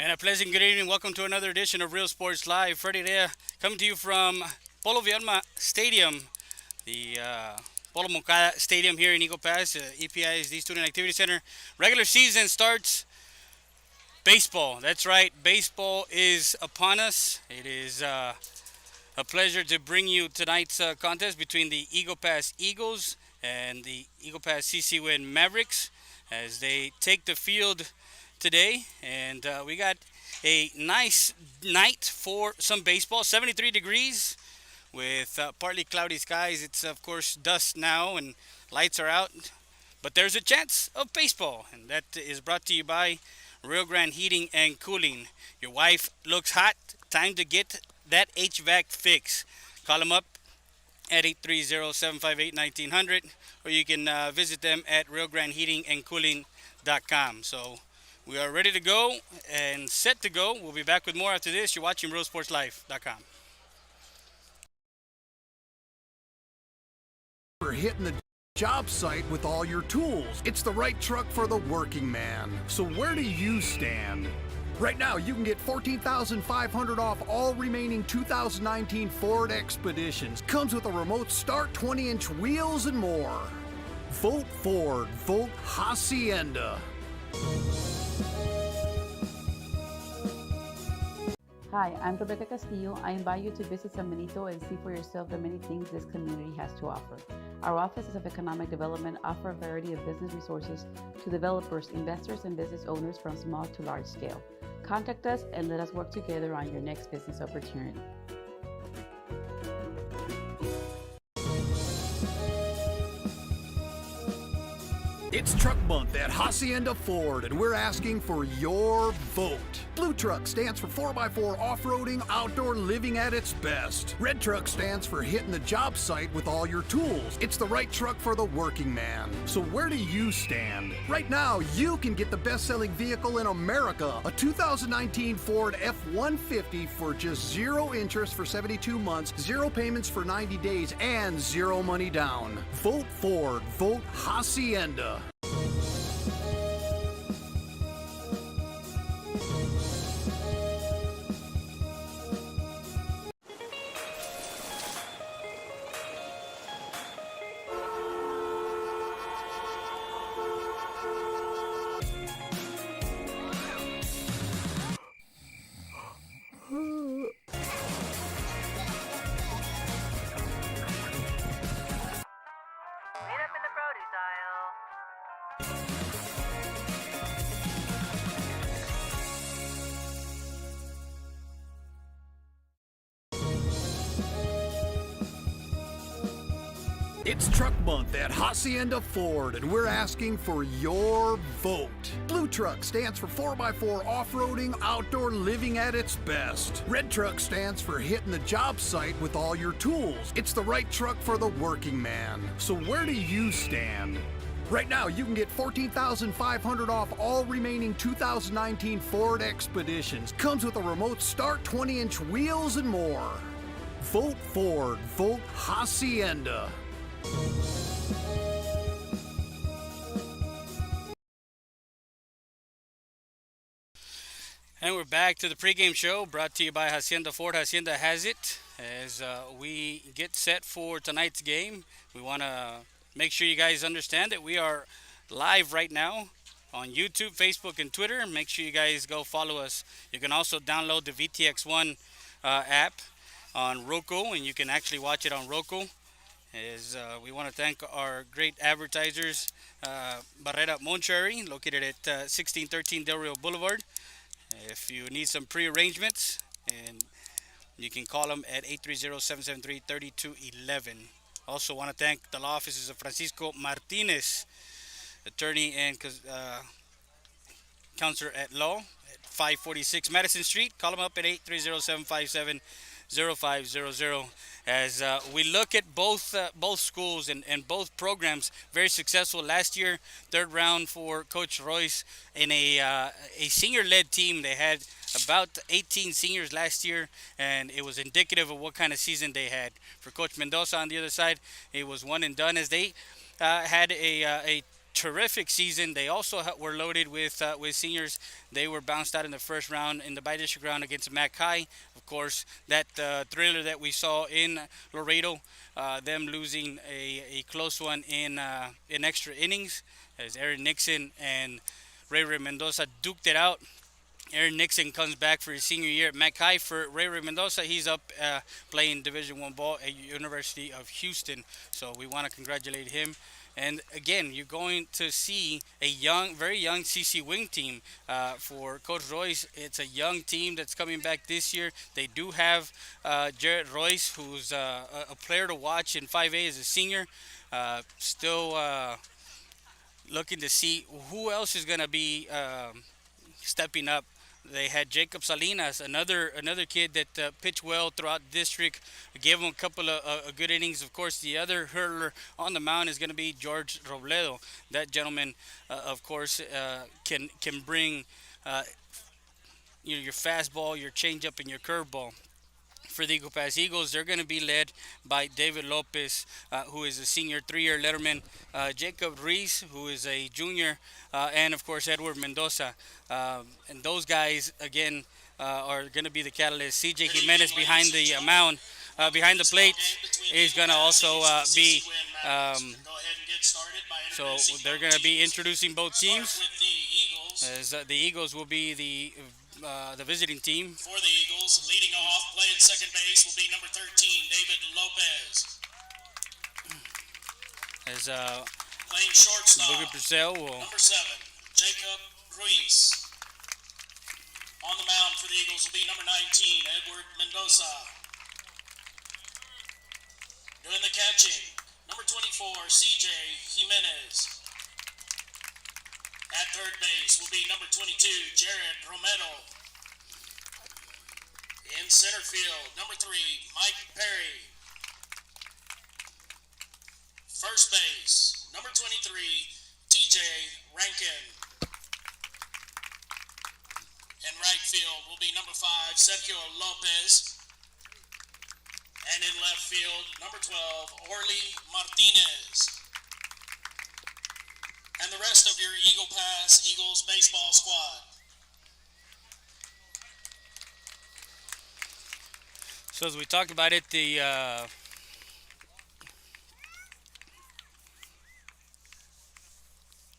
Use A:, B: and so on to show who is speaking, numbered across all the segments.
A: And a pleasant good evening. Welcome to another edition of Real Sports Live. Freddie Rea coming to you from Polo Vialma Stadium, the Polo Moncada Stadium here in Eagle Pass, EPI's the Student Activity Center. Regular season starts. Baseball. That's right. Baseball is upon us. It is a pleasure to bring you tonight's contest between the Eagle Pass Eagles and the Eagle Pass CC Winn Mavericks as they take the field today. And we got a nice night for some baseball. 73 degrees with partly cloudy skies. It's, of course, dusk now and lights are out. But there's a chance of baseball. And that is brought to you by Rio Grande Heating and Cooling. Your wife looks hot. Time to get that HVAC fix. Call them up at 830-758-1900 or you can visit them at riograndeheatingandcooling.com. So we are ready to go and set to go. We'll be back with more after this. You're watching realsportslife.com.
B: We're hitting the job site with all your tools. It's the right truck for the working man. So where do you stand? Right now, you can get $14,500 off all remaining 2019 Ford Expeditions. Comes with a remote start, 20-inch wheels, and more. Vote Ford. Vote Hacienda.
C: Hi, I'm Rebecca Castillo. I invite you to visit San Benito and see for yourself the many things this community has to offer. Our offices of economic development offer a variety of business resources to developers, investors, and business owners from small to large scale. Contact us and let us work together on your next business opportunity.
B: It's Truck Month at Hacienda Ford, and we're asking for your vote. Blue Truck stands for 4x4 off-roading, outdoor living at its best. Red Truck stands for hitting the job site with all your tools. It's the right truck for the working man. So where do you stand? Right now, you can get the best-selling vehicle in America, a 2019 Ford F-150 for just 0 interest for 72 months, 0 payments for 90 days, and 0 money down. Vote Ford. Vote Hacienda. It's Truck Month at Hacienda Ford, and we're asking for your vote. Blue Truck stands for 4x4 off-roading, outdoor living at its best. Red Truck stands for hitting the job site with all your tools. It's the right truck for the working man. So where do you stand? Right now, you can get $14,500 off all remaining 2019 Ford Expeditions. Comes with a remote start, 20-inch wheels, and more. Vote Ford. Vote Hacienda.
A: And we're back to the pregame show brought to you by Hacienda Ford. Hacienda has it. As we get set for tonight's game, we want to make sure you guys understand that we are live right now on YouTube, Facebook, and Twitter. Make sure you guys go follow us. You can also download the VTX1 app on Roku, and you can actually watch it on Roku. We want to thank our great advertisers, Barrera Moncherry, located at 1613 Del Rio Boulevard. If you need some pre-arrangements, and you can call them at 830-773-3211. Also want to thank the law offices of Francisco Martinez, attorney and counselor at law at 546 Madison Street. Call them up at 830-757-0500. As we look at both schools and both programs, very successful last year. Third round for Coach Royce in a senior-led team. They had about 18 seniors last year, and it was indicative of what kind of season they had. For Coach Mendoza on the other side, it was one and done as they had a terrific season. They also were loaded with seniors. They were bounced out in the first round in the bi-district round against Mackay. Of course, that thriller that we saw in Laredo, them losing a close one in extra innings, as Aaron Nixon and Ray Mendoza duked it out. Aaron Nixon comes back for his senior year at Mackay. For Ray Mendoza, he's up playing Division One ball at University of Houston. So we want to congratulate him. And again, you're going to see a young, very young CC Wing team for Coach Royce. It's a young team that's coming back this year. They do have Jared Royce, who's a player to watch in 5A as a senior. Still looking to see who else is going to be stepping up. They had Jacob Salinas, another kid that pitched well throughout the district. Gave him a couple of good innings. Of course, the other hurler on the mound is going to be George Robledo. That gentleman, of course, can bring your fastball, your changeup, and your curveball. For the Eagle Pass Eagles, they're going to be led by David Lopez, who is a senior 3-year letterman, Jacob Reese, who is a junior, and of course Edward Mendoza. And those guys, again, are going to be the catalyst. CJ Jimenez behind the mound, behind the plate, is going to also be. So they're going to be introducing both teams, as the Eagles will be the visiting team.
D: For the Eagles, leading off, playing second base will be number 13, David Lopez.
A: As
D: playing shortstop,
A: Boogie Purcell will.
D: Number 7, Jacob Ruiz. On the mound for the Eagles will be number 19, Edward Mendoza. Doing the catching, number 24, CJ Jimenez. At third base will be number 22, Jared Romero. In center field, number 3, Mike Perry. First base, number 23, TJ Rankin. In right field will be number 5, Sergio Lopez. And in left field, number 12, Orly Martinez. And the rest of your Eagle Pass Eagles baseball squad.
A: So as we talked about it, the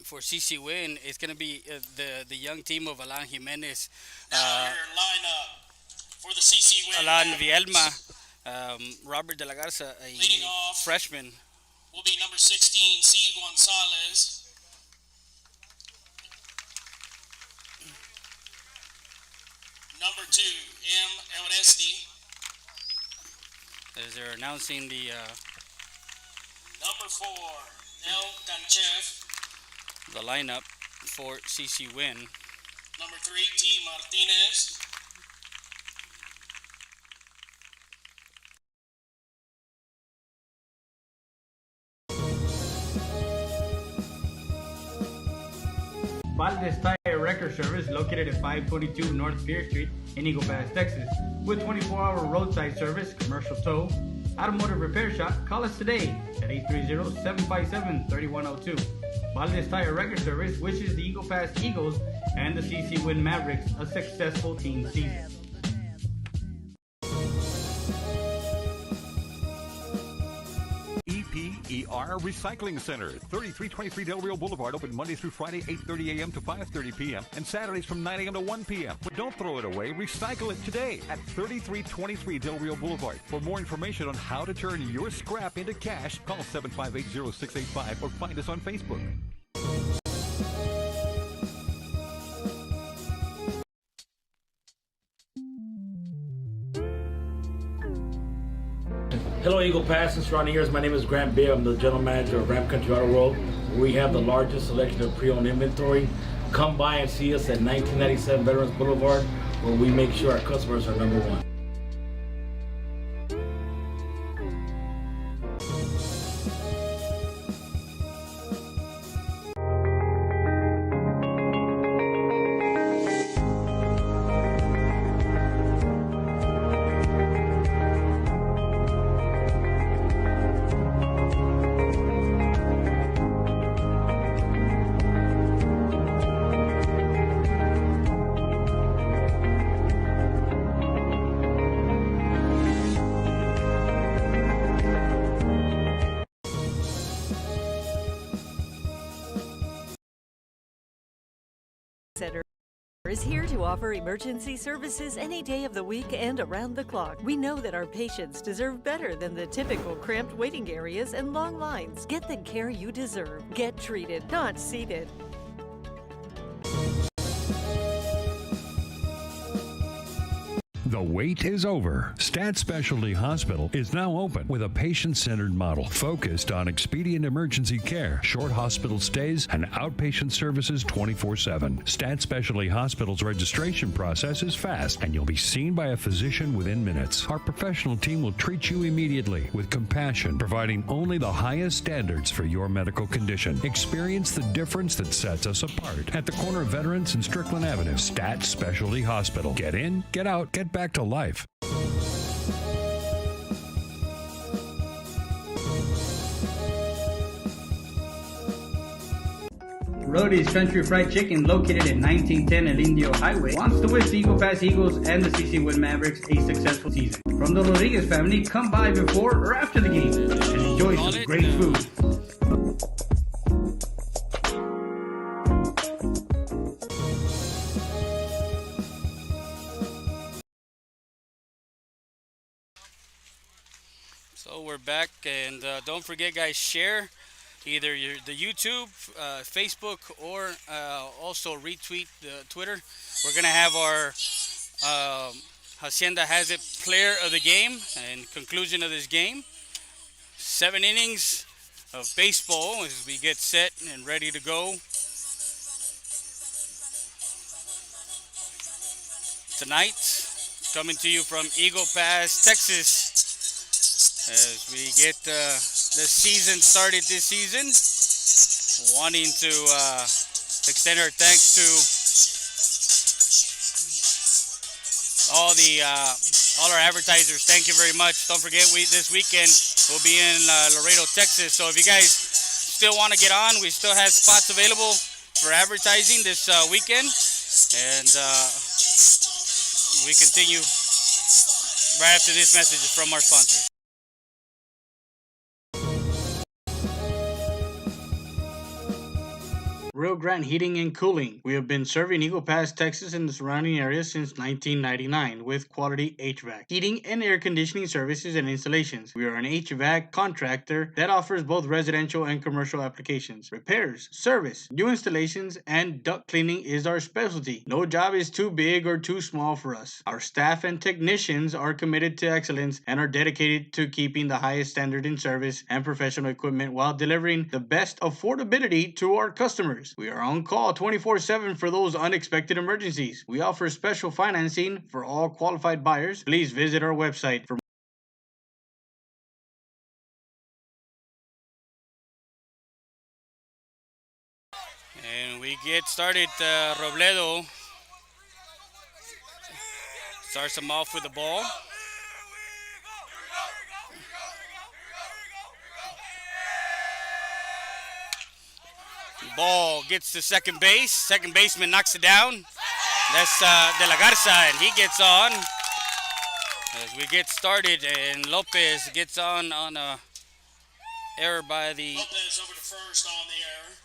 A: for CC Winn, it's going to be the young team of Alan Jimenez,
D: Now your lineup for the CC Winn.
A: Alan Vielma, Robert De La Garza, a
D: Leading off
A: freshman.
D: Will be number 16, C. Gonzalez. Number 2, M. Oresti.
A: As they're announcing the
D: Number 4, El Ganchev.
A: lineup for CC Winn.
D: Number 3, T. Martinez.
A: Valdez Tire Record Service, located at 522 North Pierce Street in Eagle Pass, Texas. With 24-hour roadside service, commercial tow, automotive repair shop, call us today at 830-757-3102. Valdez Tire Record Service wishes the Eagle Pass Eagles and the CC Winn Mavericks a successful team season.
E: EPER Recycling Center, 3323 Del Rio Boulevard, open Monday through Friday, 8:30 a.m. to 5:30 p.m. and Saturdays from 9 a.m. to 1 p.m. But don't throw it away, recycle it today at 3323 Del Rio Boulevard. For more information on how to turn your scrap into cash, call 758-0685 or find us on Facebook.
F: Hello, Eagle Pass and surrounding areas. My name is Grant Beer. I'm the general manager of Ram Country Auto World. We have the largest selection of pre-owned inventory. Come by and see us at 1997 Veterans Boulevard, where we make sure our customers are number one.
G: Center is here to offer emergency services any day of the week and around the clock. We know that our patients deserve better than the typical cramped waiting areas and long lines. Get the care you deserve. Get treated, not seated.
H: The wait is over. Stat Specialty Hospital is now open with a patient-centered model focused on expedient emergency care, short hospital stays, and outpatient services 24/7. Stat Specialty Hospital's registration process is fast, and you'll be seen by a physician within minutes. Our professional team will treat you immediately with compassion, providing only the highest standards for your medical condition. Experience the difference that sets us apart at the corner of Veterans and Strickland Avenue. Stat Specialty Hospital. Get in, get out, get back to life.
I: Rody's Country Fried Chicken, located at 1910 El Indio Highway, wants to wish the Eagle Pass Eagles and the CC Winn Mavericks a successful season. From the Rodriguez family, come by before or after the game and enjoy some great food.
A: So we're back, and don't forget, guys, share either the YouTube, Facebook, or also retweet the Twitter. We're gonna have our Hacienda Has It player of the game and conclusion of this game. 7 innings of baseball as we get set and ready to go tonight. Coming to you from Eagle Pass, Texas, as we get the season started this season. Wanting to extend our thanks to all our advertisers. Thank you very much. Don't forget, this weekend we'll be in Laredo, Texas. So if you guys still want to get on, we still have spots available for advertising this weekend, and we continue right after this message from our sponsors.
I: Rio Grande Heating and Cooling. We have been serving Eagle Pass, Texas and the surrounding areas since 1999 with quality HVAC, heating and air conditioning services and installations. We are an HVAC contractor that offers both residential and commercial applications. Repairs, service, new installations, and duct cleaning is our specialty. No job is too big or too small for us. Our staff and technicians are committed to excellence and are dedicated to keeping the highest standard in service and professional equipment while delivering the best affordability to our customers. We are on call 24/7 for those unexpected emergencies. We offer special financing for all qualified buyers. Please visit our website for
A: And we get started. Robledo starts them off with the ball. Ball gets to second base. Second baseman knocks it down. That's De La Garza, and he gets on as we get started. And Lopez gets on a error by the
D: Lopez over to first on the error.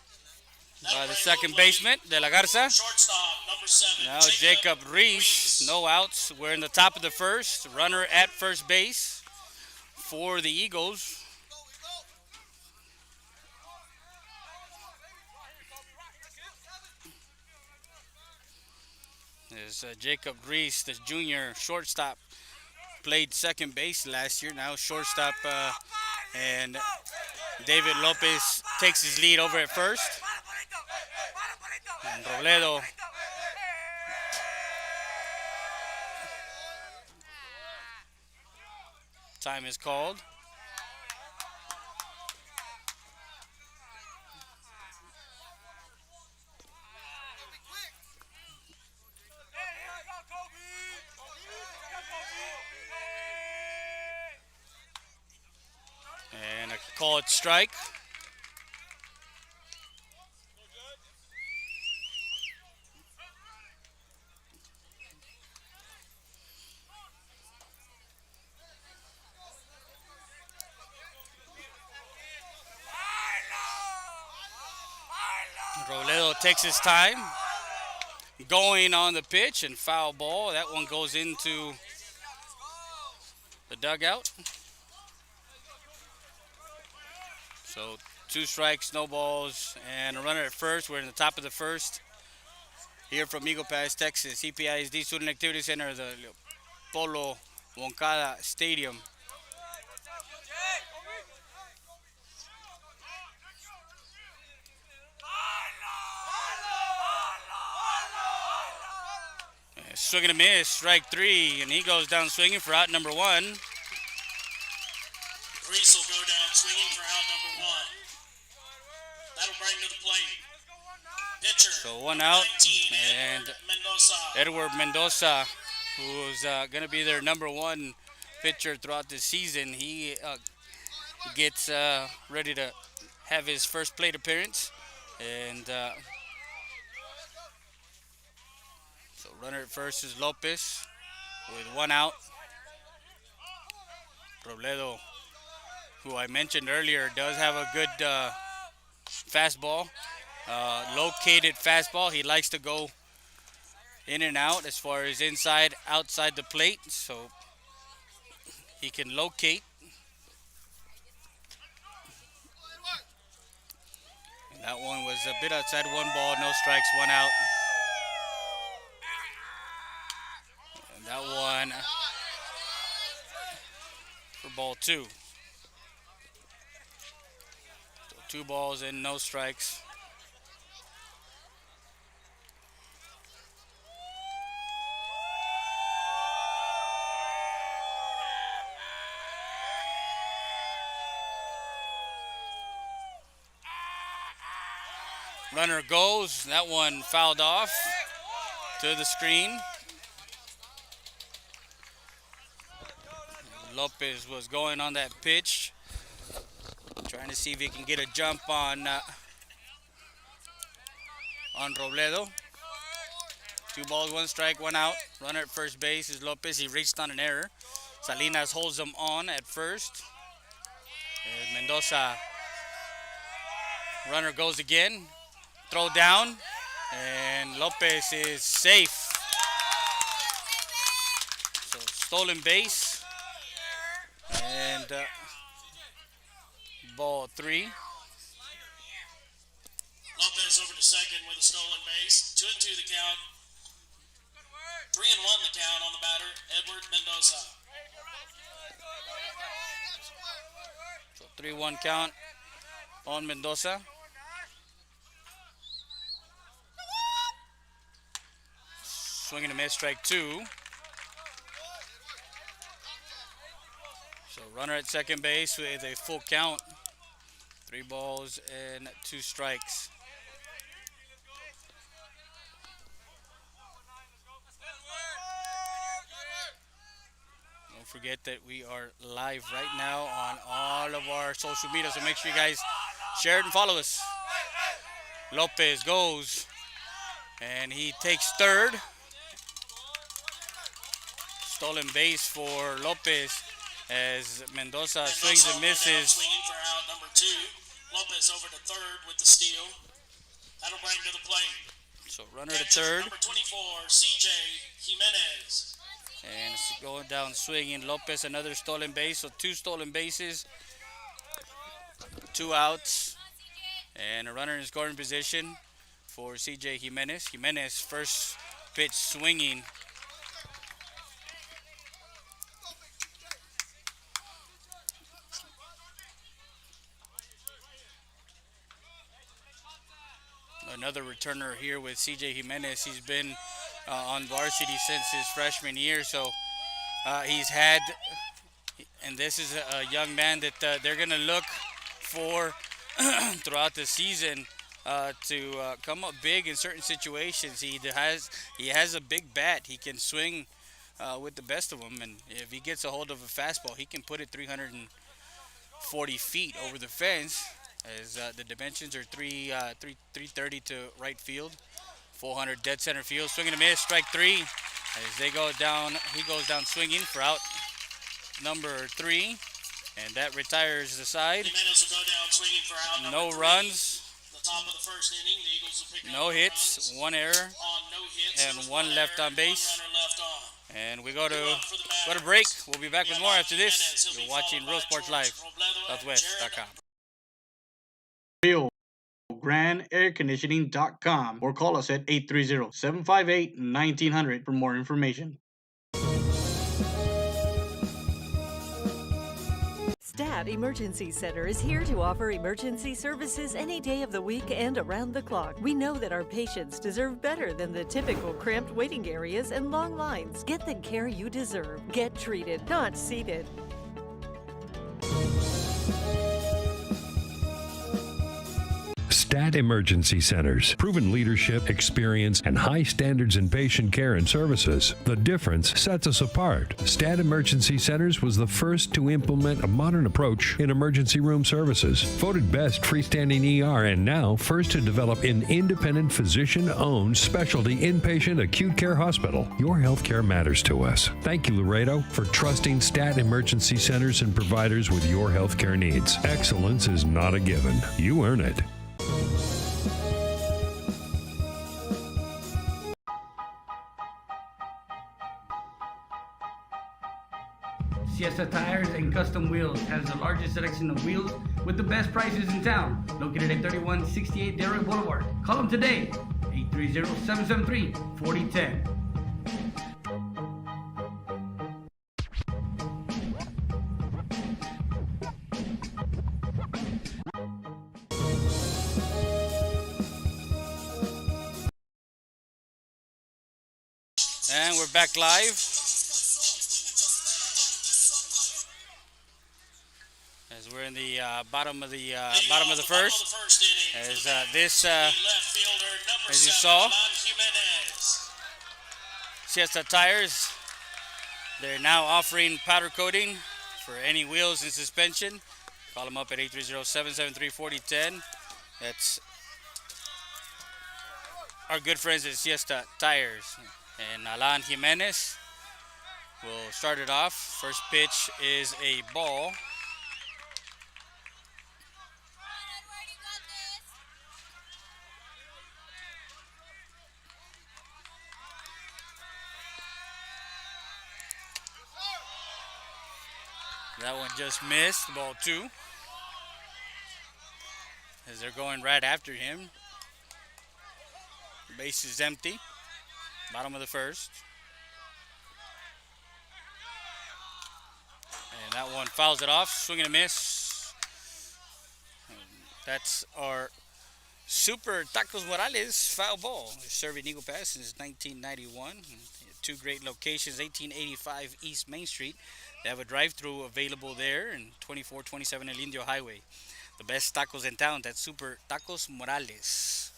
A: by the second baseman, De La Garza.
D: Shortstop, number 7.
A: Now Jacob Reese, no outs. We're in the top of the first. Runner at first base for the Eagles. Is Jacob Reese, the junior shortstop, played second base last year. Now shortstop, and David Lopez takes his lead over at first. And Robledo time is called. And a called strike. Robledo takes his time. going on the pitch and foul ball. That one goes into the dugout. So 2 strikes, no balls, and a runner at first. We're in the top of the first here from Eagle Pass, Texas. EPISD Student Activity Center, the Polo Moncada Stadium. Swing and a miss, strike 3, and he goes down swinging for out number 1.
D: Reese will go down swinging for out number 1. That'll bring to the plate. Pitcher.
A: So 1 out,
D: 19,
A: and
D: Mendoza.
A: Edward Mendoza, who's going to be their number 1 pitcher throughout the season, he gets ready to have his first plate appearance, and so runner at first is Lopez with 1 out. Robledo, who I mentioned earlier, does have a good fastball, located fastball. He likes to go in and out as far as inside, outside the plate, so he can locate. And that one was a bit outside, 1 ball, no strikes, 1 out. And that one for ball 2. So 2 balls and no strikes. Runner goes. That one fouled off to the screen. Lopez was going on that pitch, trying to see if he can get a jump on Robledo. 2 balls, 1 strike, 1 out. Runner at first base is Lopez. He reached on an error. Salinas holds him on at first. And Mendoza, runner goes again. Throw down, and Lopez is safe. So stolen base, and ball 3.
D: Lopez over to second with a stolen base. 2-2 the count. 3-1 the count on the batter, Edward Mendoza.
A: So 3-1 count on Mendoza. Swing and a miss, strike 2. So runner at second base with a full count. 3 balls and 2 strikes. Don't forget that we are live right now on all of our social media, so make sure you guys share it and follow us. Lopez goes, and he takes third. Stolen base for Lopez as Mendoza swings and misses.
D: Swinging for out number 2. Lopez over to third with the steal. That'll bring to the plate.
A: So runner to third.
D: Number 24, CJ Jimenez.
A: And it's going down swinging. Lopez another stolen base. So 2 stolen bases, 2 outs, and a runner in scoring position for CJ Jimenez. Jimenez first pitch swinging. Another returner here with CJ Jimenez. He's been on varsity since his freshman year, so he's had, and this is a young man that they're going to look for throughout the season to come up big in certain situations. He has a big bat. He can swing with the best of them, and if he gets a hold of a fastball, he can put it 340 feet over the fence. As the dimensions are 330 to right field, 400 dead center field. Swing and a miss, strike 3. As they go down, he goes down swinging for out number 3, and that retires the side.
D: Jimenez will go down swinging for out
A: No
D: number 3.
A: runs.
D: The Top of the first inning, the Eagles will pick up
A: No
D: no
A: hits,
D: runs
A: one error,
D: on no hits. There
A: and
D: was
A: one left
D: error
A: on
D: and
A: base.
D: one runner left on.
A: And we go
D: New
A: to
D: up for the
A: break.
D: Mavericks.
A: We'll be back with more after this. You're watching Real Sports Live, Southwest.com.
I: RealGrandAirConditioning.com or call us at 830-758-1900 for more information.
G: Stat Emergency Center is here to offer emergency services any day of the week and around the clock. We know that our patients deserve better than the typical cramped waiting areas and long lines. Get the care you deserve. Get treated, not seated.
H: Stat Emergency Centers. Proven leadership, experience, and high standards in patient care and services. The difference sets us apart. Stat Emergency Centers was the first to implement a modern approach in emergency room services. Voted best freestanding ER and now first to develop an independent physician-owned specialty inpatient acute care hospital. Your healthcare matters to us. Thank you, Laredo, for trusting Stat Emergency Centers and providers with your healthcare needs. Excellence is not a given. You earn it.
A: Siesta Tires and Custom Wheels has the largest selection of wheels with the best prices in town. Located at 3168 Delray Boulevard. Call them today, 830-773-4010. And we're back live. As we're in the bottom of the first. As as you saw, Siesta Tires, they're now offering powder coating for any wheels and suspension. Call them up at 830-773-4010. That's our good friends at Siesta Tires. And Alan Jimenez will start it off. First pitch is a ball. That one just missed, ball two. As they're going right after him. Base is empty. Bottom of the first. And that one fouls it off. Swing and a miss. And that's our Super Tacos Morales foul ball. Serving Eagle Pass since 1991. Two great locations, 1885 East Main Street. They have a drive-thru available there, and 2427 El Indio Highway. The best tacos in town, that's Super Tacos Morales.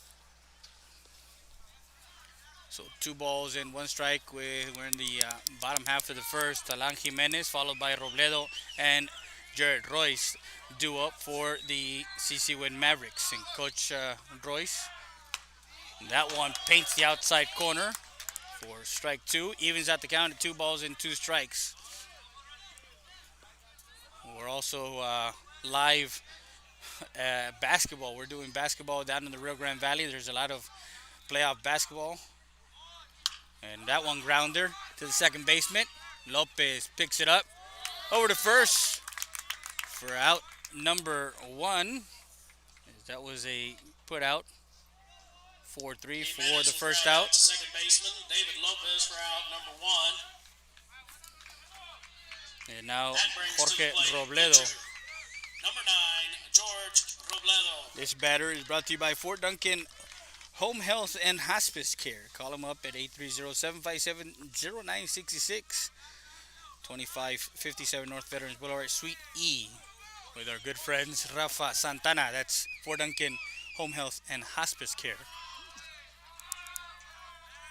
A: So 2 balls and 1 strike. We're in the bottom half of the first. Alan Jimenez, followed by Robledo and Jared Royce, due up for the CC Winn Mavericks. And Coach Royce, that one paints the outside corner for strike 2. Evens out the count at 2 balls and 2 strikes. We're also live basketball. We're doing basketball down in the Rio Grande Valley. There's a lot of playoff basketball. And that one grounder to the second baseman. Lopez picks it up over to first for out number 1. That was a put out. 4-3 for the first out.
D: Second baseman David Lopez for out number 1.
A: And now
D: That brings to
A: Jorge
D: the plate
A: Robledo.
D: pitcher, number 9, George Robledo.
A: This batter is brought to you by Fort Duncan Home Health and Hospice Care. Call them up at 830-757-0966. 2557 North Veterans Boulevard, Suite E, with our good friends Rafa Santana. That's Fort Duncan Home Health and Hospice Care.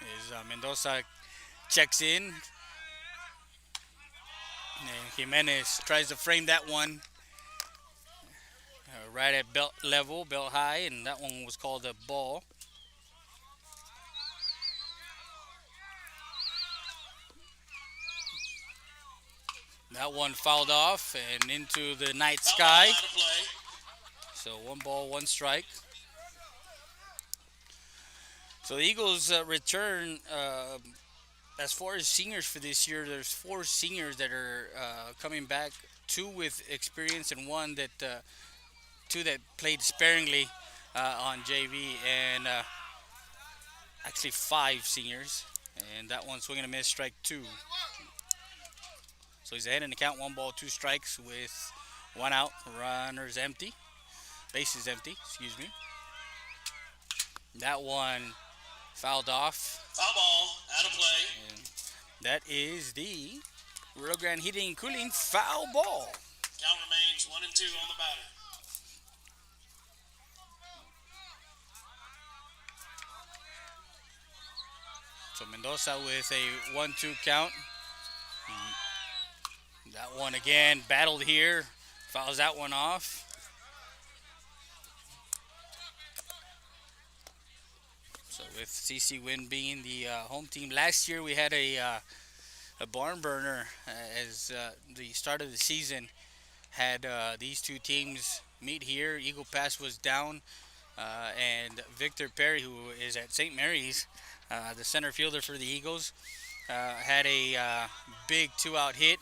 A: As Mendoza checks in. And Jimenez tries to frame that one right at belt level, belt high, and that one was called a ball. That one fouled off and into the night sky. So 1 ball, 1 strike. So the Eagles return. As far as seniors for this year, there's four seniors that are coming back. Two with experience and one that two that played sparingly on JV, and actually five seniors. And that one swinging a miss, strike two. So he's ahead in the count, 1 ball, 2 strikes with one out, runners empty, bases empty. Excuse me. That one fouled off.
D: Foul ball, out of play.
A: And that is the Rio Grande Heating and Cooling foul ball.
D: Count remains 1-2 on the batter.
A: So Mendoza with a 1-2 count. That one again battled here, fouls that one off. So with CC Winn being the home team, last year we had a barn burner as the start of the season had these two teams meet here. Eagle Pass was down, and Victor Perry, who is at St. Mary's, the center fielder for the Eagles, had a big 2-out hit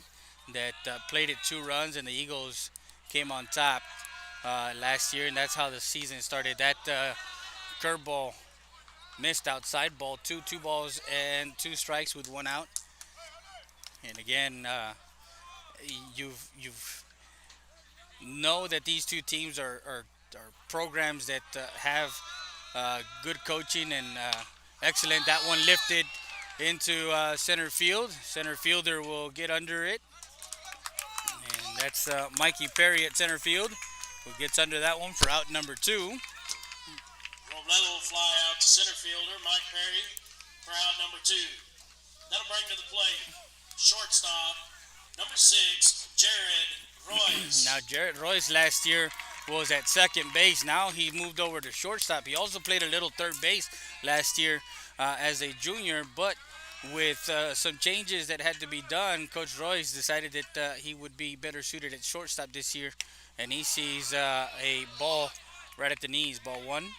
A: that played it 2 runs, and the Eagles came on top last year, and that's how the season started. That curveball missed outside, ball 2, 2 balls and 2 strikes with 1 out. And again, you've know that these two teams are programs that have good coaching and excellent. That one lifted into center field. Center fielder will get under it. And that's Mikey Perry at center field, who gets under that one for out number 2.
D: Robledo will fly out to center fielder Mike Perry for out number 2. That'll bring to the plate shortstop number 6, Jared Royce.
A: Now Jared Royce last year was at second base. Now he moved over to shortstop. He also played a little third base last year as a junior, but with some changes that had to be done, Coach Royce decided that he would be better suited at shortstop this year, and he sees a ball right at the knees, ball 1.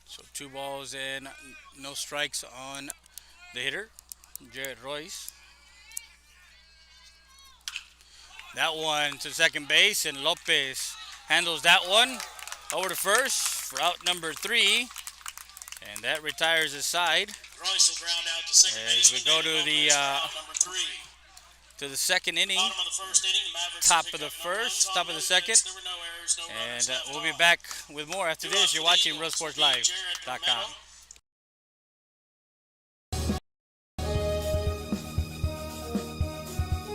A: So 2 balls and no strikes on the hitter, Jared Royce. That one to second base, and Lopez handles that one over to first for out number 3, and that retires his side.
D: Royce will ground out to second
A: As
D: base.
A: we go to the
D: number 3.
A: to the second inning,
D: Bottom of the first inning, the Mavericks
A: top
D: pick
A: of the
D: up no runs
A: first,
D: on
A: top of the
D: no
A: second,
D: hits. There were no errors, no runners
A: and
D: left
A: we'll be
D: on.
A: back with more after
D: Two
A: this.
D: outs
A: You're
D: for the
A: watching
D: Eagles.
A: RealSportsLive.com.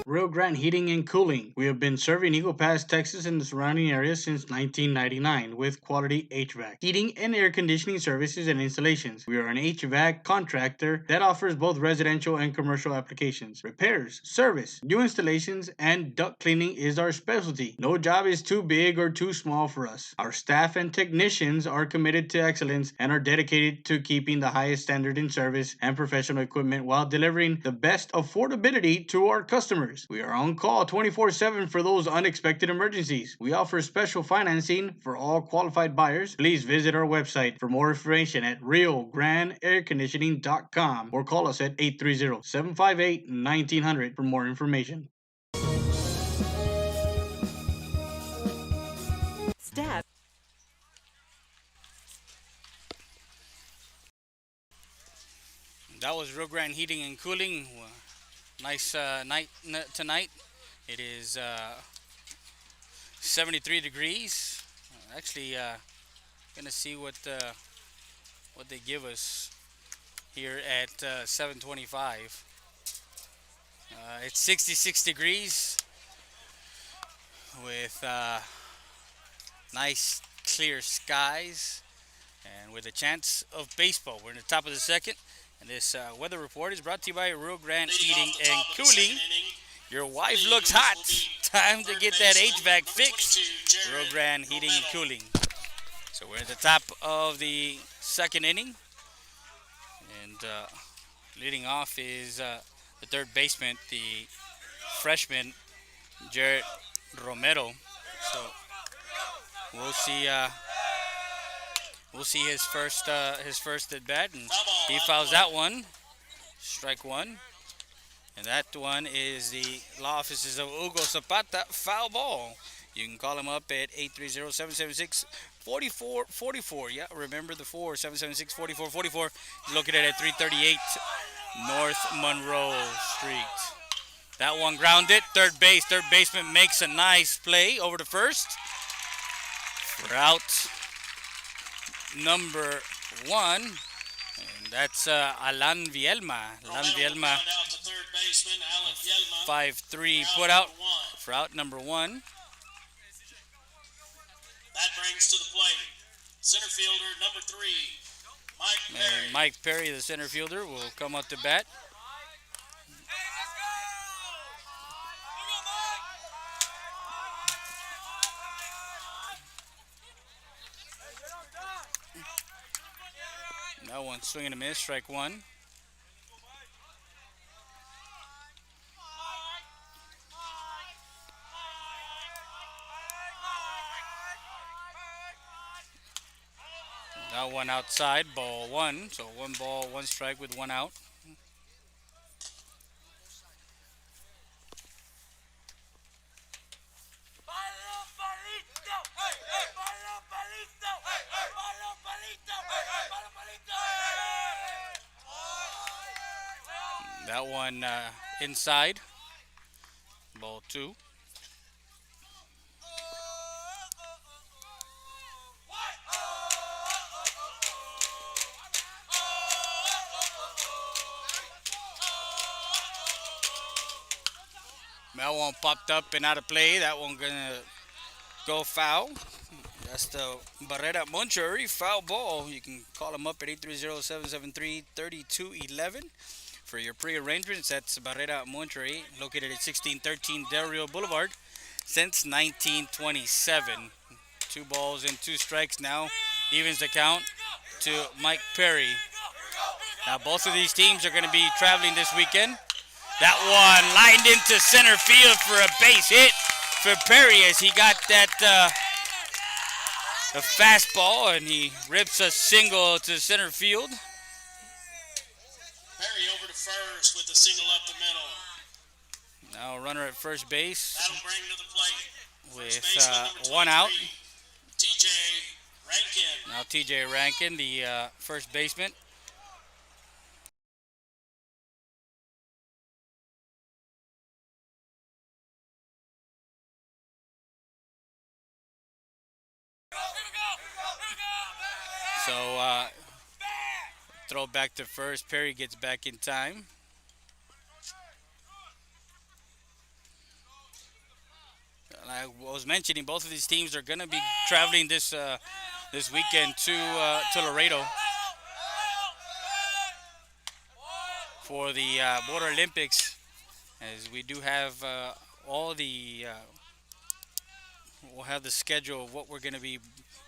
I: Rio Grande Heating and Cooling. We have been serving Eagle Pass, Texas and the surrounding area since 1999 with quality HVAC, heating and air conditioning services and installations. We are an HVAC contractor that offers both residential and commercial applications. Repairs, service, new installations, and duct cleaning is our specialty. No job is too big or too small for us. Our staff and technicians are committed to excellence and are dedicated to keeping the highest standard in service and professional equipment while delivering the best affordability to our customers. We are on call 24/7 for those unexpected emergencies. We offer special financing for all qualified buyers. Please visit our website for more information at RioGrandeAirConditioning.com or call us at 830-758-1900 for more information.
G: Stat.
A: That was Rio Grande Heating and Cooling. Nice night tonight. It is 73 degrees. Actually, gonna see what they give us here at 7:25. It's 66 degrees with nice clear skies and with a chance of baseball. We're in the top of the second. And this weather report is brought to you by Rio Grande
D: Leading
A: Heating
D: off the
A: and
D: top of the
A: Cooling.
D: second inning,
A: Your wife looks hot. Time to get that HVAC fixed. Rio Grande Heating and Cooling. So we're at the top of the second inning. And leading off is the third baseman, the freshman, Jared Romero. So we'll see. We'll see his first at bat, and he fouls that one. Strike one. And that one is the law offices of Hugo Zapata. Foul ball. You can call him up at 830-776-4444. Yeah, remember the 776-4444. He's located at 338 North Monroe Street. That one grounded. Third base. Third baseman makes a nice play over to first. For out number one. And that's Alan Vielma. Alan Vielma, 5-3 put out for out number one.
D: That brings to the plate center fielder number 3, Mike Perry.
A: And Mike Perry, the center fielder, will come up to bat. That one swing and a miss, strike one. That one outside, ball one. So 1 ball, 1 strike with 1 out. That one inside, ball 2. That one popped up and out of play. That one gonna go foul. That's the Barrera Monterrey foul ball. You can call them up at 830-773-3211 for your pre-arrangements. That's Barrera Monterrey, located at 1613 Del Rio Boulevard since 1927. 2 balls and 2 strikes now evens the count to Mike Perry. Now both of these teams are going to be traveling this weekend. That one lined into center field for a base hit for Perry as he got that a fastball and he rips a single to center field.
D: Perry over to first with a single up the middle.
A: Now a runner at first base.
D: That'll bring to the plate.
A: With
D: Baseman,
A: 1 out.
D: TJ Rankin.
A: Now TJ Rankin, the first baseman. So throw back to first. Perry gets back in time. Like I was mentioning, both of these teams are going to be traveling this weekend to Laredo for the Border Olympics, as we do have all the we'll have the schedule of what we're going to be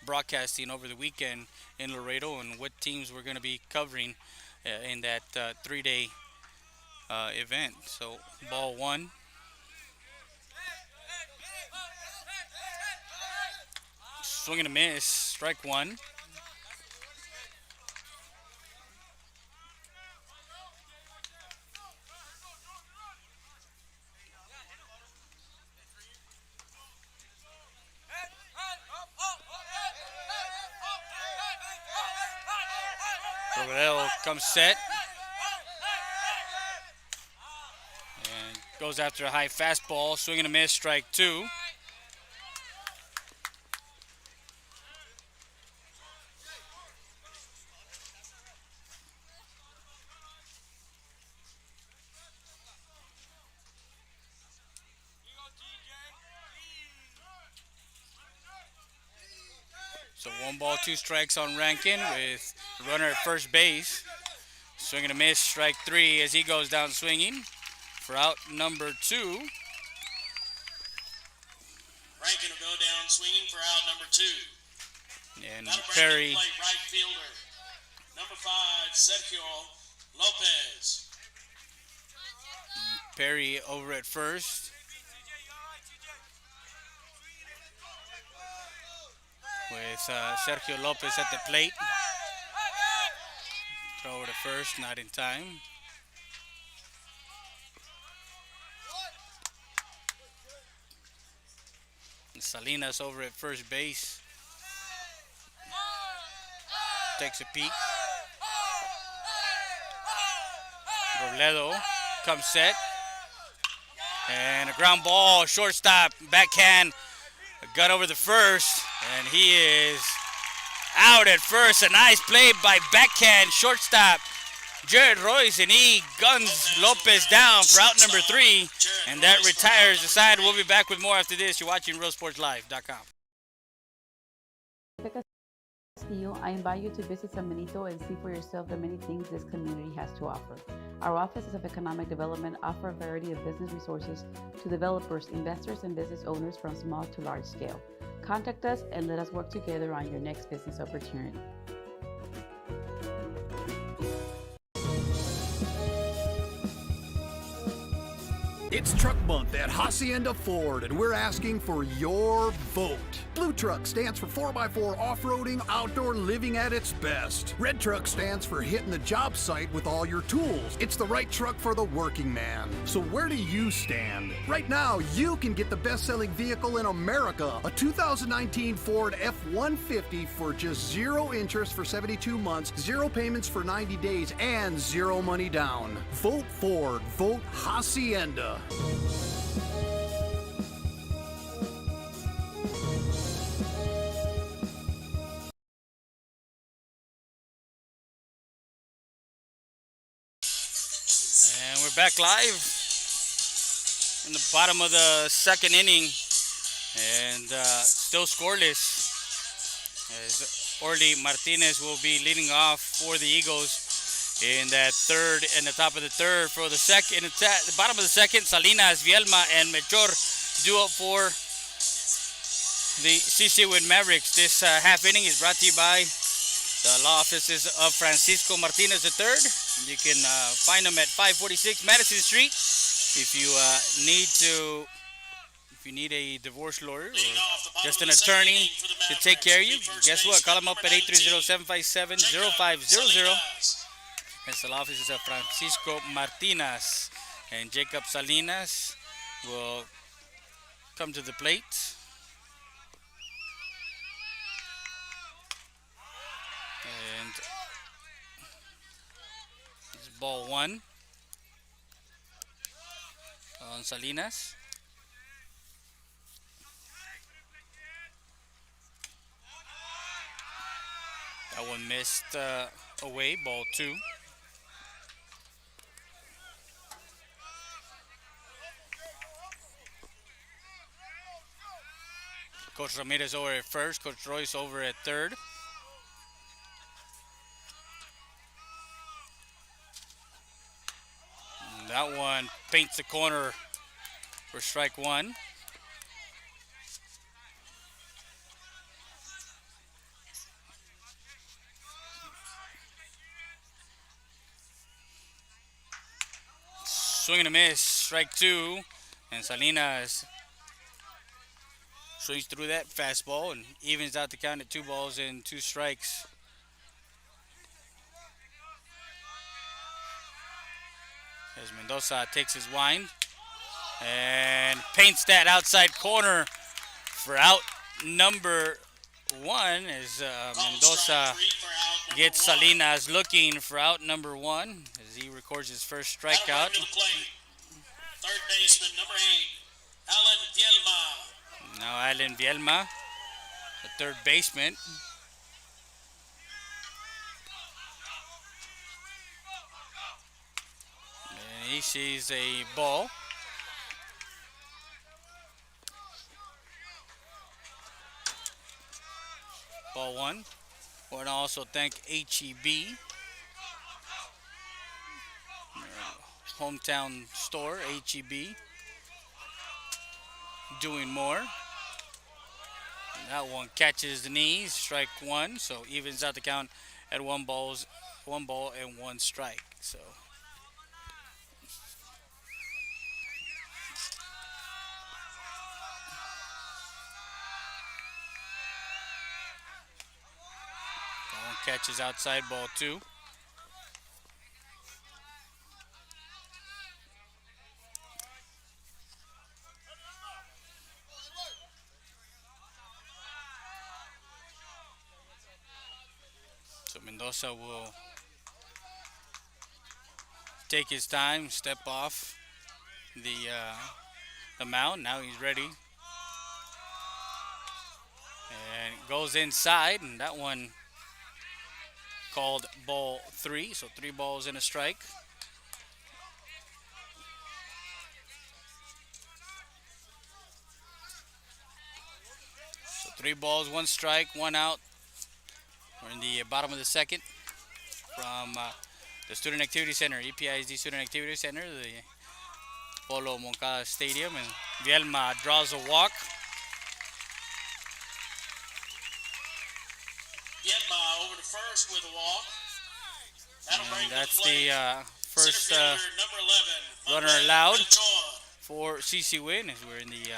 A: broadcasting over the weekend in Laredo and what teams we're going to be covering in that 3-day event. So ball 1. Swing and a miss, strike 1. Roberto comes set and goes after a high fastball. Swing and a miss, strike 2. So 1 ball, 2 strikes on Rankin with runner at first base. Swing and a miss, strike 3 as he goes down swinging for out number 2.
D: Rankin will go down swinging for out number 2.
A: And
D: That'll bring
A: Perry
D: to play right fielder, number 5, Sergio Lopez.
A: Perry over at first. With Sergio Lopez at the plate. Throw over to first, not in time. Salinas over at first base. Takes a peek. Robledo comes set. And a ground ball, shortstop, backhand, a gun over the first, and he is out at first. A nice play by backhand shortstop Jared Royce, and he guns Lopez down for out number 3, and that retires the side. We'll be back with more after this. You're watching RealSportsLive.com.
C: Castillo, I invite you to visit San Benito and see for yourself the many things this community has to offer. Our offices of economic development offer a variety of business resources to developers, investors, and business owners from small to large scale. Contact us and let us work together on your next business opportunity.
B: It's Truck Month at Hacienda Ford, and we're asking for your vote. Blue Truck stands for 4x4 off-roading, outdoor living at its best. Red Truck stands for hitting the job site with all your tools. It's the right truck for the working man. So where do you stand? Right now, you can get the best-selling vehicle in America, a 2019 Ford F-150 for just 0 interest for 72 months, 0 payments for 90 days, and 0 money down. Vote Ford. Vote Hacienda.
A: And we're back live in the bottom of the second inning, and still scoreless, as Orly Martinez will be leading off for the Eagles in that third and the top of the third. For the second, the bottom of the second, Salinas, Vielma, and Melchor due up for the CC Winn Mavericks. This half inning is brought to you by the law offices of Francisco Martinez III. You can find them at 546 Madison Street. If you need a divorce lawyer or just an attorney to take care of you, guess what? Call them up at 830-757-0500. It's the law offices of Francisco Martinez, and Jacob Salinas will come to the plate. And it's ball 1 on Salinas. That one missed away, ball 2. Coach Ramirez over at first, Coach Royce over at third. And that one paints the corner for strike 1. Swing and a miss, strike 2, and Salinas swings through that fastball and evens out the count at 2 balls and 2 strikes. As Mendoza takes his wind and paints that outside corner for out number 1, as Mendoza gets Salinas looking for out number 1 as he records his first strikeout.
D: Third baseman, number 8, Alan Vielma.
A: Now Alan Vielma, the third baseman. And he sees a ball. Ball 1. I want to also thank HEB. hometown store, HEB, doing more. That one catches the knees, strike one, so evens out the count at one ball and one strike. So that one catches outside, ball two. So Mendoza will take his time, step off the mound. Now he's ready. And it goes inside, and that one called ball three. So 3 balls and a strike. So 3 balls, 1 strike, 1 out. We're in the bottom of the second from the Student Activity Center, EPISD Student Activity Center, the Polo Moncada Stadium, and Vielma draws a walk.
D: Vietma over to first with a walk. That'll bring
A: That's
D: to the plate.
A: the first
D: Center fielder, number 11,
A: runner allowed
D: Melchor.
A: for CC Winn as we're in the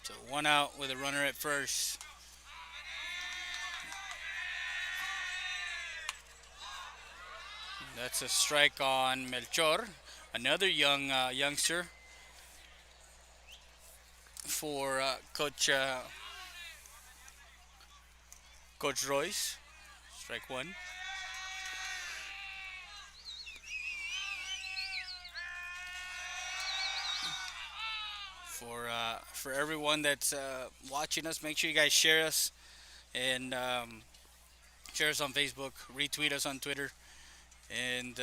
A: so 1 out with a runner at first. That's a strike on Melchor, another youngster for Coach Royce. Strike 1. For everyone that's watching us, make sure you guys share us and share us on Facebook, retweet us on Twitter, and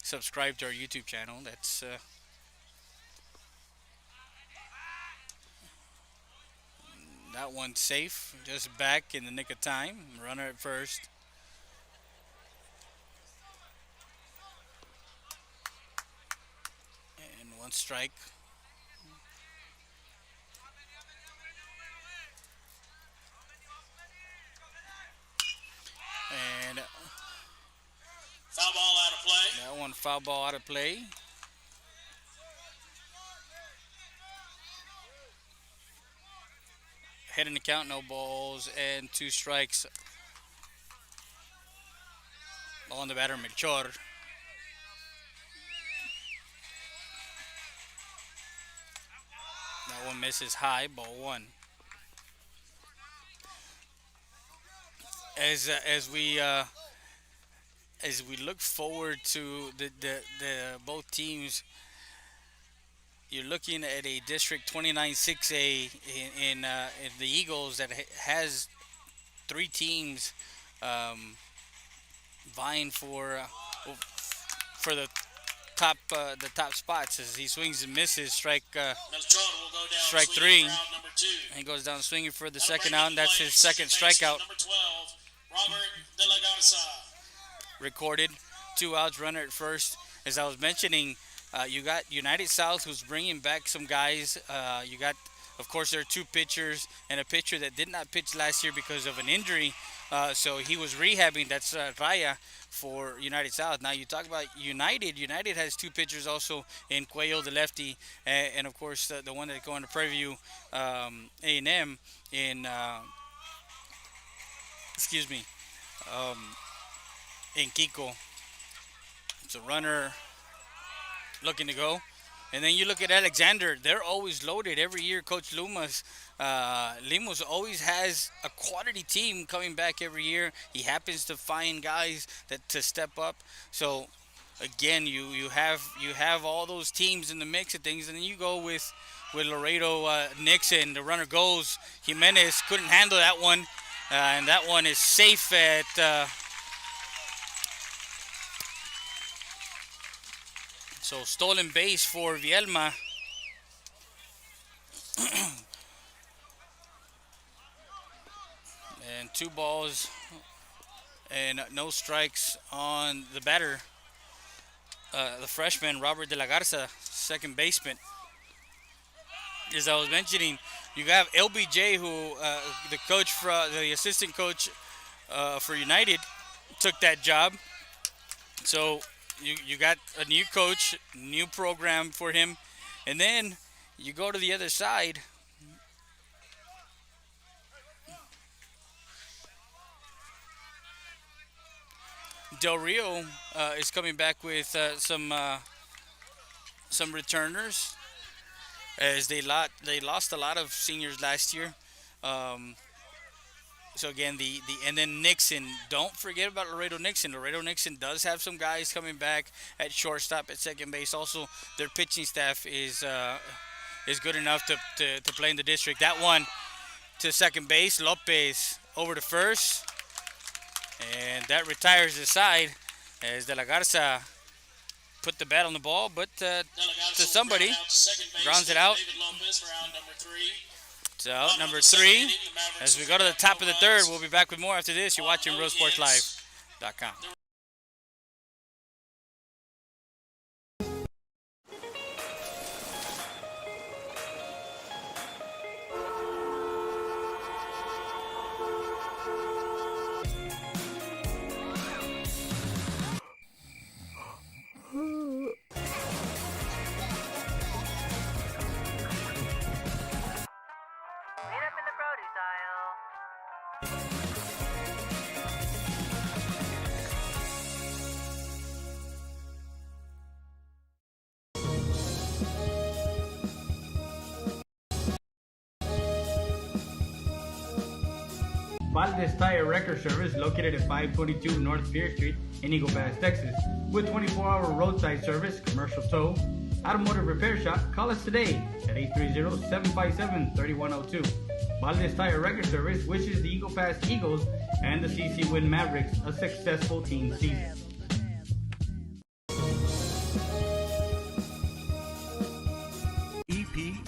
A: subscribe to our YouTube channel. That's that one's safe, just back in the nick of time. Runner at first. And 1 strike. And
D: Foul ball out of play.
A: that one foul ball out of play. Head in the count, no balls and 2 strikes on the batter, Melchor. That one misses high, ball 1. As we look forward to the both teams, you're looking at a District 29 6A in the Eagles that has 3 teams vying for the top spots. As he swings and misses, strike
D: Melchor will go down
A: strike
D: swinging
A: 3.
D: for out number 2.
A: And he goes down swinging for the
D: That'll
A: second
D: bring
A: out,
D: to
A: and
D: the
A: that's
D: plate
A: his second
D: second baseman,
A: strikeout
D: Number 12, Robert De La Garza.
A: recorded. 2 outs, runner at first. As I was mentioning, you got United South, who's bringing back some guys. You got, of course, there are 2 pitchers and a pitcher that did not pitch last year because of an injury. So he was rehabbing. That's Raya for United South. Now you talk about United. United has 2 pitchers also in Cuello, the lefty, and of course the one that's going to Preview A&M in in Kiko. It's a runner looking to go. And then you look at Alexander, they're always loaded every year. Coach Limos always has a quality team coming back every year. He happens to find guys to step up. So again, you have all those teams in the mix of things, and then you go with Laredo Nixon. The runner goes. Jimenez couldn't handle that one, and that one is safe at So stolen base for Vielma. And 2 balls and no strikes on the batter, the freshman Robert De La Garza, second baseman. As I was mentioning, you have LBJ, who the coach, the assistant coach for United, took that job. So you got a new coach, new program for him, and then you go to the other side. Del Rio is coming back with some returners, as they lost a lot of seniors last year. Um, so again, and then Nixon. Don't forget about Laredo Nixon. Laredo Nixon does have some guys coming back at shortstop, at second base. Also, their pitching staff is good enough to play in the district. That one to second base. Lopez over to first, and that retires the side as De La Garza put the bat on the ball, but to somebody grounds it out. It's out, number 3. As we go to the top of the third, we'll be back with more after this. You're watching RealSportsLive.com.
I: Valdez Tire Record Service, located at 522 North Pierce Street in Eagle Pass, Texas. With 24-hour roadside service, commercial tow, automotive repair shop, call us today at 830-757-3102. Valdez Tire Record Service wishes the Eagle Pass Eagles and the CC Winn Mavericks a successful team season.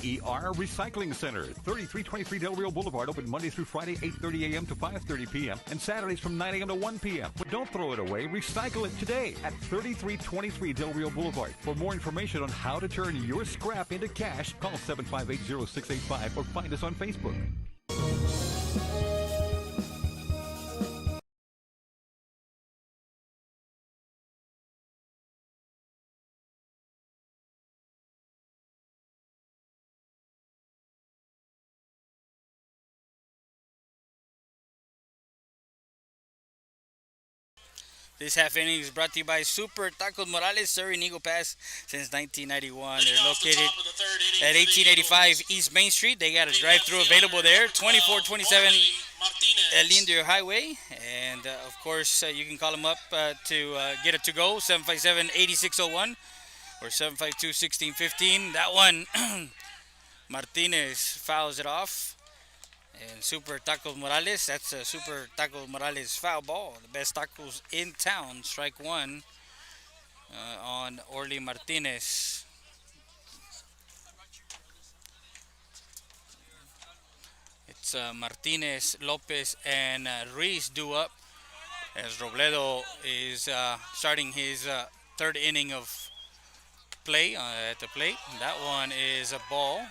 E: EPER Recycling Center, 3323 Del Rio Boulevard, open Monday through Friday, 8:30 a.m. to 5:30 p.m. and Saturdays from 9 a.m. to 1 p.m. But don't throw it away. Recycle it today at 3323 Del Rio Boulevard. For more information on how to turn your scrap into cash, call 758-0685 or find us on Facebook.
A: This half inning is brought to you by Super Tacos Morales, serving Eagle Pass since 1991. They're located at 1885 East Main Street. They got a drive-thru available there, 2427 El Indio Highway. And, of course, you can call them up to get it to go, 757-8601 or 752-1615. That one, Martinez fouls it off. And Super Tacos Morales, that's a Super Tacos Morales foul ball. The best tacos in town. Strike 1 on Orly Martinez. It's Martinez, Lopez, and Ruiz due up as Robledo is starting his third inning of play at the plate. That one is a ball.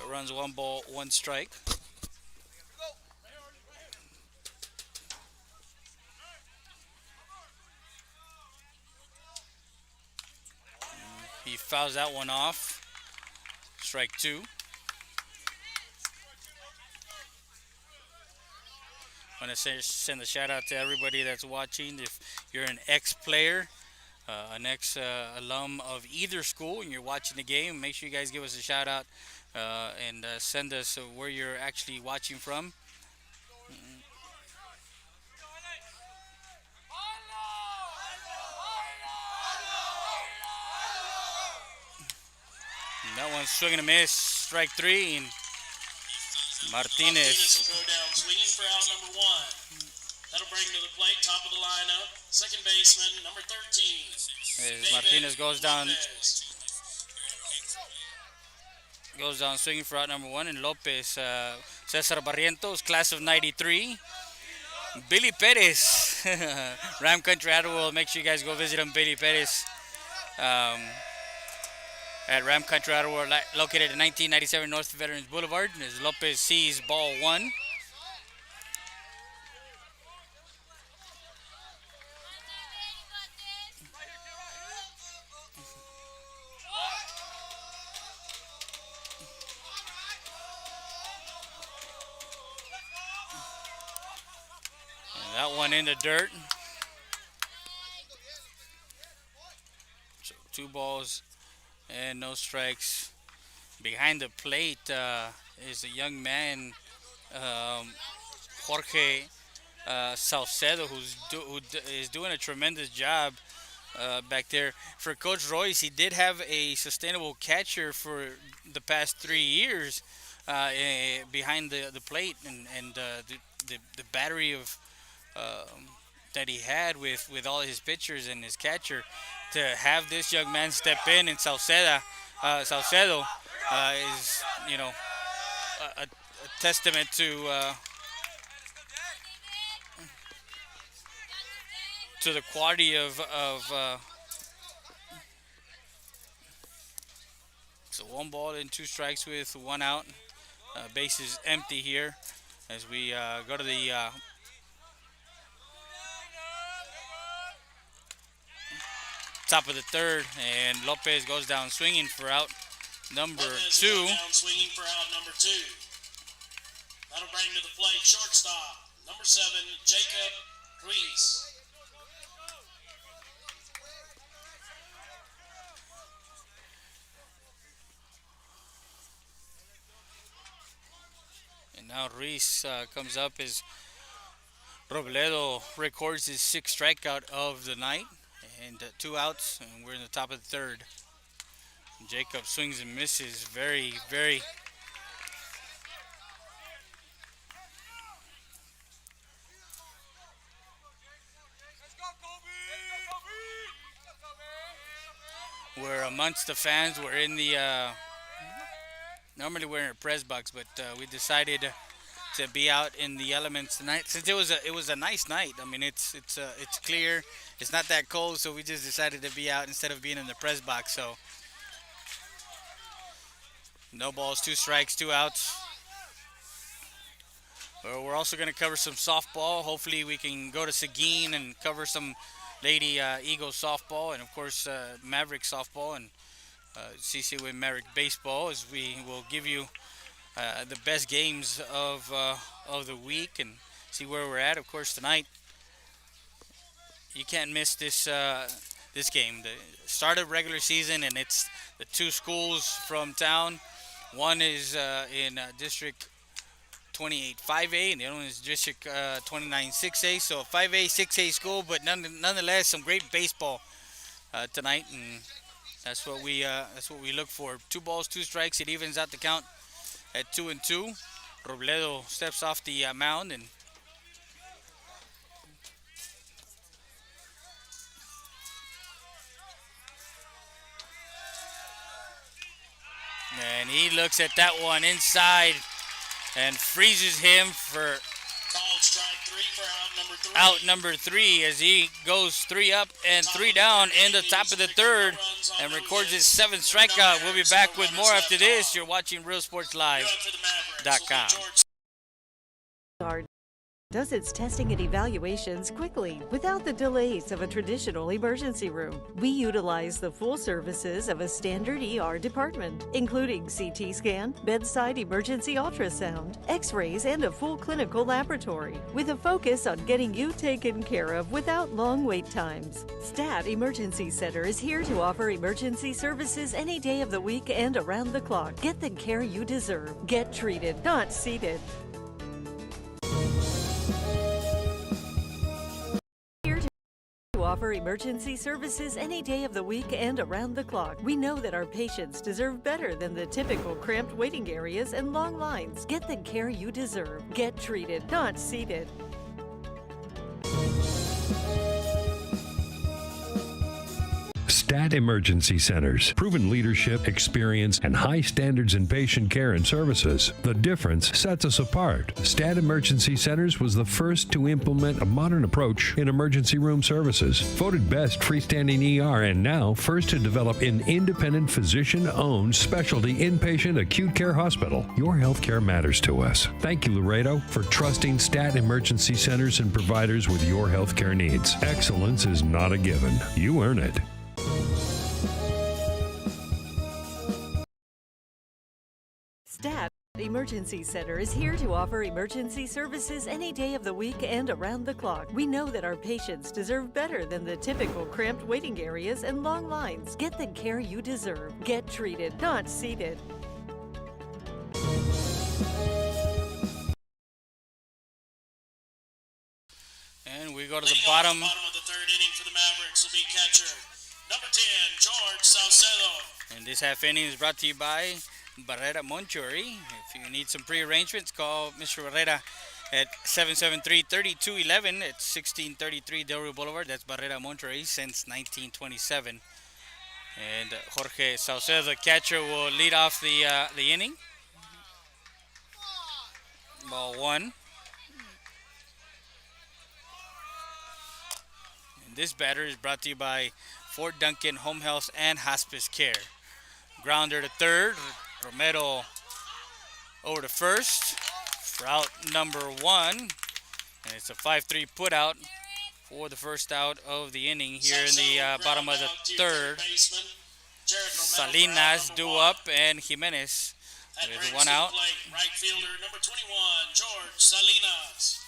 A: Runs 1 ball, 1 strike. He fouls that one off. Strike 2. I want to send a shout out to everybody that's watching. If you're an ex-player, an ex-alum of either school, and you're watching the game, make sure you guys give us a shout out. And send us where you're actually watching from. And that one's swinging a miss, strike 3. And Martinez.
D: will go down swinging for out number 1. That'll bring to the plate, top of the lineup, second baseman, number 13.
A: As Martinez goes down swinging for out number 1, and Lopez, Cesar Barrientos, class of '93. Billy Perez, Ram Country Idlewild. Make sure you guys go visit him, Billy Perez, at Ram Country Idlewild, located at 1997 North Veterans Boulevard. As Lopez sees ball 1. That one in the dirt. So 2 balls and no strikes. Behind the plate is a young man, Jorge Salcedo, who is doing a tremendous job back there. For Coach Royce, he did have a sustainable catcher for the past 3 years behind the plate, and the battery of that he had with all his pitchers and his catcher, to have this young man step in, and Salcedo is, you know, a testament to the quality of so 1 ball and 2 strikes with 1 out. Base is empty here as we go to the top of the 3rd, and Lopez goes down swinging for out number 2.
D: Down swinging for out number 2. That'll bring to the plate shortstop, number 7, Jacob Ruiz.
A: And now Ruiz comes up as Robledo records his 6th strikeout of the night, and 2 outs, and we're in the top of the 3rd. Jacob swings and misses very, very. We're amongst the fans. We're in the normally we're in a press box, but we decided to be out in the elements tonight since it was a nice night. I mean, it's clear, it's not that cold, so we just decided to be out instead of being in the press box. So no balls, 2 strikes, 2 outs. We're also going to cover some softball. Hopefully we can go to Seguin and cover some Lady Eagles softball, and of course Mavericks softball, and CC Winn Maverick baseball, as we will give you the best games of the week and see where we're at. Of course, tonight you can't miss this game. The start of regular season, and it's the 2 schools from town. One is in District 28 5A, and the other one is District 29 6A. So a 5A 6A school, but nonetheless some great baseball tonight, and that's what we look for. 2 balls, 2 strikes. It evens out the count at 2-2. Robledo steps off the mound, and he looks at that one inside and freezes him for
D: Called strike 3 for
A: out number 3 as he goes 3 up and 3 down in the top of the 3rd and records his 7th strikeout. We'll be back with more after this. You're watching RealSportsLive.com.
G: Does its testing and evaluations quickly without the delays of a traditional emergency room. We utilize the full services of a standard ER department, including CT scan, bedside emergency ultrasound, x-rays, and a full clinical laboratory, with a focus on getting you taken care of without long wait times. Stat Emergency Center is here to offer emergency services any day of the week and around the clock. Get the care you deserve. Get treated, not seated. offer emergency services any day of the week and around the clock. We know that our patients deserve better than the typical cramped waiting areas and long lines. Get the care you deserve. Get treated, not seated.
H: Stat Emergency Centers. Proven leadership, experience, and high standards in patient care and services. The difference sets us apart. Stat Emergency Centers was the first to implement a modern approach in emergency room services. Voted best freestanding ER and now first to develop an independent physician-owned specialty inpatient acute care hospital. Your healthcare matters to us. Thank you, Laredo, for trusting Stat Emergency Centers and providers with your healthcare needs. Excellence is not a given. You earn it.
G: Stat Emergency Center is here to offer emergency services any day of the week and around the clock. We know that our patients deserve better than the typical cramped waiting areas and long lines. Get the care you deserve. Get treated, not seated.
A: And we go to the bottom.
D: Bottom of the third inning for the Mavericks will be catcher number 10, George Salcedo.
A: And this half inning is brought to you by Barrera Monchori. If you need some pre-arrangements, call Mr. Barrera at 773-3211 at 1633 Del Rio Boulevard. That's Barrera Monchori since 1927. And Jorge Salcedo, the catcher, will lead off the inning. Ball one. And this batter is brought to you by Fort Duncan Home Health and Hospice Care. Grounder to third. Romero over to first for out number one. And it's a 5-3 put out for the first out of the inning here in the bottom of the third. Salinas due up and Jimenez with one out.
D: Right fielder number 21, George Salinas.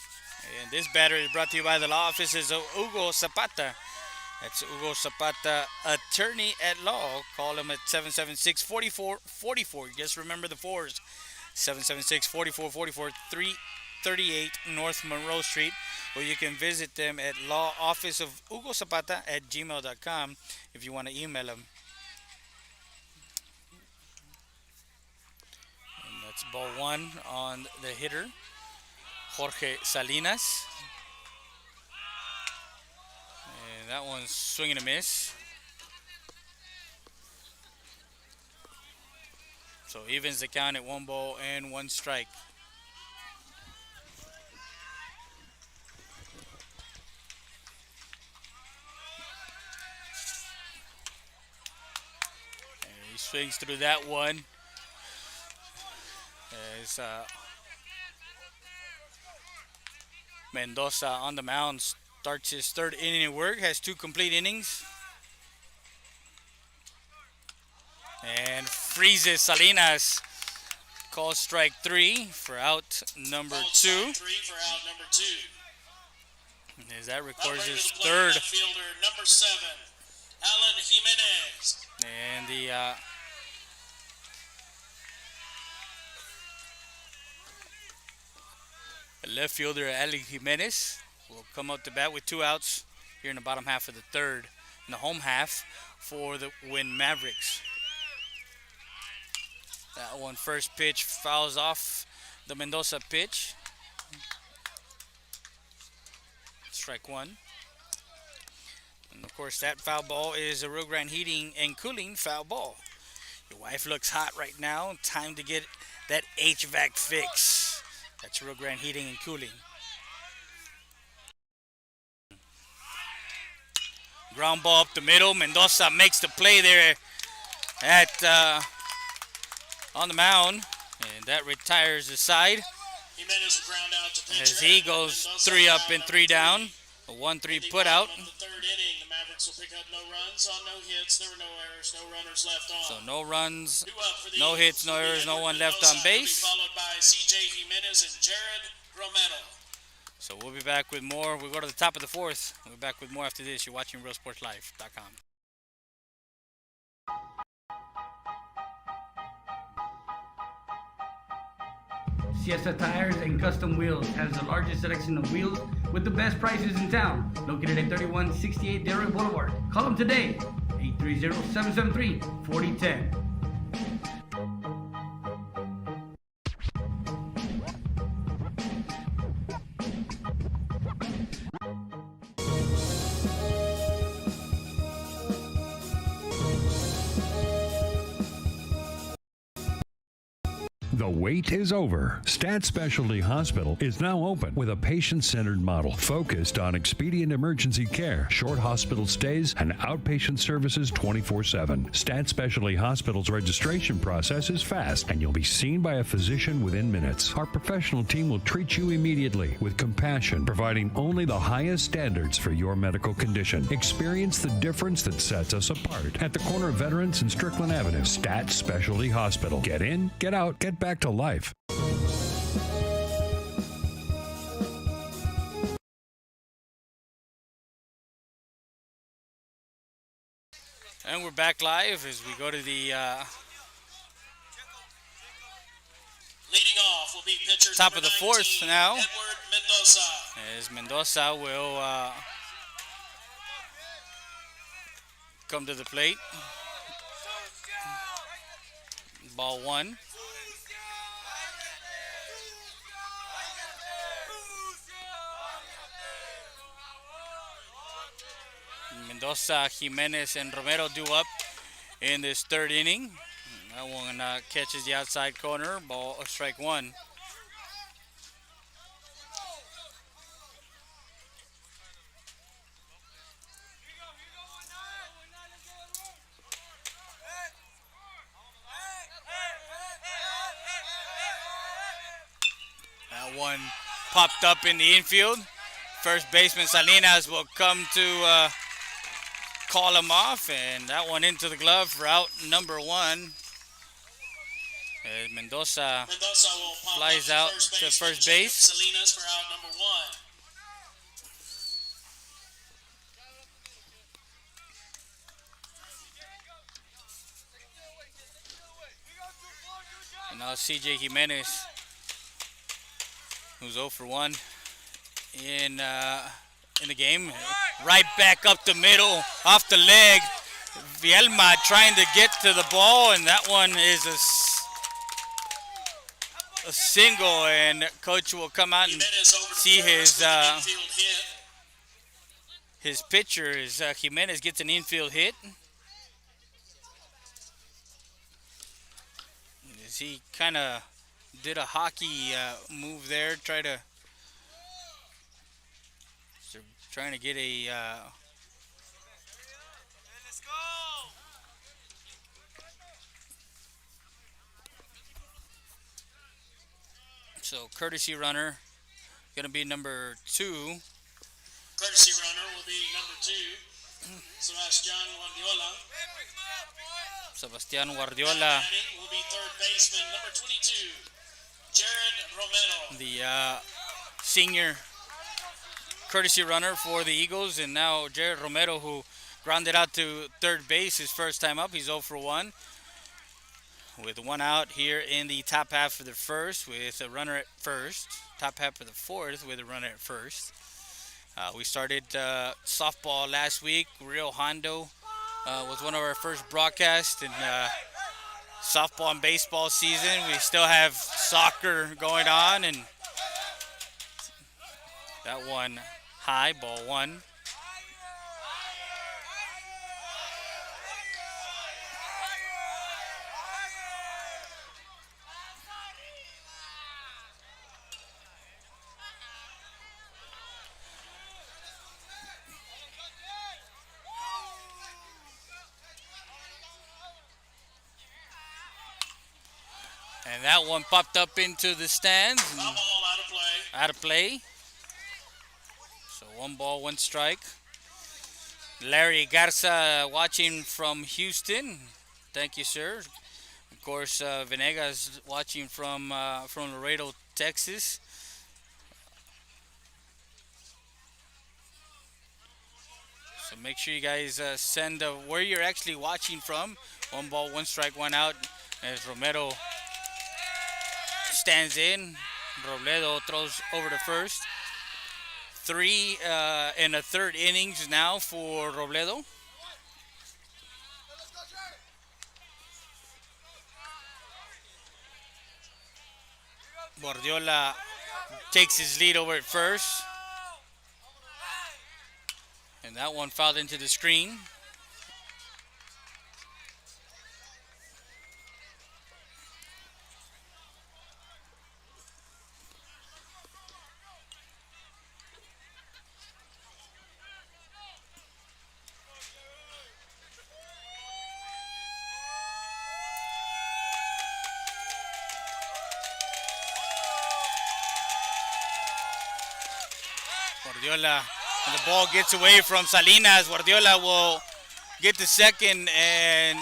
A: And this batter is brought to you by the law offices of Hugo Zapata. That's Hugo Zapata, attorney at law. Call him at 776-4444. Just remember the fours. 776-4444, 338 North Monroe Street. Or you can visit them at lawofficeofhugozapata@gmail.com if you want to email them. And that's ball one on the hitter, Jorge Salinas. That one's swing and a miss. So evens the count at 1 ball and 1 strike. And he swings through that one. As Mendoza on the mound starts his third inning of work, has 2 complete innings. And freezes Salinas. Calls strike 3 for out number 2. As that records his third.
D: Fielder number 7, Alan Jimenez.
A: And the left fielder Alan Jimenez will come up to bat with 2 outs here in the bottom half of the third, in the home half for the Winn Mavericks. That one first pitch fouls off the Mendoza pitch. Strike 1. And of course that foul ball is a Rio Grande Heating and Cooling foul ball. Your wife looks hot right now. Time to get that HVAC fix. That's Rio Grande Heating and Cooling. Ground ball up the middle. Mendoza makes the play there at on the mound, and that retires the side. As he goes 3 up and 3 down. A 1-3 put out.
D: The third inning, the Mavericks will pick up no runs on no hits. There were no errors, no runners left on.
A: So no runs, no hits, no errors, no one left on base.
D: Followed by C.J. Jimenez and Jared Romero.
A: So we'll be back with more. We'll go to the top of the fourth. We'll be back with more after this. You're watching RealSportsLive.com.
J: Siesta Tires and Custom Wheels has the largest selection of wheels with the best prices in town. Located at 3168 Delray Boulevard. Call them today, 830-773-4010.
H: The wait is over. Stat Specialty Hospital is now open with a patient-centered model focused on expedient emergency care, short hospital stays, and outpatient services 24/7. Stat Specialty Hospital's registration process is fast, and you'll be seen by a physician within minutes. Our professional team will treat you immediately with compassion, providing only the highest standards for your medical condition. Experience the difference that sets us apart at the corner of Veterans and Strickland Avenue. Stat Specialty Hospital. Get in, get out, get back to life.
A: And we're back live as we go to the
D: Leading off will be pitcher
A: top
D: number
A: of the fourth
D: 19,
A: now.
D: Edward Mendoza.
A: As Mendoza will come to the plate. Ball one. Mendoza, Jimenez, and Romero due up in this third inning. That one catches the outside corner. Ball, strike one. That one popped up in the infield. First baseman Salinas will come to call him off, and that one into the glove for out number one. Mendoza
D: Will pop
A: flies
D: up
A: out to first base.
D: Salinas for out number one.
A: And now CJ Jimenez, who's 0 for 1 in the game. Right back up the middle, off the leg. Vielma trying to get to the ball, and that one is a single, and coach will come out and see his pitcher is Jimenez gets an infield hit. As he kind of did a hockey move there, trying to get a so courtesy runner gonna be number 2.
D: Courtesy runner will be number 2, Sebastian Guardiola.
A: Sebastian Guardiola,
D: Will be third baseman number 22, Jared Romero.
A: the senior courtesy runner for the Eagles, and now Jared Romero, who grounded out to third base his first time up. He's 0 for 1 with one out here in the top half of the first with a runner at first. Top half of the fourth with a runner at first. We started softball last week. Rio Hondo was one of our first broadcasts, and softball and baseball season. We still have soccer going on, and that one high, ball one. And that one popped up into the stands.
D: Foul ball out of play.
A: Out of play. So 1 ball, 1 strike. Larry Garza watching from Houston. Thank you, sir. Of course, Venegas watching from Laredo, Texas. So make sure you guys send where you're actually watching from. 1 ball, 1 strike, 1 out. As Romero stands in. Robledo throws over to first. three and a third innings now for Robledo. Guardiola takes his lead over at first. And that one fouled into the screen. Guardiola, and the ball gets away from Salinas. Guardiola will get the second, and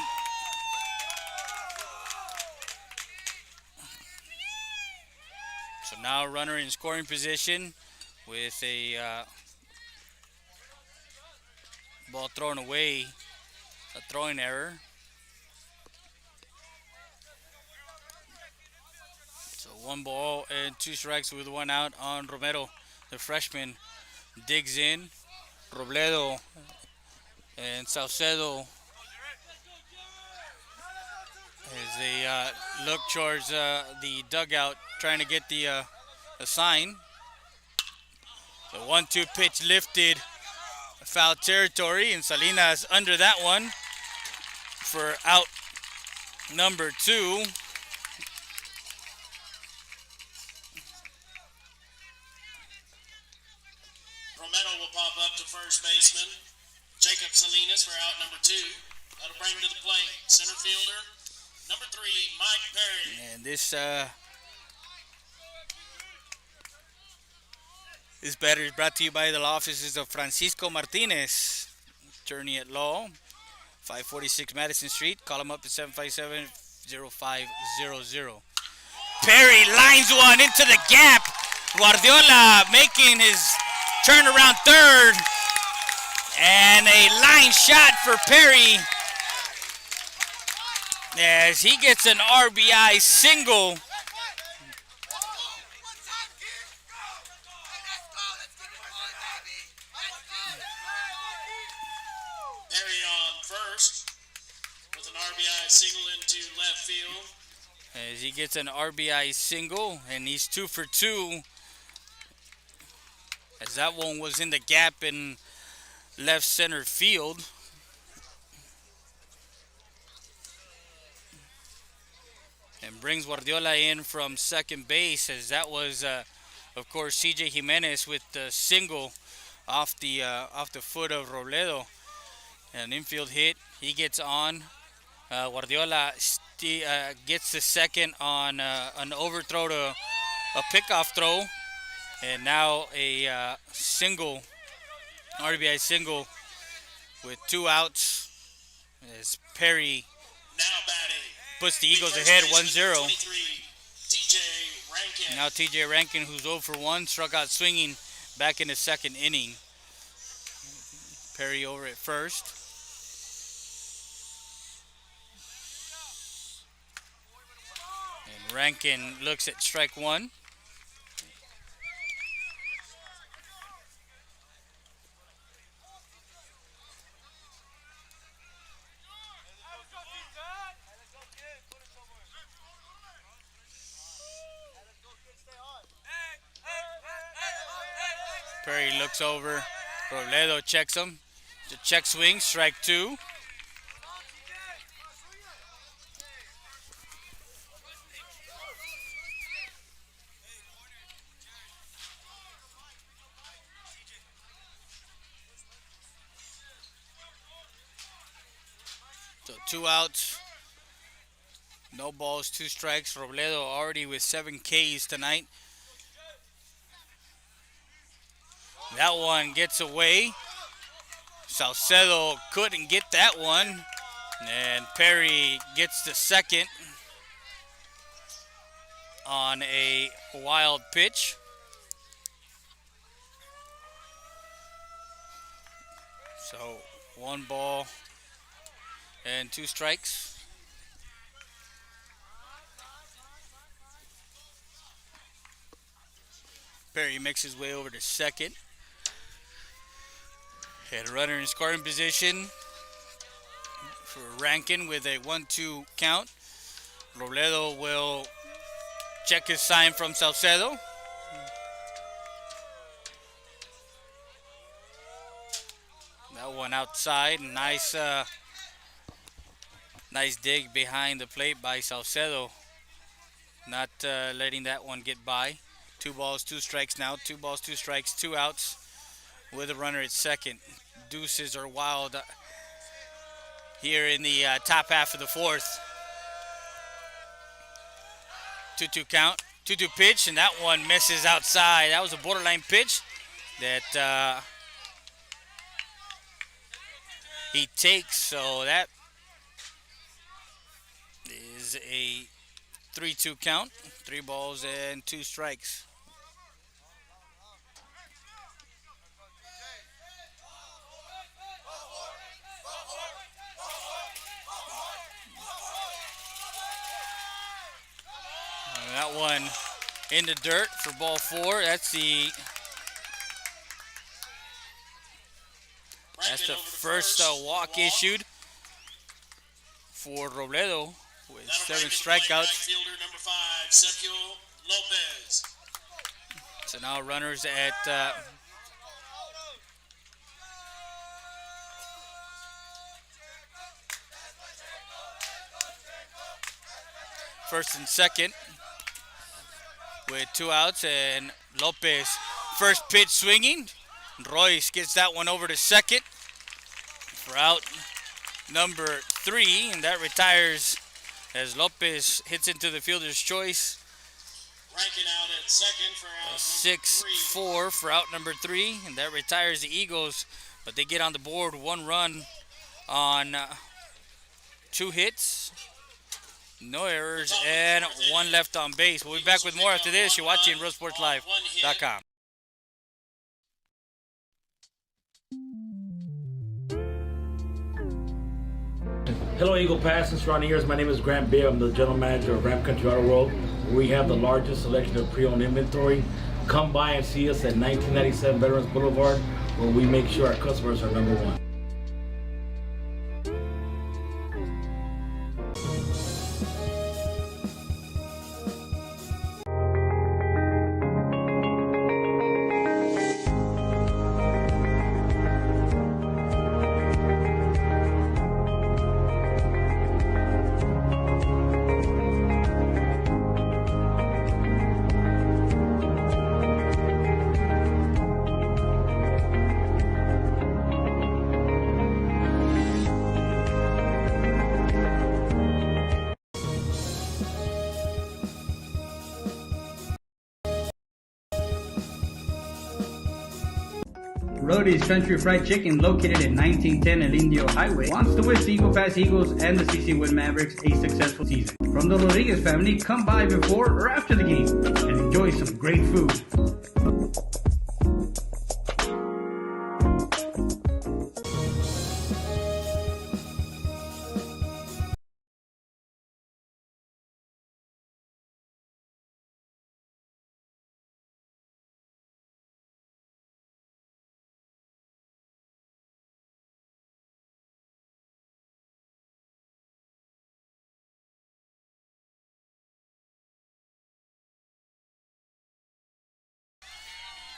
A: so now runner in scoring position with a ball thrown away, a throwing error. So 1 ball and 2 strikes with 1 out on Romero. The freshman digs in. Robledo and Salcedo as they look towards the dugout trying to get the sign. The 1-2 pitch lifted, foul territory, and Salinas under that one for out number 2.
D: Romero will pop up to first baseman. Jacob Salinas for out number 2. That'll bring him to the plate. Center fielder, number 3, Mike Perry.
A: And this batter is brought to you by the law offices of Francisco Martinez, attorney at law, 546 Madison Street. Call him up at 757-0500. Perry lines one into the gap. Guardiola making his turn around third. And a line shot for Perry as he gets an RBI single.
D: Perry on first with an RBI single into left field.
A: As he gets an RBI single, and he's 2 for 2. As that one was in the gap in left center field. And brings Guardiola in from second base, as that was, of course, CJ Jimenez with the single off the foot of Robledo. An infield hit. He gets on. Guardiola gets the second on an overthrow to a pickoff throw. And now a single, RBI single with 2 outs as Perry puts the Eagles ahead 1-0. Now TJ Rankin, who's 0 for 1, struck out swinging back in the second inning. Perry over at first. And Rankin looks at strike 1. Perry looks over. Robledo checks him. The check swing, strike 2. So 2 outs. No balls, 2 strikes. Robledo already with 7 Ks tonight. That one gets away. Salcedo couldn't get that one. And Perry gets the second on a wild pitch. So 1 ball and 2 strikes. Perry makes his way over to second. And runner in scoring position for Rankin with a 1-2 count. Robledo will check his sign from Salcedo. That one outside. Nice dig behind the plate by Salcedo. Not letting that one get by. 2 balls, 2 strikes now. 2 balls, 2 strikes, 2 outs with a runner at second. Deuces are wild here in the top half of the fourth. 2-2 count. 2-2 pitch, and that one misses outside. That was a borderline pitch that he takes, so that is a 3-2 count. 3 balls and 2 strikes. And that one in the dirt for ball 4. That's the first walk issued for Robledo with 7 strikeouts.
D: Number 5, Sergio Lopez.
A: So now runners at first and second with 2 outs, and Lopez first pitch swinging. Royce gets that one over to second for out number 3, and that retires as Lopez hits into the fielder's choice.
D: Ranking out at second for out
A: 6-4 for out number 3, and that retires the Eagles, but they get on the board 1 run on 2 hits, no errors, and 1 left on base. We'll be back with more after this. You're watching RealSportsLive.com.
F: Hello, Eagle Pass and surrounding areas. My name is Grant Beer. I'm the general manager of Ramp Country Auto World. We have the largest selection of pre-owned inventory. Come by and see us at 1997 Veterans Boulevard, where we make sure our customers are number one.
J: Rody's Country Fried Chicken, located at 1910 El Indio Highway, wants to wish the Eagle Pass Eagles and the CC Winn Mavericks a successful season. From the Rodriguez family, come by before or after the game and enjoy some great food.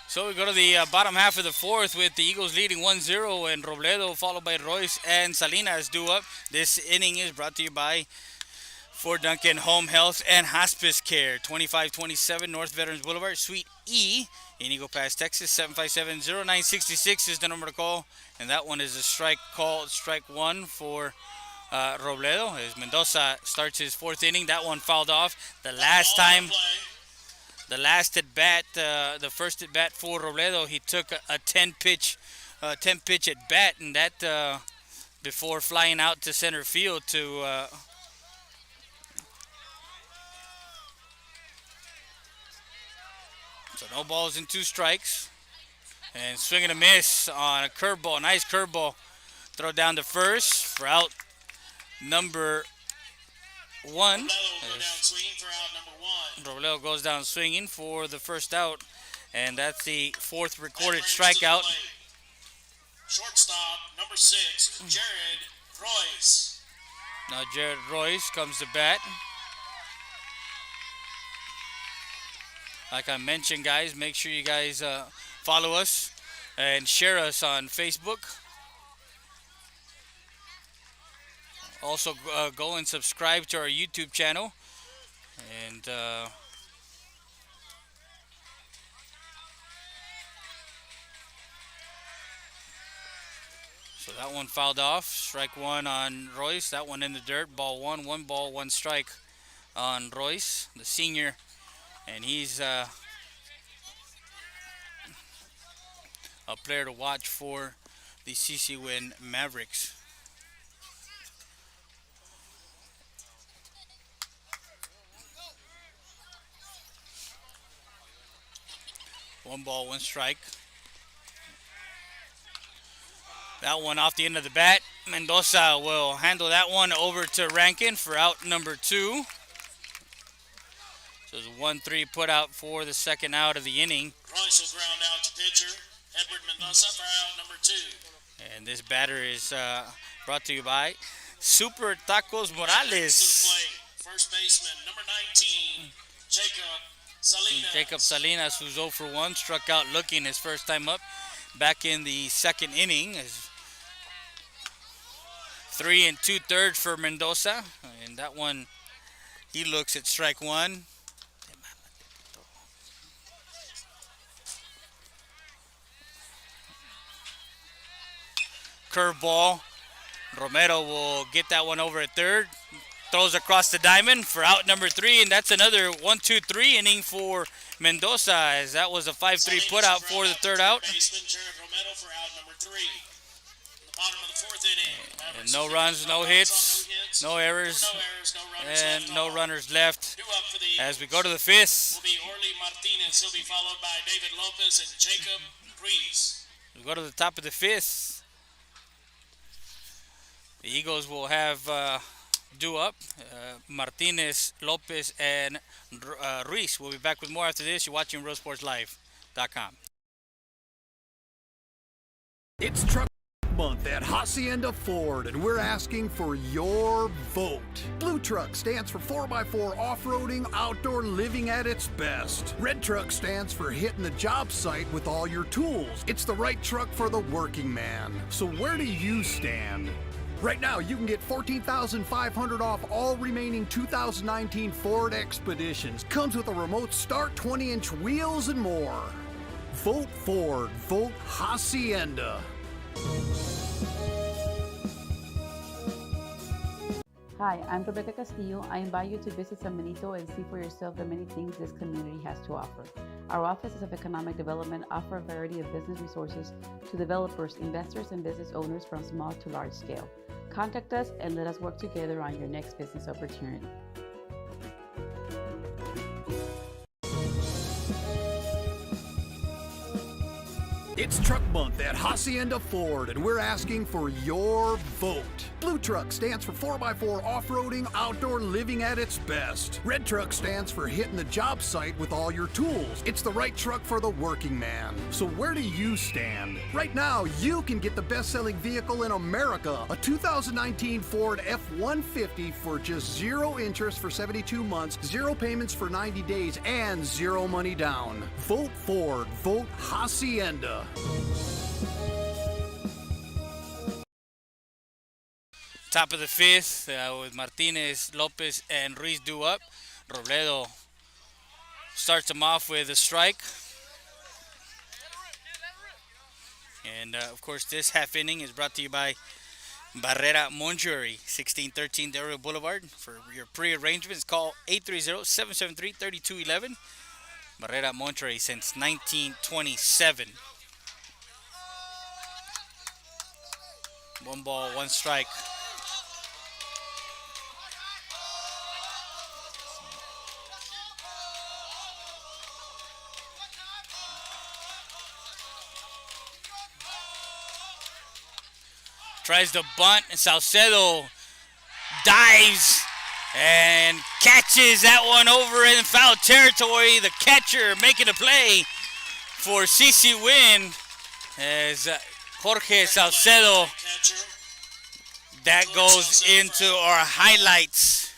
A: So we go to the bottom half of the fourth with the Eagles leading 1-0, and Robledo followed by Royce and Salinas due up. This inning is brought to you by Fort Duncan Home Health and Hospice Care, 2527 North Veterans Boulevard, Suite E in Eagle Pass, Texas. 757-0966 is the number to call, and that one is a strike call, strike 1 for Robledo as Mendoza starts his 4th inning. That one fouled off. The last at bat, the first at bat for Robledo, he took a 10 pitch at bat, and that before flying out to center field to so no balls and 2 strikes, and swing and a miss on a curveball, nice curveball, throw down to first for out number 1. Robledo goes down swinging for the first out, and that's the 4th recorded strikeout
D: Shortstop, number 6, Jared Royce.
A: Now Jared Royce comes to bat. Like I mentioned, guys, make sure you guys follow us and share us on Facebook. Also, go and subscribe to our YouTube channel. And so that one fouled off. Strike one on Royce. That one in the dirt. Ball one. 1 ball, 1 strike on Royce, the senior. And he's a player to watch for the CC Winn Mavericks. One ball, 1 strike. That one off the end of the bat. Mendoza will handle that one over to Rankin for out number 2. So it's a 1-3 put out for the second out of the inning.
D: Royce will ground out to pitcher Edward Mendoza for out number 2.
A: And this batter is brought to you by Super Tacos Morales.
D: First baseman, number 19, Jacob Salinas.
A: Jacob Salinas, who's 0 for 1, struck out looking his first time up back in the second inning. 3 2/3 for Mendoza. And that one, he looks at strike 1. Curveball. Romero will get that one over at third. Throws across the diamond for out number 3, and that's another 1-2-3 inning for Mendoza, as that was a 5-3 put out for the third out.
D: Baseman Jared Romero for out number 3. The bottom of the 4th inning.
A: And no runs, no hits, no errors, and no runners left. As we go to the 5th,
D: Will be Orly Martinez. He'll be followed by David Lopez and Jacob Ruiz.
A: we go to the top of the 5th. The Eagles will have due up Martinez, Lopez, and Ruiz. We'll be back with more after this. You're watching RealSportsLive.com.
B: It's Truck Month at Hacienda Ford, and we're asking for your vote. Blue Truck stands for 4x4 off-roading, outdoor living at its best. Red Truck stands for hitting the job site with all your tools. It's the right truck for the working man. So where do you stand? Right now, you can get $14,500 off all remaining 2019 Ford Expeditions. Comes with a remote start, 20-inch wheels, and more. Vote Ford. Vote Hacienda.
C: Hi, I'm Rebecca Castillo. I invite you to visit San Benito and see for yourself the many things this community has to offer. Our offices of economic development offer a variety of business resources to developers, investors, and business owners from small to large scale. Contact us and let us work together on your next business opportunity.
B: It's Truck Month at Hacienda Ford, and we're asking for your vote. Blue Truck stands for 4x4 off-roading, outdoor living at its best. Red Truck stands for hitting the job site with all your tools. It's the right truck for the working man. So where do you stand? Right now, you can get the best-selling vehicle in America, a 2019 Ford F-150 for just 0 interest for 72 months, 0 payments for 90 days, and 0 money down. Vote Ford. Vote Hacienda.
A: Top of the 5th with Martinez, Lopez, and Ruiz due up. Robledo starts him off with a strike. And of course, this half inning is brought to you by Barrera Monjewelry, 1613 Del Rio Boulevard. For your pre-arrangements, call 830-773-3211. Barrera Monjewelry since 1927. 1 ball, 1 strike. Tries to bunt, and Salcedo dives and catches that one over in foul territory. The catcher making a play for CC Winn as Jorge Salcedo.
D: Catcher.
A: That goes into our highlights.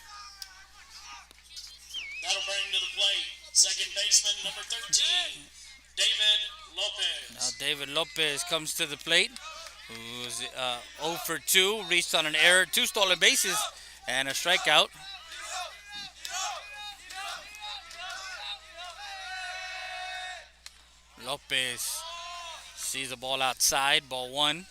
D: That'll bring to the plate second baseman number 13, David Lopez.
A: Now David Lopez comes to the plate, who's 0 for 2, reached on an error, 2 stolen bases, and a strikeout. Lopez sees the ball outside, ball 1.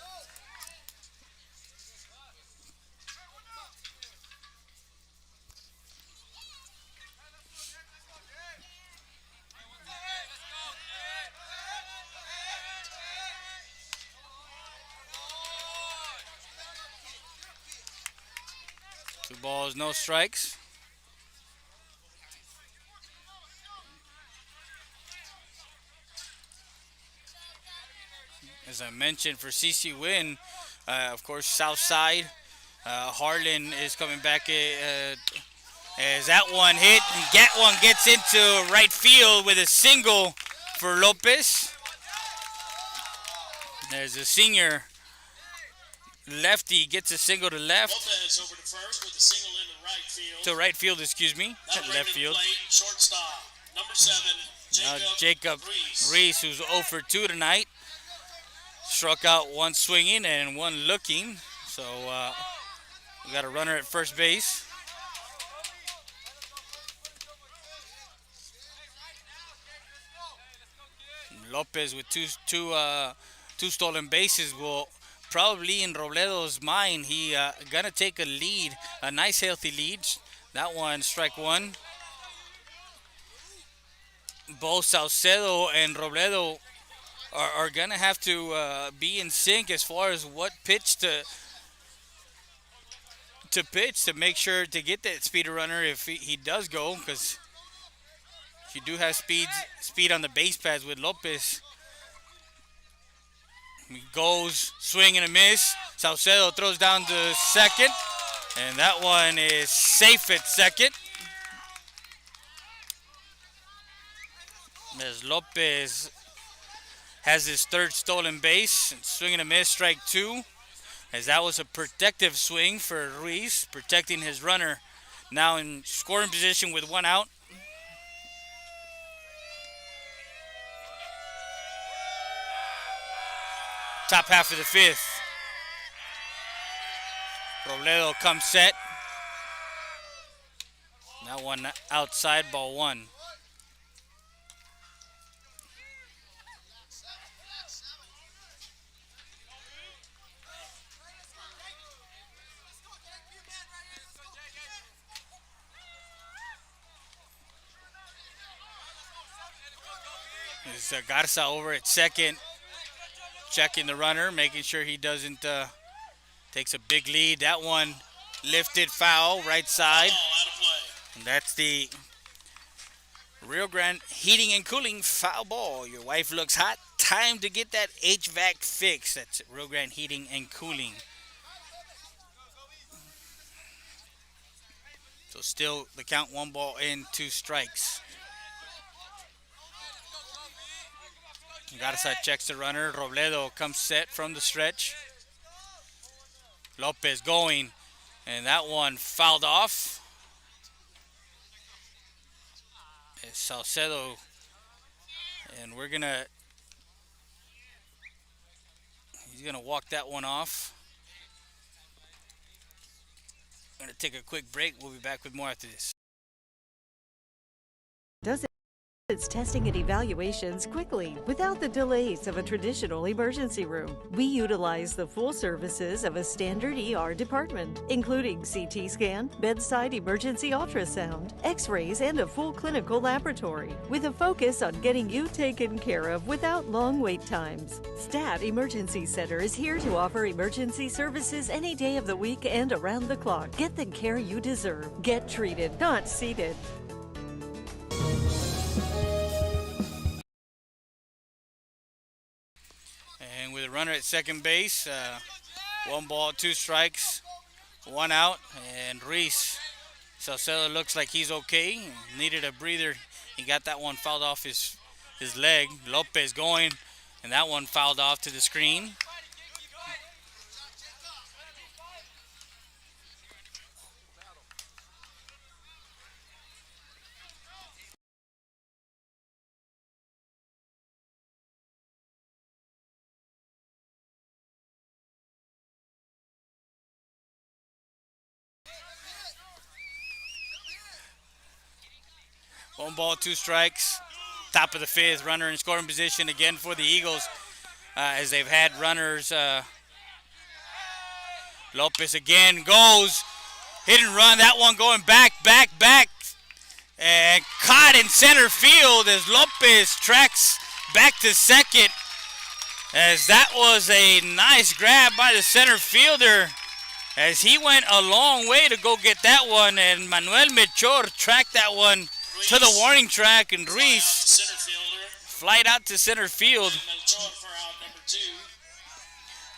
A: Two balls, no strikes. As I mentioned, for CC Winn, of course, South Side. Harlan is coming back as that one hit. And that one gets into right field with a single for Lopez. There's a senior lefty, gets a single to left.
D: Lopez over to first with a single into right field.
A: To right field, excuse me.
D: That'll
A: Left
D: bring to the
A: field.
D: plate shortstop number 7,
A: Now
D: Jacob
A: Jacob
D: Reese.
A: Reese, who's 0 for 2 tonight. Struck out one swinging and one looking. So we got a runner at first base. Lopez with two stolen bases will probably, in Robledo's mind, he gonna take a lead, a nice healthy lead. That one, strike 1. Both Salcedo and Robledo are gonna have to be in sync as far as what pitch to pitch to make sure to get that speed runner if he does go, because you do have speed on the base paths with Lopez. He goes, swing and a miss. Salcedo throws down to second, and that one is safe at second. As Lopez has his third stolen base, and swing and a miss, strike 2. As that was a protective swing for Ruiz, protecting his runner. Now in scoring position with 1 out. Top half of the 5th. Robledo comes set. That one outside, ball 1. Is Garza over at second, checking the runner, making sure he doesn't takes a big lead. That one lifted foul, right side. And that's the Rio Grande Heating and Cooling foul ball. Your wife looks hot. Time to get that HVAC fixed. That's Rio Grande Heating and Cooling. So still the count, 1 ball and 2 strikes. Garza checks the runner. Robledo comes set from the stretch. Lopez going, and that one fouled off. It's Salcedo, and he's gonna walk that one off. Gonna take a quick break. We'll be back with more after this.
G: Does its testing and evaluations quickly without the delays of a traditional emergency room. We utilize the full services of a standard ER department, including CT scan, bedside emergency ultrasound, x-rays, and a full clinical laboratory, with a focus on getting you taken care of without long wait times. STAT Emergency Center is here to offer emergency services any day of the week and around the clock. Get the care you deserve. Get treated, not seated.
A: And with a runner at second base, 1 ball, 2 strikes, 1 out. And Reese, Salcedo looks like he's okay. Needed a breather. He got that one fouled off his leg. Lopez going, and that one fouled off to the screen. 1 ball, 2 strikes. Top of the 5th, runner in scoring position again for the Eagles, as they've had runners. Lopez again goes, hit and run. That one going back, and caught in center field as Lopez tracks back to second. As that was a nice grab by the center fielder, as he went a long way to go get that one, and Manuel Melchor tracked that one to the warning track, and Ruiz flied out to center field.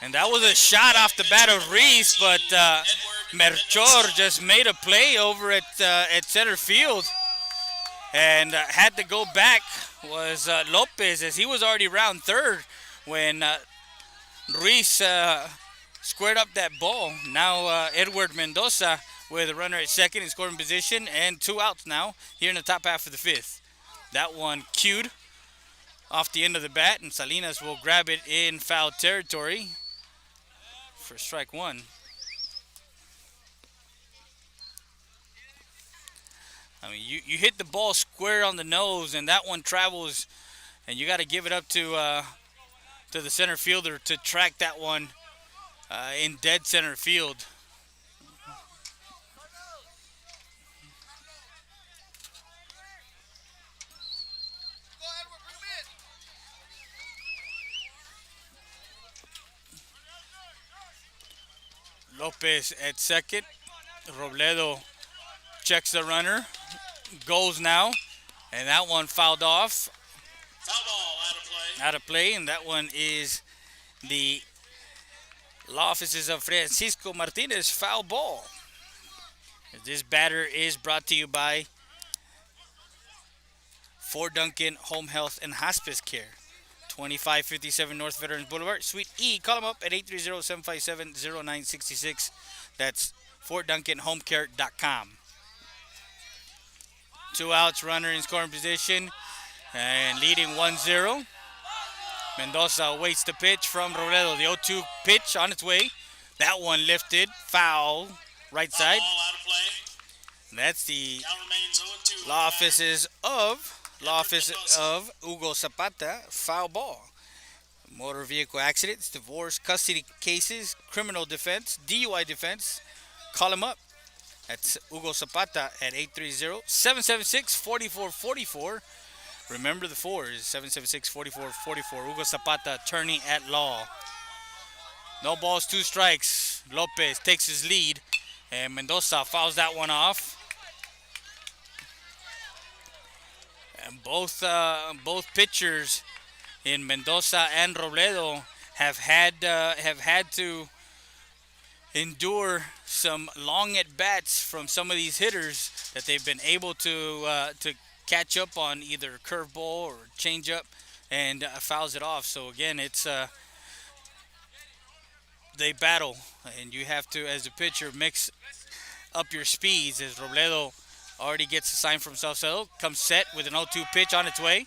A: And that was a shot off the bat of Ruiz, but Melchor just made a play over at center field, and had to go back was Lopez, as he was already round third when Ruiz squared up that ball. Now Edward Mendoza with a runner at second in scoring position, and 2 outs now here in the top half of the 5th. That one cued off the end of the bat, and Salinas will grab it in foul territory for strike 1. I mean, you hit the ball square on the nose, and that one travels, and you got to give it up to the center fielder to track that one in dead center field. Lopez at second. Robledo checks the runner, goes now, and that one fouled off.
D: Foul ball, out of play.
A: Out of play, and that one is the law offices of Francisco Martinez foul ball. This batter is brought to you by Fort Duncan Home Health and Hospice Care, 2557 North Veterans Boulevard, Suite E. Call them up at 830-757-0966. That's FortDuncanHomeCare.com. 2 outs, runner in scoring position, and leading 1-0. Mendoza awaits the pitch from Robledo. The 0-2 pitch on its way. That one lifted, foul, right side.
D: Ball out of play.
A: That's the
D: Count remains 0-2.
A: law office of Hugo Zapata, foul ball. Motor vehicle accidents, divorce, custody cases, criminal defense, DUI defense. Call him up. That's Hugo Zapata at 830-776-4444. Remember the 4s, 776-4444. Hugo Zapata, attorney at law. No balls, 2 strikes. Lopez takes his lead, and Mendoza fouls that one off. And both pitchers in Mendoza and Robledo have had to endure some long at bats from some of these hitters that they've been able to catch up on either curveball or changeup, and fouls it off. So again, it's they battle, and you have to, as a pitcher, mix up your speeds. As Robledo already gets a sign from Salcedo, comes set with an 0-2 pitch on its way.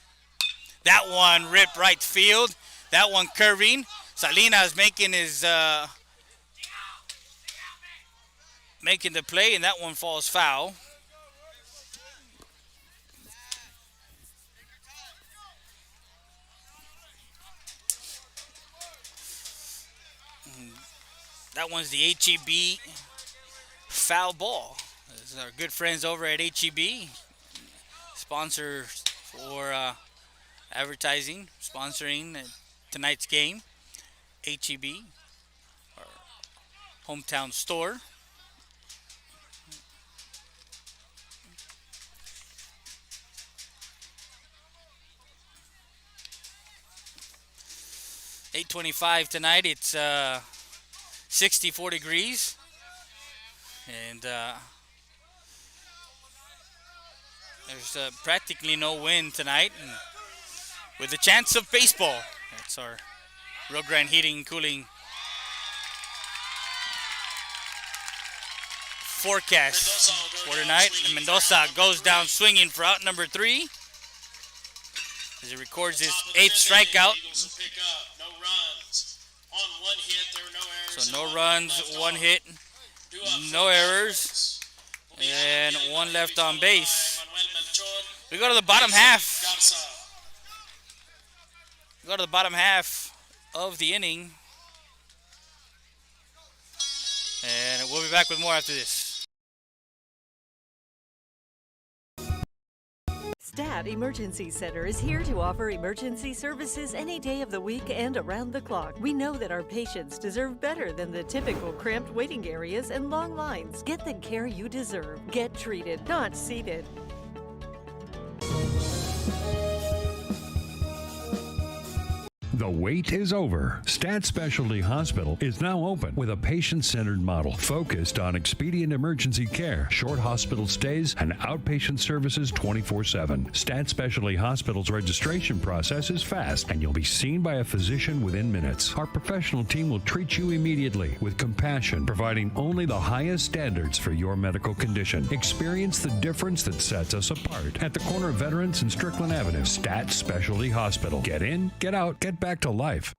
A: That one ripped right field. That one curving. Salinas making his making the play, and that one falls foul. That one's the HEB foul ball. This is our good friends over at HEB, sponsor for advertising, sponsoring tonight's game. HEB, our hometown store. .825 tonight. It's 64 degrees, and there's practically no wind tonight, and with a chance of baseball. That's our Rio Grande Heating and Cooling forecast for tonight. And Mendoza goes down swinging for out number 3 as he records his 8th strikeout. So no runs, 1 hit, no errors, and 1 left on base. We go to the bottom half.
D: Garza.
A: We go to the bottom half of the inning. And we'll be back with more after this.
G: Stat Emergency Center is here to offer emergency services any day of the week and around the clock. We know that our patients deserve better than the typical cramped waiting areas and long lines. Get the care you deserve. Get treated, not seated.
H: The wait is over. Stat Specialty Hospital is now open with a patient-centered model focused on expedient emergency care, short hospital stays, and outpatient services 24/7. Stat Specialty Hospital's registration process is fast, and you'll be seen by a physician within minutes. Our professional team will treat you immediately with compassion, providing only the highest standards for your medical condition. Experience the difference that sets us apart at the corner of Veterans and Strickland Avenue. Stat Specialty Hospital. Get in, get out, get back to life.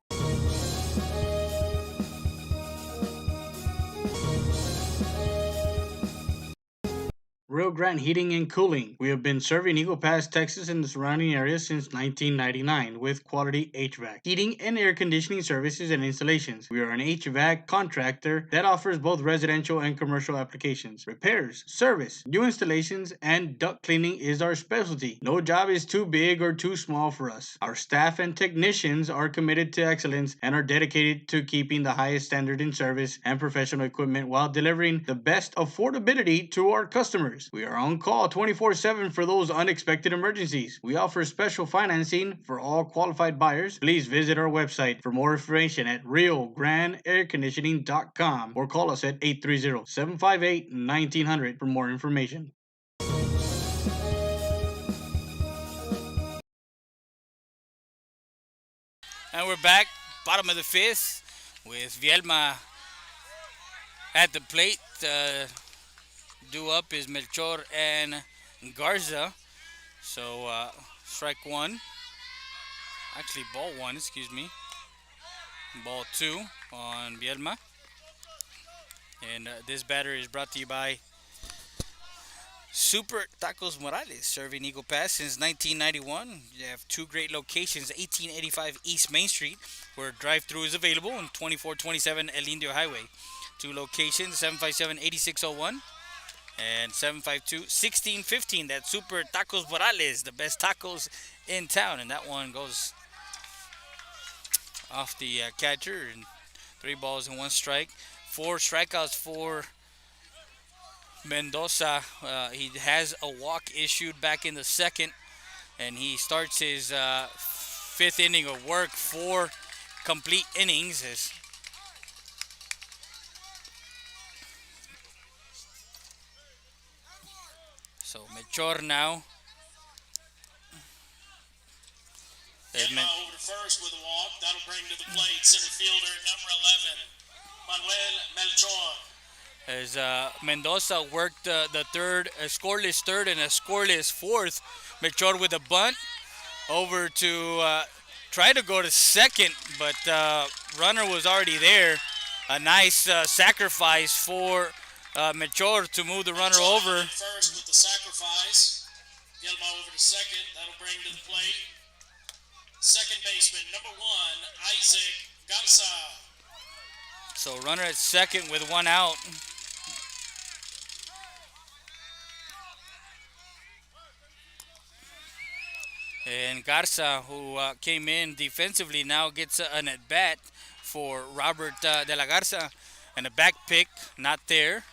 I: Rio Grande Heating and Cooling. We have been serving Eagle Pass, Texas and the surrounding areas since 1999 with quality HVAC, heating and air conditioning services and installations. We are an HVAC contractor that offers both residential and commercial applications. Repairs, service, new installations, and duct cleaning is our specialty. No job is too big or too small for us. Our staff and technicians are committed to excellence and are dedicated to keeping the highest standard in service and professional equipment while delivering the best affordability to our customers. We are on call 24/7 for those unexpected emergencies. We offer special financing for all qualified buyers. Please visit our website for more information at riograndeairconditioning.com or call us at 830-758-1900 for more information.
A: And we're back, bottom of the fifth, with Vielma at the plate. Due up is Melchor and Garza. So strike one. Actually, ball one, excuse me. Ball two on Vielma. And this batter is brought to you by Super Tacos Morales, serving Eagle Pass since 1991. You have two great locations, 1885 East Main Street, where drive-thru is available, and 2427 El Indio Highway. Two locations, 757-8601 and 752-1615. That's Super Tacos Morales, the best tacos in town. And that one goes off the catcher. And 3 balls and 1 strike. 4 strikeouts for Mendoza. He has a walk issued back in the second, and he starts his 5th inning of work, 4 complete innings. So Melchor now.
D: Vilma over to first with a walk. That'll bring to the plate center fielder number 11, Manuel Melchor.
A: As Mendoza worked the third, a scoreless third and a scoreless fourth. Melchor with a bunt over to try to go to second, but runner was already there. A nice sacrifice for Melchor to move the runner over.
D: First with the sacrifice. Vilma over to second. That'll bring to the plate second baseman number 1, Isaac Garza.
A: So runner at second with 1 out. And Garza, who came in defensively, now gets an at-bat for Robert De La Garza. And a back pick, not there.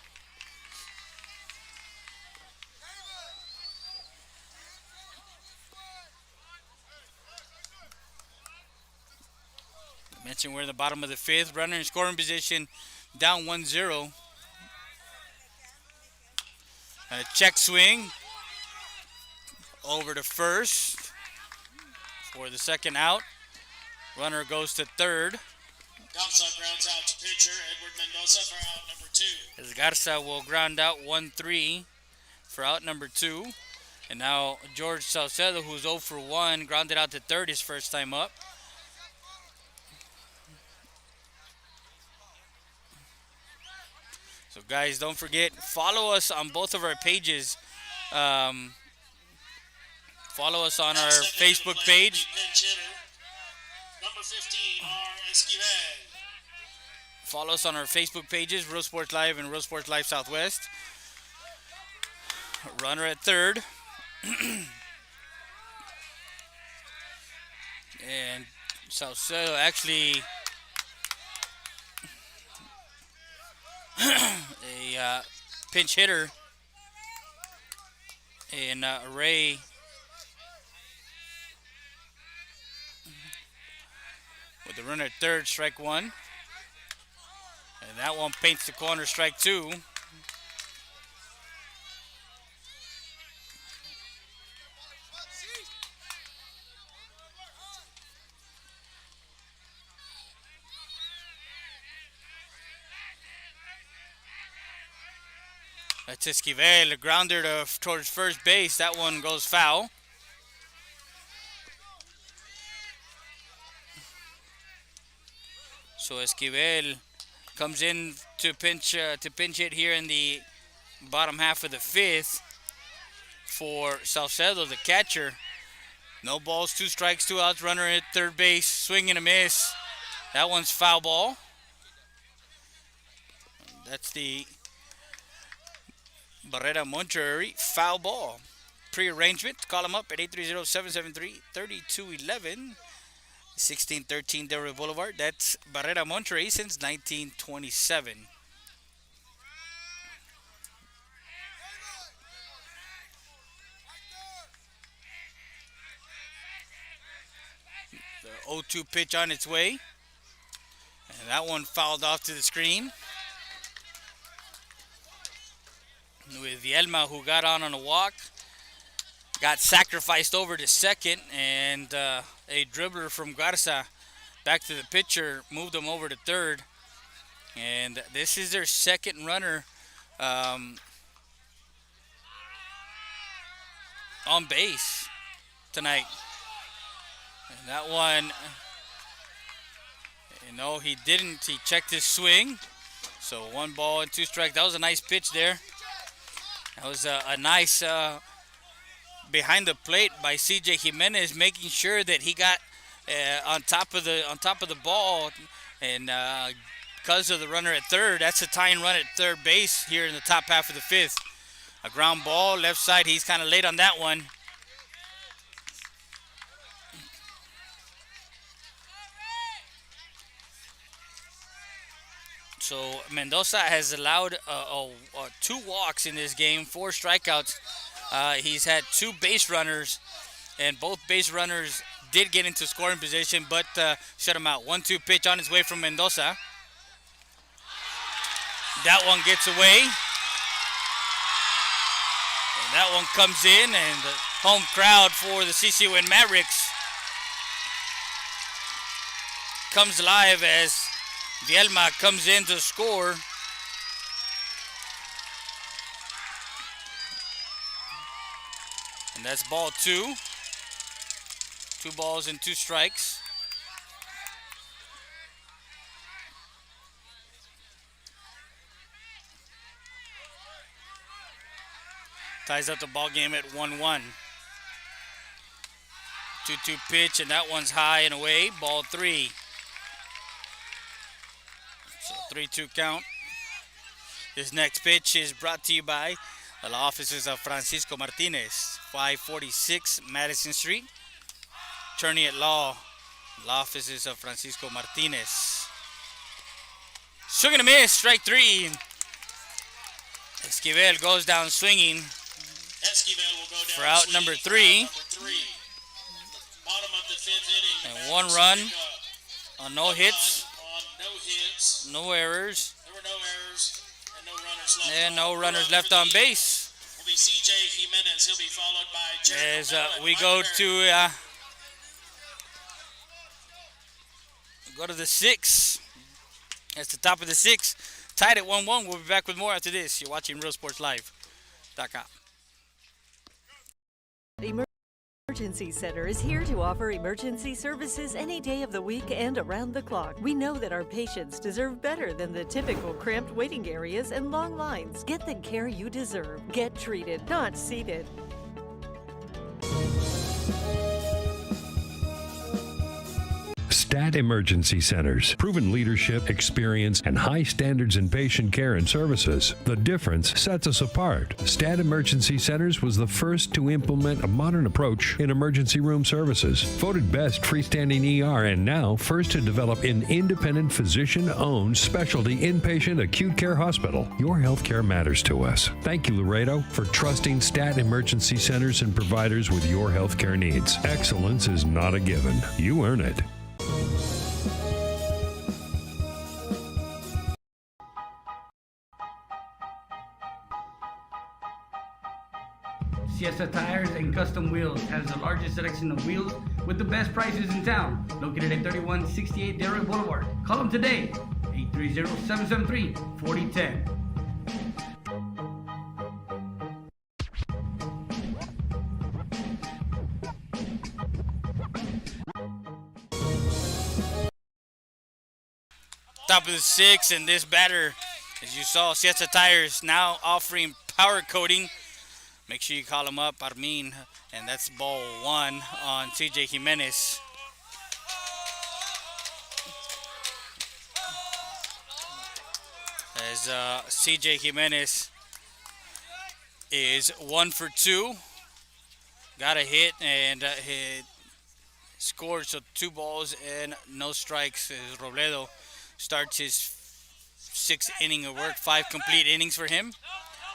A: I mentioned we're in the bottom of the 5th. Runner in scoring position, down 1-0. And a check swing over to first for the second out. Runner goes to third.
D: Garza grounds out to pitcher Edward Mendoza for out number 2.
A: As Garza will ground out 1-3 for out number 2. And now George Salcedo, who's 0 for 1, grounded out to third his first time up. So guys, don't forget, follow us on both of our pages. Follow us on our Facebook page.
D: Pinch hitter, number 15, Esquivel.
A: Follow us on our Facebook pages, Real Sports Live and Real Sports Live Southwest. Runner at third. And Salcedo actually a pinch hitter. And Ray with the runner at third, strike one. And that one paints the corner, strike two. That's Esquivel, a grounder towards first base. That one goes foul. So Esquivel comes in to pinch hit here in the bottom half of the fifth for Salcedo, the catcher. No balls, 2 strikes, 2 outs. Runner at third base, swing and a miss. That one's foul ball. That's the Barrera Monterrey foul ball. Pre-arrangement, call them up at 830-773-3211. 1613 Delray Boulevard. That's Barrera Monterrey since 1927. The 0-2 pitch on its way. And that one fouled off to the screen. With Vielma, who got on a walk, got sacrificed over to second, and a dribbler from Garza back to the pitcher moved him over to third. And this is their second runner on base tonight. And that one, he didn't. He checked his swing. So 1 ball and 2 strikes. That was a nice pitch there. That was a nice behind the plate by CJ Jimenez, making sure that he got on top of the ball, and because of the runner at third, that's a tying run at third base here in the top half of the fifth. A ground ball left side. He's kind of late on that one. So Mendoza has allowed 2 walks in this game, 4 strikeouts. He's had 2 base runners, and both base runners did get into scoring position, but shut him out. 1-2 pitch on his way from Mendoza. That one gets away. And that one comes in, and the home crowd for the CC Winn Mavericks comes live as Vielma comes in to score. And that's ball 2. 2 balls and 2 strikes. Ties up the ball game at 1-1. 2-2 pitch, and that one's high and away. Ball 3. So 3-2 count. This next pitch is brought to you by the law offices of Francisco Martinez, 546 Madison Street. Attorney at law offices of Francisco Martinez. Swing and a miss, strike 3. Esquivel goes down swinging
D: Esquivel will go down
A: for out number 3.
D: Bottom of the 5th inning.
A: And 1 run on no hits,
D: On no hits.
A: no errors,
D: There were no errors and no runners left.
A: and no runners left on base.
D: Will be CJ Jimenez. He'll be followed by Jared
A: As
D: Romero and
A: we
D: Mike
A: go
D: Perry.
A: to the 6th. That's the top of the 6th. Tied at 1-1. We'll be back with more after this. You're watching RealSportsLive.com.
G: Emergency Center is here to offer emergency services any day of the week and around the clock. We know that our patients deserve better than the typical cramped waiting areas and long lines. Get the care you deserve. Get treated, not seated.
H: Stat Emergency Centers. Proven leadership, experience, and high standards in patient care and services. The difference sets us apart. Stat Emergency Centers was the first to implement a modern approach in emergency room services. Voted best freestanding ER and now first to develop an independent physician-owned specialty inpatient acute care hospital. Your health care matters to us. Thank you, Laredo, for trusting Stat Emergency Centers and providers with your health care needs. Excellence is not a given. You earn it.
J: Siesta Tires and Custom Wheels has the largest selection of wheels with the best prices in town. Located at 3168 Delray Boulevard. Call them today, 830-773-4010.
A: Top of the sixth, and this batter, as you saw, Siesta Tires now offering power coating. Make sure you call him up, Armin, and that's ball one on CJ Jimenez. As CJ Jimenez is 1 for 2, got a hit and hit, scored, so 2 balls and no strikes as Robledo starts his 6th inning of work, 5 complete innings for him.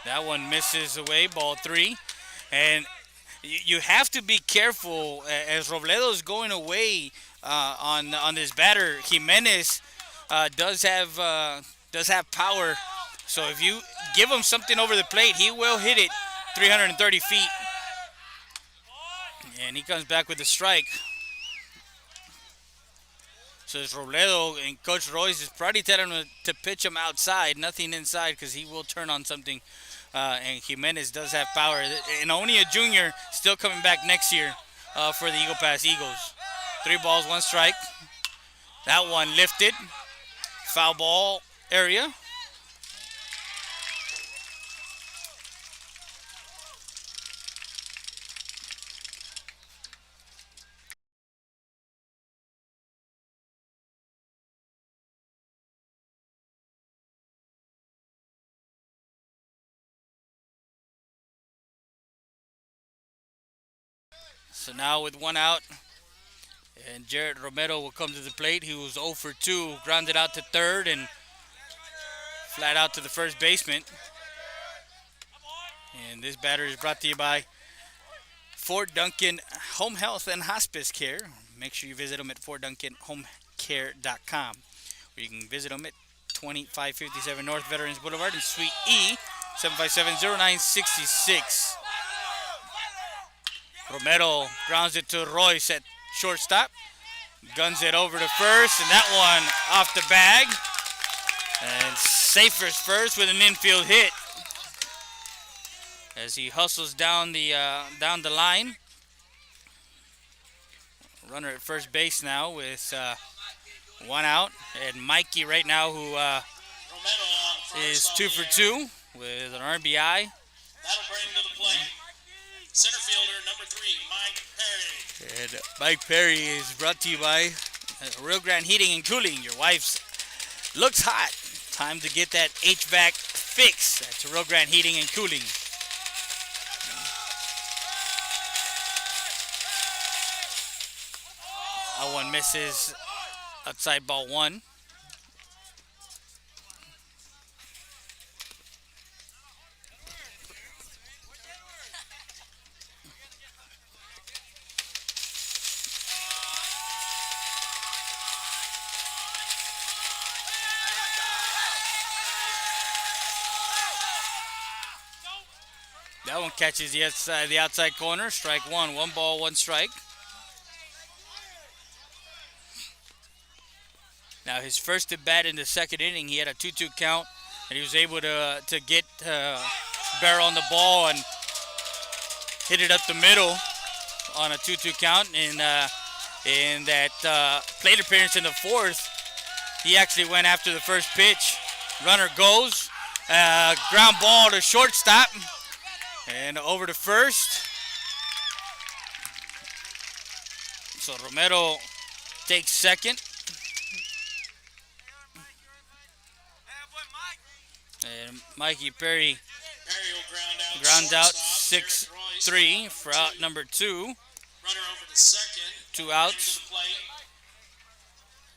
A: That one misses away, ball 3. And you have to be careful as Robledo's going away on this batter. Jimenez does have power, so if you give him something over the plate, he will hit it 330 feet. And he comes back with a strike. So it's Robledo, and Coach Royce is probably telling him to pitch him outside, nothing inside, because he will turn on something. And Jimenez does have power. And only a junior, still coming back next year for the Eagle Pass Eagles. 3 balls, 1 strike. That one lifted. Foul ball area. So now with 1 out, and Jared Romero will come to the plate. He was 0 for 2, grounded out to third and flat out to the first baseman. And this batter is brought to you by Fort Duncan Home Health and Hospice Care. Make sure you visit them at fortduncanhomecare.com, or you can visit them at 2557 North Veterans Boulevard in Suite E, 757-0966. Romero grounds it to Royce at shortstop. Guns it over to first, and that one off the bag. And Safer's first with an infield hit as he hustles down the line. Runner at first base now with 1 out, and Mikey right now who is 2 for 2 with an RBI.
D: That'll bring to the plate center fielder number 3, Mike Perry.
A: And Mike Perry is brought to you by Rio Grande Heating and Cooling. Your wife's looks hot. Time to get that HVAC fix. That's Rio Grande Heating and Cooling. That one misses outside ball 1. That one catches the outside corner. Strike 1. 1 ball, 1 strike. Now his first at bat in the 2nd inning, he had a 2-2 count, and he was able to get barrel on the ball and hit it up the middle on a 2-2 count. And in that plate appearance in the 4th, he actually went after the first pitch. Runner goes, ground ball to shortstop. And over to first. So Romero takes second. And Mikey Perry
D: Perry will
A: ground out
D: shortstop. Derek
A: 6-3
D: Royce,
A: for out number 2.
D: runner over to second.
A: 2 outs.
D: Into the plate.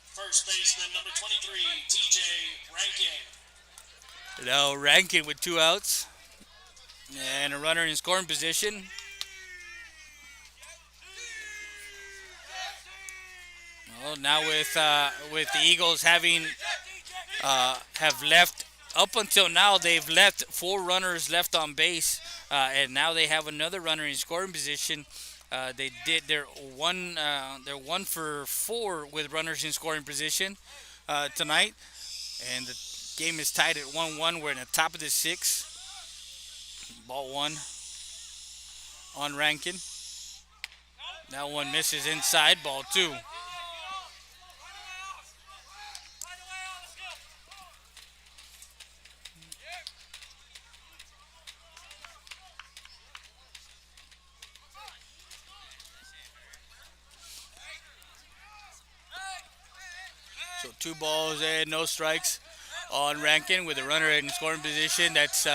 D: First baseman number 23, TJ Rankin.
A: Now Rankin with 2 outs. And a runner in scoring position. Well, now with the Eagles having have left up until now, they've left 4 runners left on base, and now they have another runner in scoring position. They're 1 for 4 with runners in scoring position tonight, and the game is tied at 1-1. We're in the top of the 6th. Ball 1 on Rankin. That one misses inside. Ball 2. So 2 balls and no strikes on Rankin with a runner in scoring position. That's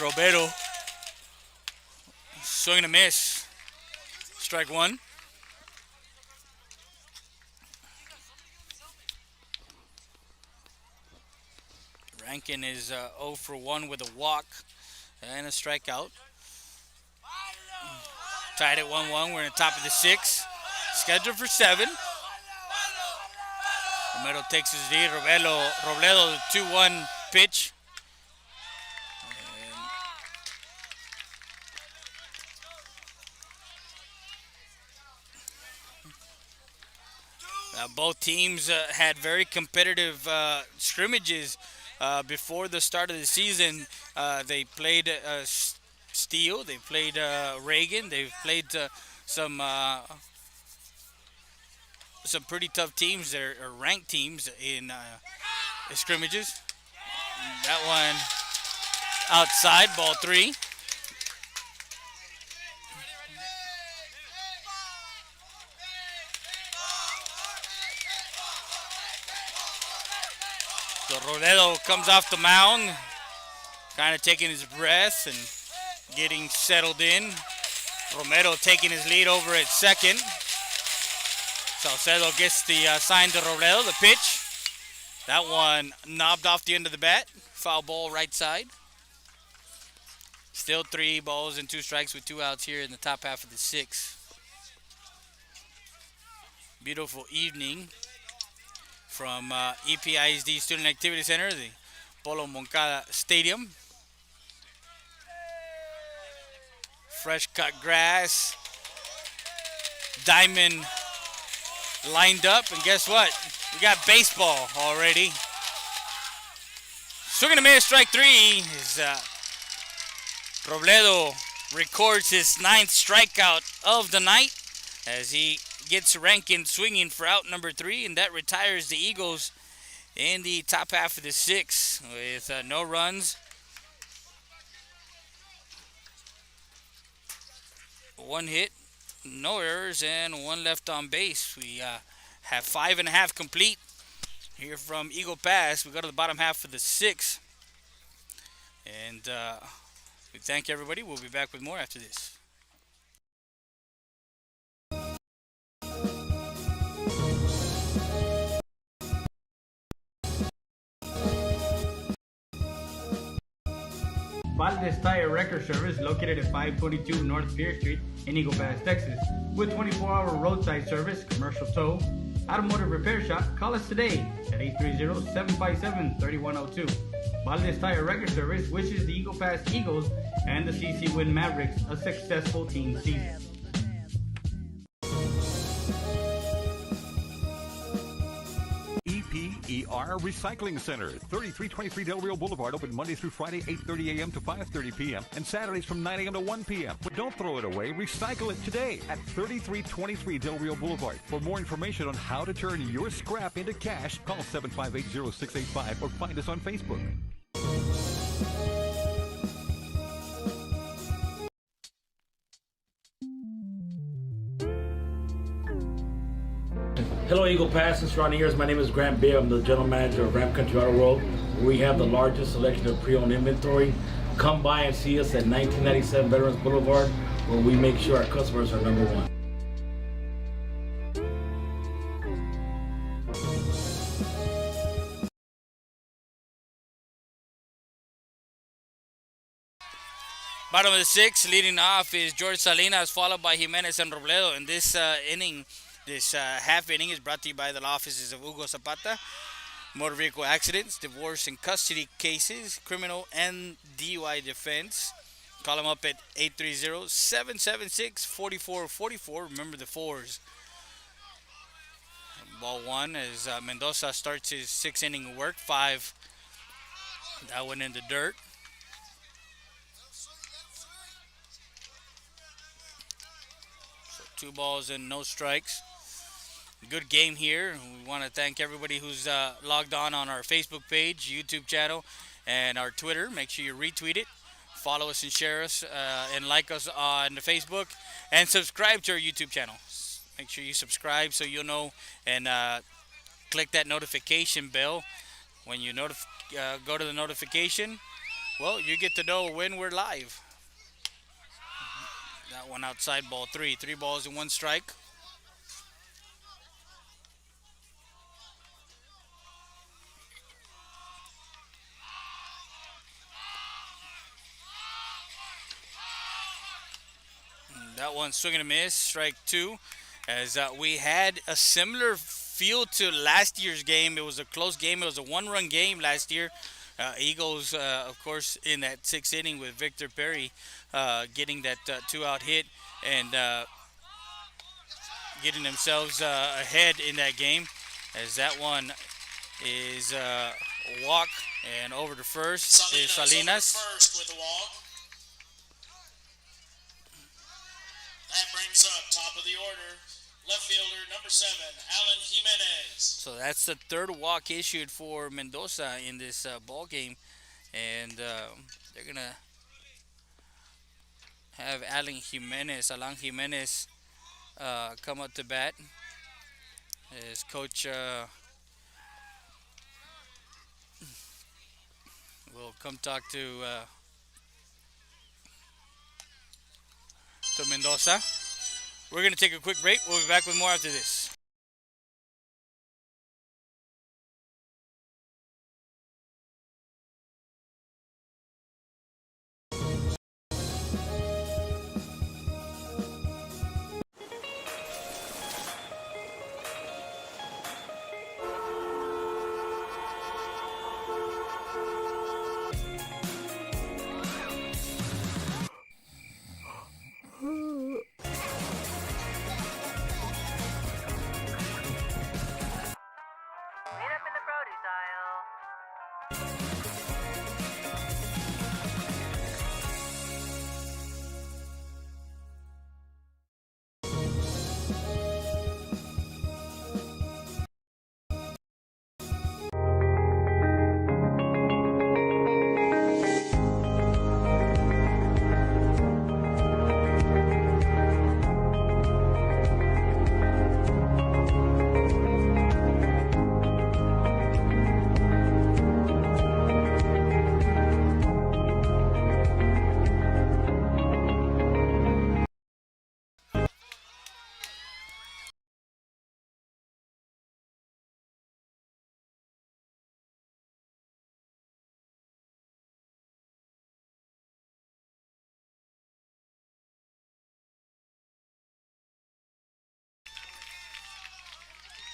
A: Romero. Swing and a miss. Strike 1. Rankin is 0 for 1 with a walk and a strikeout. Tied at 1-1. We're in the top of the 6th. Scheduled for 7. Romero takes his lead. Robledo, the 2-1 pitch. Both teams had very competitive scrimmages before the start of the season. They played Steele, they played Reagan, they've played some pretty tough teams. They're ranked teams in scrimmages. That one outside, ball 3. So Robledo comes off the mound, kind of taking his breath and getting settled in. Romero taking his lead over at second. Salcedo gets the sign to Robledo, the pitch. That one knobbed off the end of the bat. Foul ball right side. Still 3 balls and 2 strikes with 2 outs here in the top half of the 6th. Beautiful evening from EPISD Student Activity Center, the Polo Moncada Stadium. Fresh cut grass. Diamond lined up, and guess what? We got baseball already. Swing and a miss, strike 3. Robledo records his 9th strikeout of the night as he gets Rankin swinging for out number 3, and that retires the Eagles in the top half of the 6th with no runs, 1 hit, no errors, and 1 left on base. We have 5.5 complete here from Eagle Pass. We go to the bottom half of the 6th, and we thank everybody. We'll be back with more after this.
J: Valdez Tire Record Service, located at 522 North Pierce Street in Eagle Pass, Texas. With 24-hour roadside service, commercial tow, automotive repair shop, call us today at 830-757-3102. Valdez Tire Record Service wishes the Eagle Pass Eagles and the CC Winn Mavericks a successful team season.
E: EPER Recycling Center, 3323 Del Rio Boulevard, open Monday through Friday, 8:30 a.m. to 5:30 p.m. and Saturdays from 9 a.m. to 1 p.m. But don't throw it away. Recycle it today at 3323 Del Rio Boulevard. For more information on how to turn your scrap into cash, call 758-0685 or find us on Facebook.
F: Hello, Eagle Pass and surrounding areas. My name is Grant Bibb. I'm the general manager of Ram Country Auto World. We have the largest selection of pre-owned inventory. Come by and see us at 1997 Veterans Boulevard, where we make sure our customers are number one.
A: Bottom of the sixth, leading off is George Salinas, followed by Jimenez and Robledo. And this inning, this half inning, is brought to you by the law offices of Hugo Zapata. Motor vehicle accidents, divorce and custody cases, criminal and DUI defense. Call them up at 830-776-4444. Remember the fours. Ball one as Mendoza starts his sixth inning of work. 5. That went in the dirt. So 2 balls and no strikes. Good game here. We want to thank everybody who's logged on our Facebook page, YouTube channel, and our Twitter. Make sure you retweet it, follow us and share us, and like us on the Facebook, and subscribe to our YouTube channel. Make sure you subscribe so you'll know, and click that notification bell. When you go to the notification, well, you get to know when we're live. That one outside, ball 3. 3 balls and 1 strike. That one swing and a miss, strike 2. As we had a similar feel to last year's game. It was a close game. It was a 1-run game last year. Eagles, of course, in that 6th inning with Victor Perry getting that 2-out hit and getting themselves ahead in that game. As that one is a walk, and over to first is Salinas.
D: First with a walk. That brings up top of the order, left fielder number 7, Alan Jimenez.
A: So that's the 3rd walk issued for Mendoza in this ball game, and they're gonna have Alan Jimenez come up to bat. His coach will come talk to Mendoza. We're going to take a quick break. We'll be back with more after this.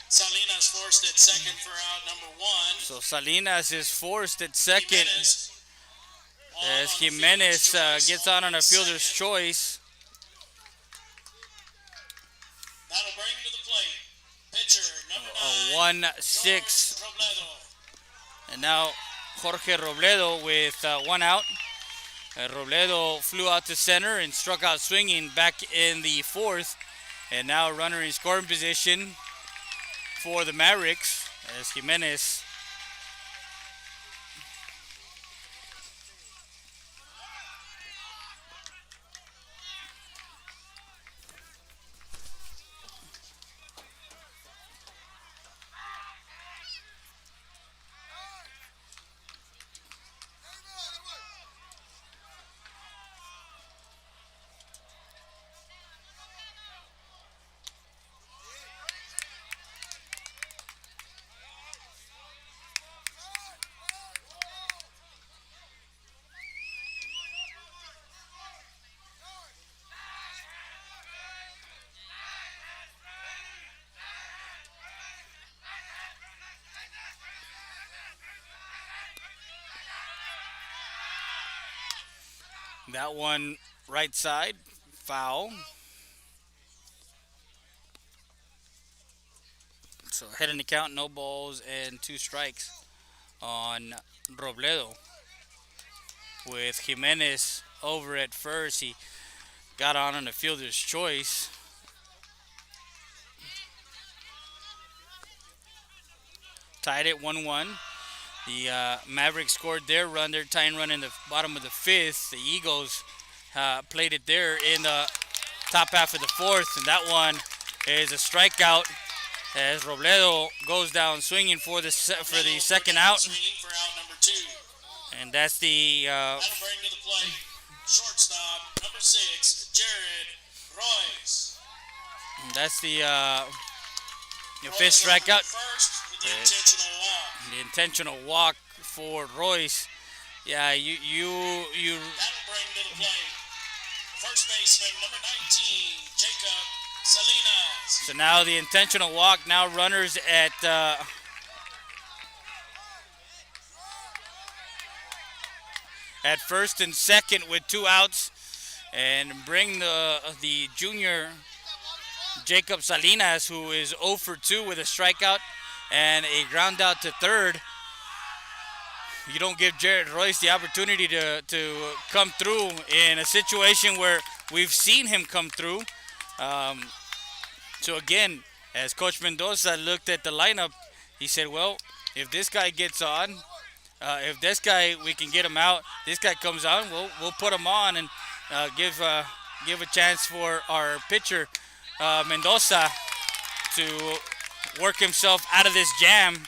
D: Salinas forced at second for out number 1.
A: So Salinas is forced at second as Jimenez gets on a fielder's choice.
D: That'll bring to the plate pitcher number 9,
A: 1-6.
D: Robledo.
A: And now Jorge Robledo with 1 out. Robledo flew out to center and struck out swinging back in the 4th. And now a runner in scoring position for the Mavericks as Jimenez That one right side, foul. So head in the count, no balls and 2 strikes on Robledo. With Jimenez over at first, he got on the fielder's choice. Tied at 1-1. The Mavericks scored their run, their tying run in the bottom of the 5th. The Eagles played it there in the top half of the 4th, and that one is a strikeout as Robledo goes down swinging for the second out.
D: Swinging for out number 2.
A: And that's the
D: That'll bring to the plate shortstop number 6, Jared Royce.
A: that's the 5th strikeout.
D: First with the intentional walk.
A: The intentional walk for Royce. Yeah, you
D: That'll bring to the plate first baseman number 19, Jacob Salinas.
A: so now the intentional walk. Now runners at first and second with 2 outs, and bring the junior Jacob Salinas, who is 0 for 2 with a strikeout and a ground out to third. You don't give Jared Royce the opportunity to come through in a situation where we've seen him come through. So again, as Coach Mendoza looked at the lineup, he said, well, if this guy gets on, if this guy, we can get him out, this guy comes on, we'll put him on and give a chance for our pitcher, Mendoza, to work himself out of this jam.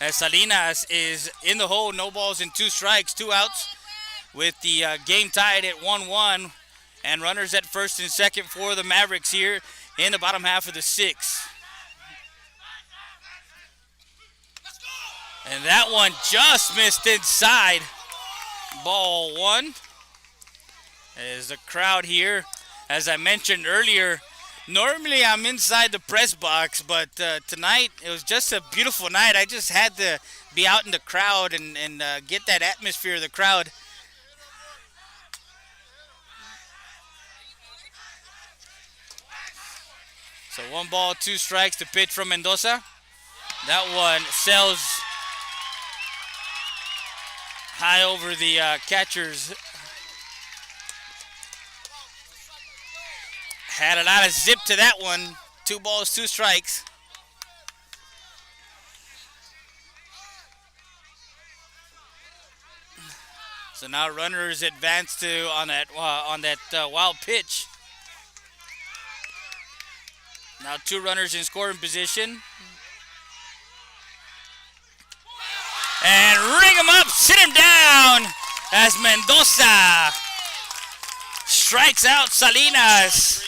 A: As Salinas is in the hole, no balls and 2 strikes, 2 outs, with the game tied at 1-1, and runners at first and second for the Mavericks here in the bottom half of the 6th. And that one just missed inside. Ball 1. As the crowd here, as I mentioned earlier, normally I'm inside the press box, but tonight it was just a beautiful night. I just had to be out in the crowd and get that atmosphere of the crowd. So 1 ball, 2 strikes to pitch from Mendoza. That one sails high over the catcher's. Had a lot of zip to that one. 2 balls, 2 strikes. So now runners advance to on that wild pitch. Now 2 runners in scoring position. And ring him up, sit him down as Mendoza strikes out Salinas.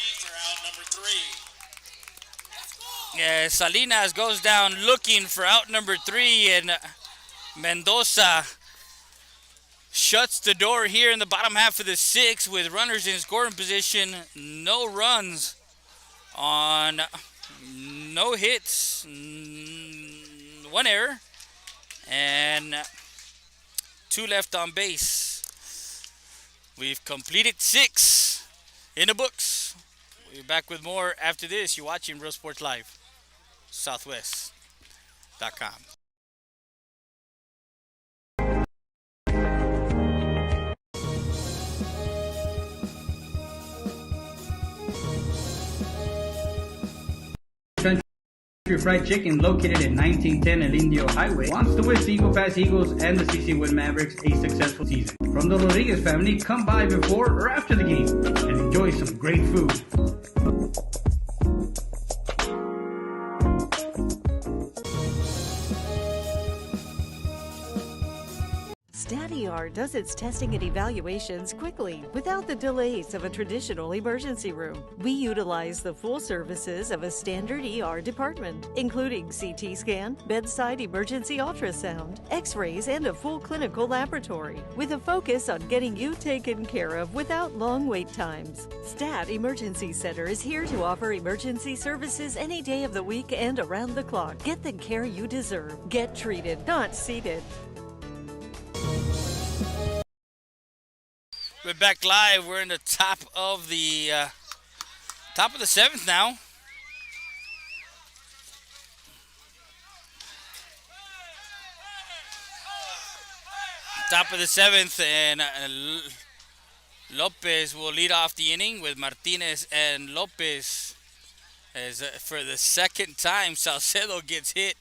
A: Yeah, Salinas goes down looking for out number 3, and Mendoza shuts the door here in the bottom half of the 6th with runners in scoring position. No runs on no hits, 1 error, and 2 left on base. We've completed 6 in the books. We'll be back with more after this. You're watching Real Sports Live. Southwest.com.
J: Country Fried Chicken, located at 1910 El Indio Highway, wants to wish the Eagle Pass Eagles and the CC Winn Mavericks a successful season. From the Rodriguez family, come by before or after the game and enjoy some great food.
G: StatER does its testing and evaluations quickly, without the delays of a traditional emergency room. We utilize the full services of a standard ER department, including CT scan, bedside emergency ultrasound, x-rays, and a full clinical laboratory, with a focus on getting you taken care of without long wait times. Stat Emergency Center is here to offer emergency services any day of the week and around the clock. Get the care you deserve. Get treated, not seated.
A: We're it back live. We're in the top of the seventh now. Top of the seventh, and Lopez will lead off the inning with Martinez and Lopez. As for the second time, Salcedo gets hit,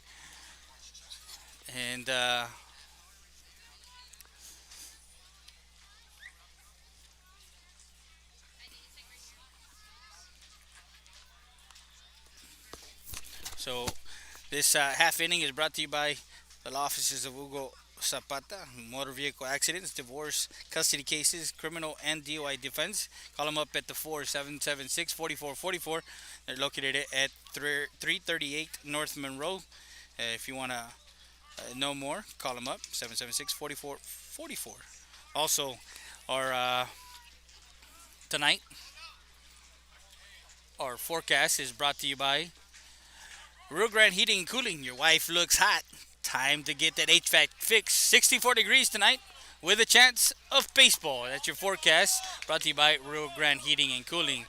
A: and so this half inning is brought to you by the law offices of Hugo Zapata, motor vehicle accidents, divorce, custody cases, criminal and DUI defense. Call them up at the 4776-4444. They're located at 338 North Monroe. If you want to know more, call them up, 776-4444. Also, our tonight, our forecast is brought to you by Rio Grande Heating and Cooling. Your wife looks hot. Time to get that HVAC fixed. 64 degrees tonight with a chance of baseball. That's your forecast. Brought to you by Rio Grande Heating and Cooling.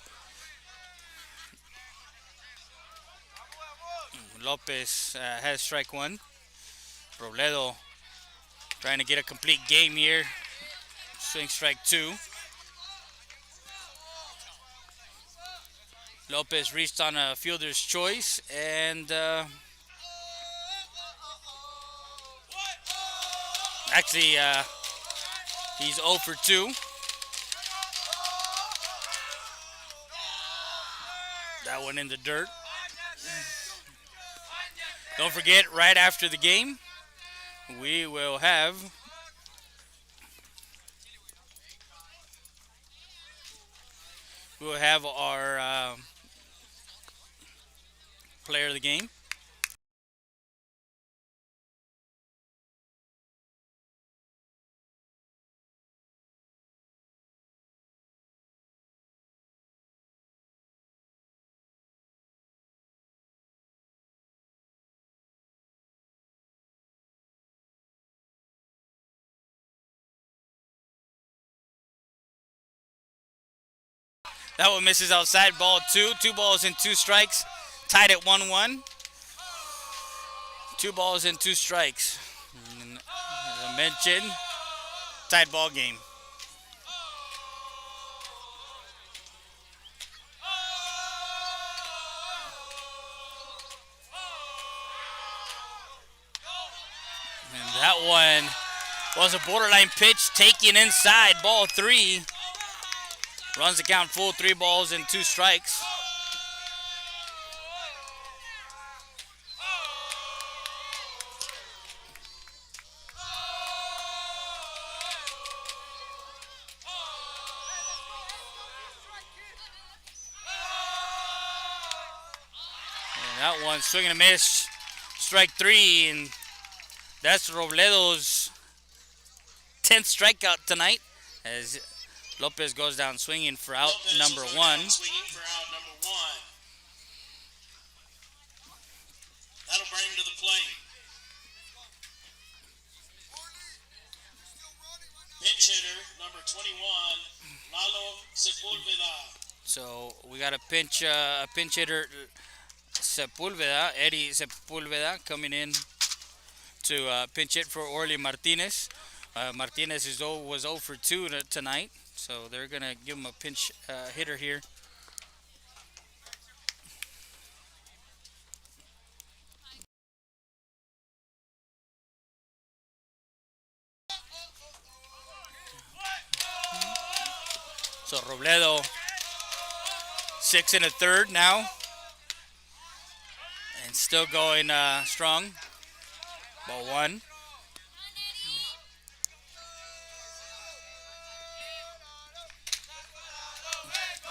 A: Lopez has strike one. Robledo trying to get a complete game here. Swing strike two. Lopez reached on a fielder's choice, and actually he's 0 for 2. That one in the dirt. Don't forget, right after the game, we will have our player of the game. That one misses outside. Ball two. 2 balls and 2 strikes. Tied at 1-1. 2 balls and 2 strikes. And as I mentioned, tied ball game. And that one was a borderline pitch taken inside. Ball 3. Runs the count full. 3 balls and 2 strikes. And that one swing and a miss. Strike 3, and that's Robledo's 10th strikeout tonight as Lopez goes down swinging for out number 1.
D: That'll bring him to the plate. Pinch hitter, number 21, Lalo Sepulveda.
A: So we got a pinch hitter, Sepulveda, Eddie Sepulveda, coming in to pinch hit for Orly Martinez. Martinez was 0 for 2 tonight, so they're going to give him a pinch hitter here. So Robledo, 6 1/3 now, and still going strong. Ball 1.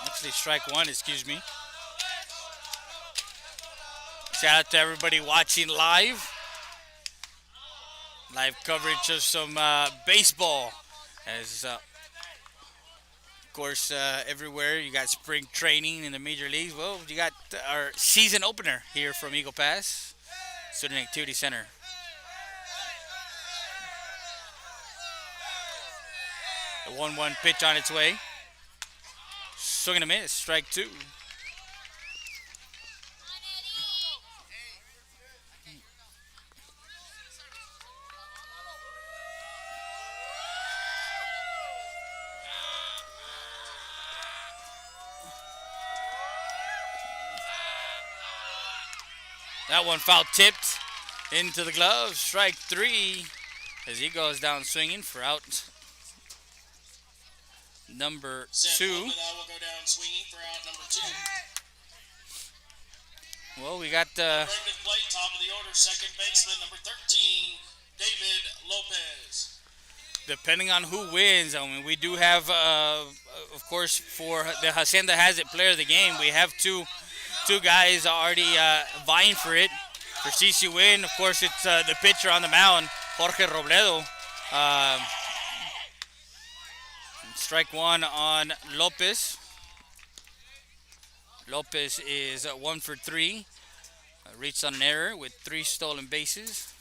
A: Actually, strike 1, excuse me. Shout out to everybody watching live. Live coverage of some baseball. As, of course, everywhere you got spring training in the major leagues. Well, you got our season opener here from Eagle Pass Student Activity Center. The 1-1 pitch on its way. Swing and a miss. Strike two. That one foul tipped into the glove. Strike three as he goes down swinging for out number two.
D: Will go down swinging for out number two.
A: Well, we got
D: Bring to the plate, top of the order, second baseman, number 13, David Lopez.
A: Depending on who wins, I mean, we do have, of course, for the Hacienda Has It player of the game, we have two guys already vying for it. For CC Winn, of course, it's the pitcher on the mound, Jorge Robledo. Strike one on Lopez. Lopez is 1 for 3. Reached on an error with 3 stolen bases.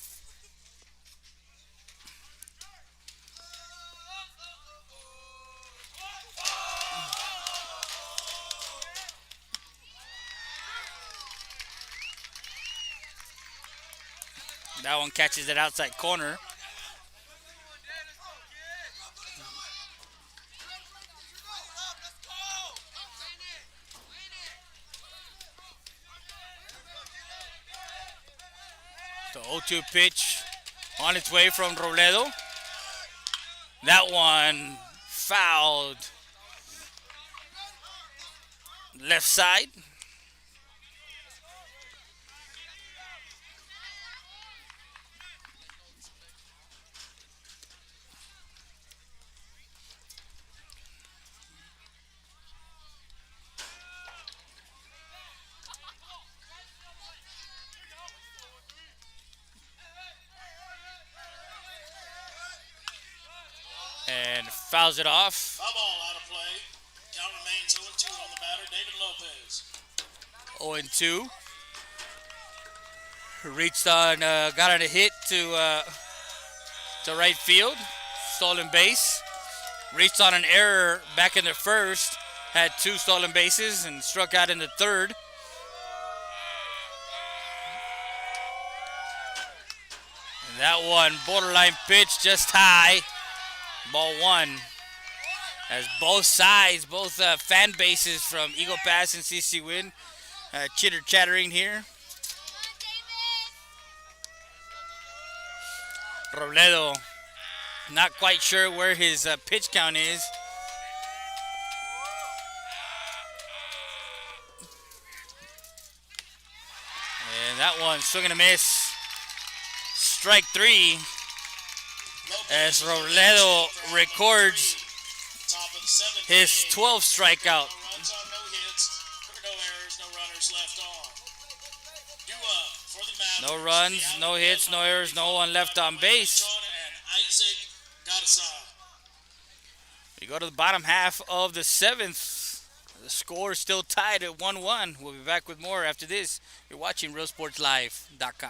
A: That one catches it outside corner. The 0-2 pitch on its way from Robledo. That one fouled left side. And fouls it off.
D: Foul ball out of play. Count remains 0-2 on the batter, David Lopez.
A: 0-2. Reached on, got on a hit to right field. Stolen base. Reached on an error back in the first. Had 2 stolen bases and struck out in the third. And that one, borderline pitch, just high. Ball 1. As both sides, both fan bases from Eagle Pass and CC Winn chitter-chattering here. Robledo, not quite sure where his pitch count is. And that one, swing and a miss. Strike 3. As Robledo records his 12th strikeout. No runs, no hits, no errors, no one left on base. We go to the bottom half of the 7th. The score is still tied at 1-1. We'll be back with more after this. You're watching RealSportsLive.com.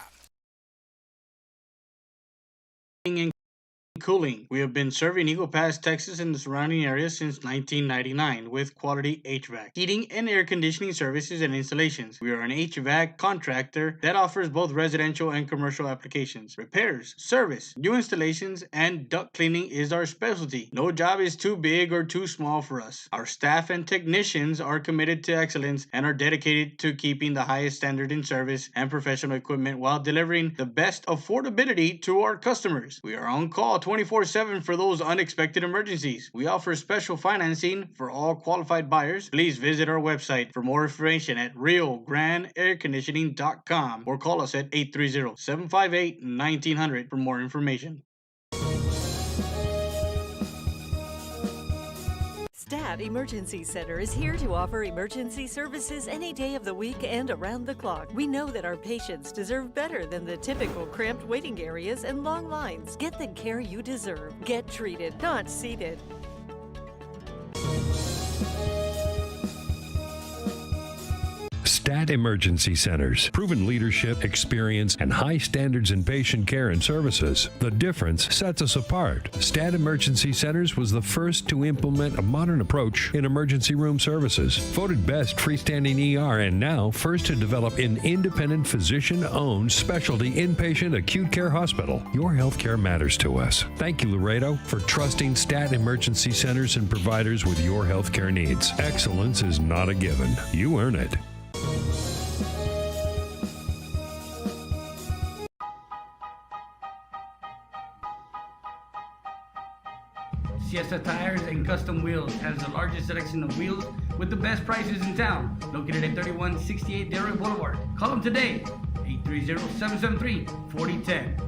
I: Cooling. We have been serving Eagle Pass, Texas and the surrounding area since 1999 with quality HVAC, heating and air conditioning services and installations. We are an HVAC contractor that offers both residential and commercial applications. Repairs, service, new installations, and duct cleaning is our specialty. No job is too big or too small for us. Our staff and technicians are committed to excellence and are dedicated to keeping the highest standard in service and professional equipment while delivering the best affordability to our customers. We are on call 24/7 for those unexpected emergencies. We offer special financing for all qualified buyers. Please visit our website for more information at realgrandairconditioning.com or call us at 830-758-1900 for more information.
G: Stat Emergency Center is here to offer emergency services any day of the week and around the clock. We know that our patients deserve better than the typical cramped waiting areas and long lines. Get the care you deserve. Get treated, not seated.
H: Stat Emergency Centers. Proven leadership, experience, and high standards in patient care and services. The difference sets us apart. Stat Emergency Centers was the first to implement a modern approach in emergency room services. Voted best freestanding ER and now first to develop an independent physician-owned specialty inpatient acute care hospital. Your healthcare matters to us. Thank you, Laredo, for trusting Stat Emergency Centers and providers with your healthcare needs. Excellence is not a given. You earn it.
J: Siesta Tires and Custom Wheels has the largest selection of wheels with the best prices in town. Located at 3168 Delray Boulevard. Call them today, 830-773-4010.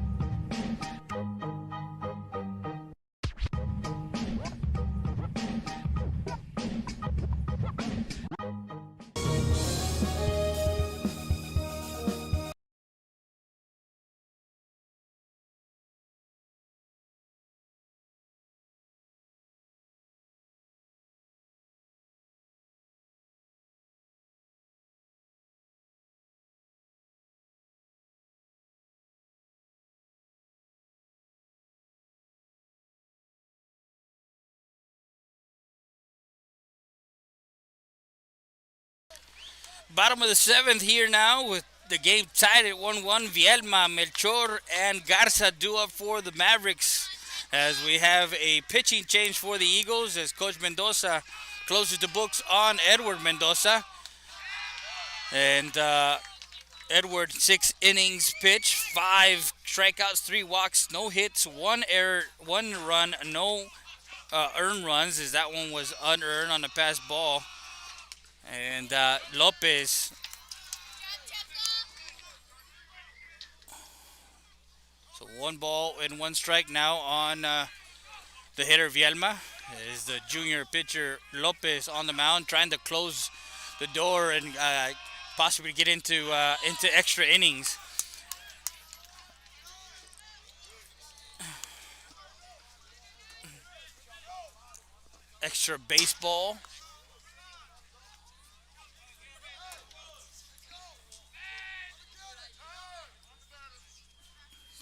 A: Bottom of the seventh here now with the game tied at 1-1. Vielma, Melchor, and Garza do up for the Mavericks as we have a pitching change for the Eagles as Coach Mendoza closes the books on Edward Mendoza. And Edward, 6 innings pitch, 5 strikeouts, 3 walks, no hits, 1 error, 1 run, no earned runs as that one was unearned on the pass ball. And Lopez so 1 ball and 1 strike now on the hitter Vielma. Is the junior pitcher Lopez on the mound trying to close the door and possibly get into extra innings. Extra baseball.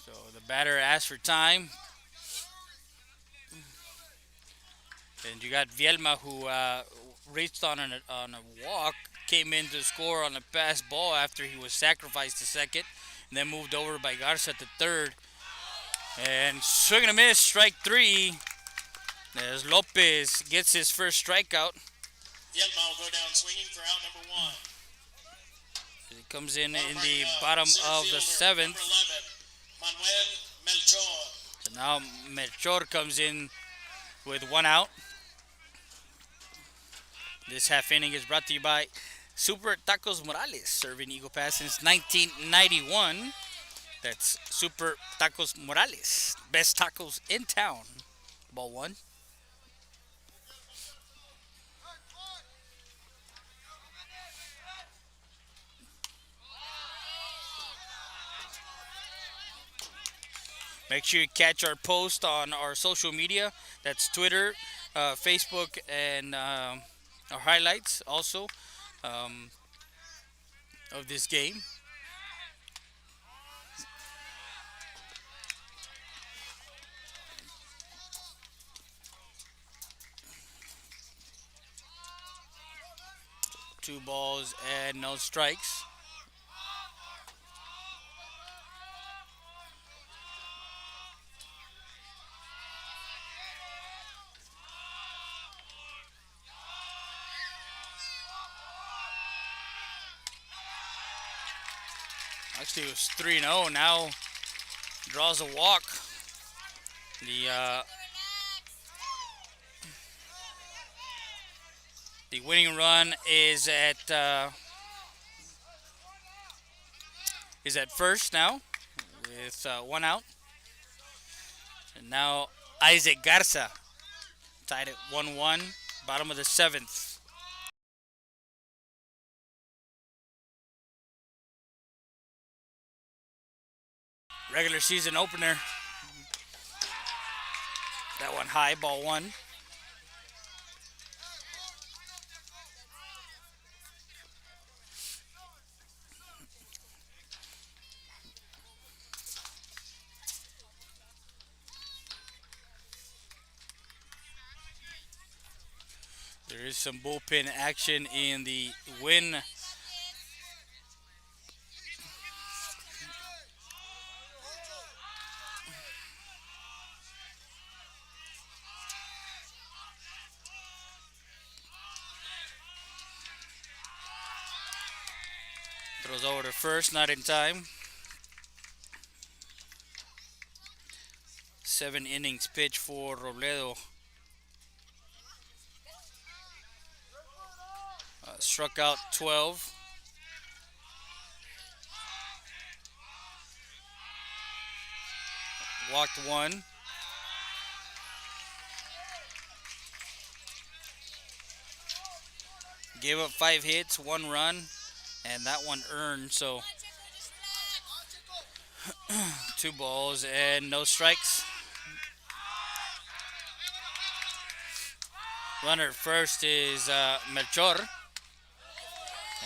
A: So the batter asked for time. And you got Vielma who reached on a walk, came in to score on a pass ball after he was sacrificed to second, and then moved over by Garza to third. And swing and a miss, strike 3. As Lopez gets his first strikeout.
D: Vielma will go down swinging for out number 1.
A: He comes in the bottom of the 7th.
D: Manuel Melchor.
A: So now Melchor comes in with 1 out. This half inning is brought to you by Super Tacos Morales, serving Eagle Pass since 1991. That's Super Tacos Morales, best tacos in town. Ball 1. Make sure you catch our post on our social media. That's Twitter, Facebook, and our highlights also of this game. Two balls and no strikes. Actually, it was 3-0. Now draws a walk. The winning run is at first now with 1 out. And now Isaac Garza tied at 1-1, bottom of the 7th. Regular season opener. That one high, ball 1. There's some bullpen action in the Winn. Throws over to first, not in time. 7 innings pitch for Robledo. Struck out 12. Walked 1. Gave up 5 hits, 1 run, and that one earned. So 2 balls and no strikes. Runner at first is Melchor.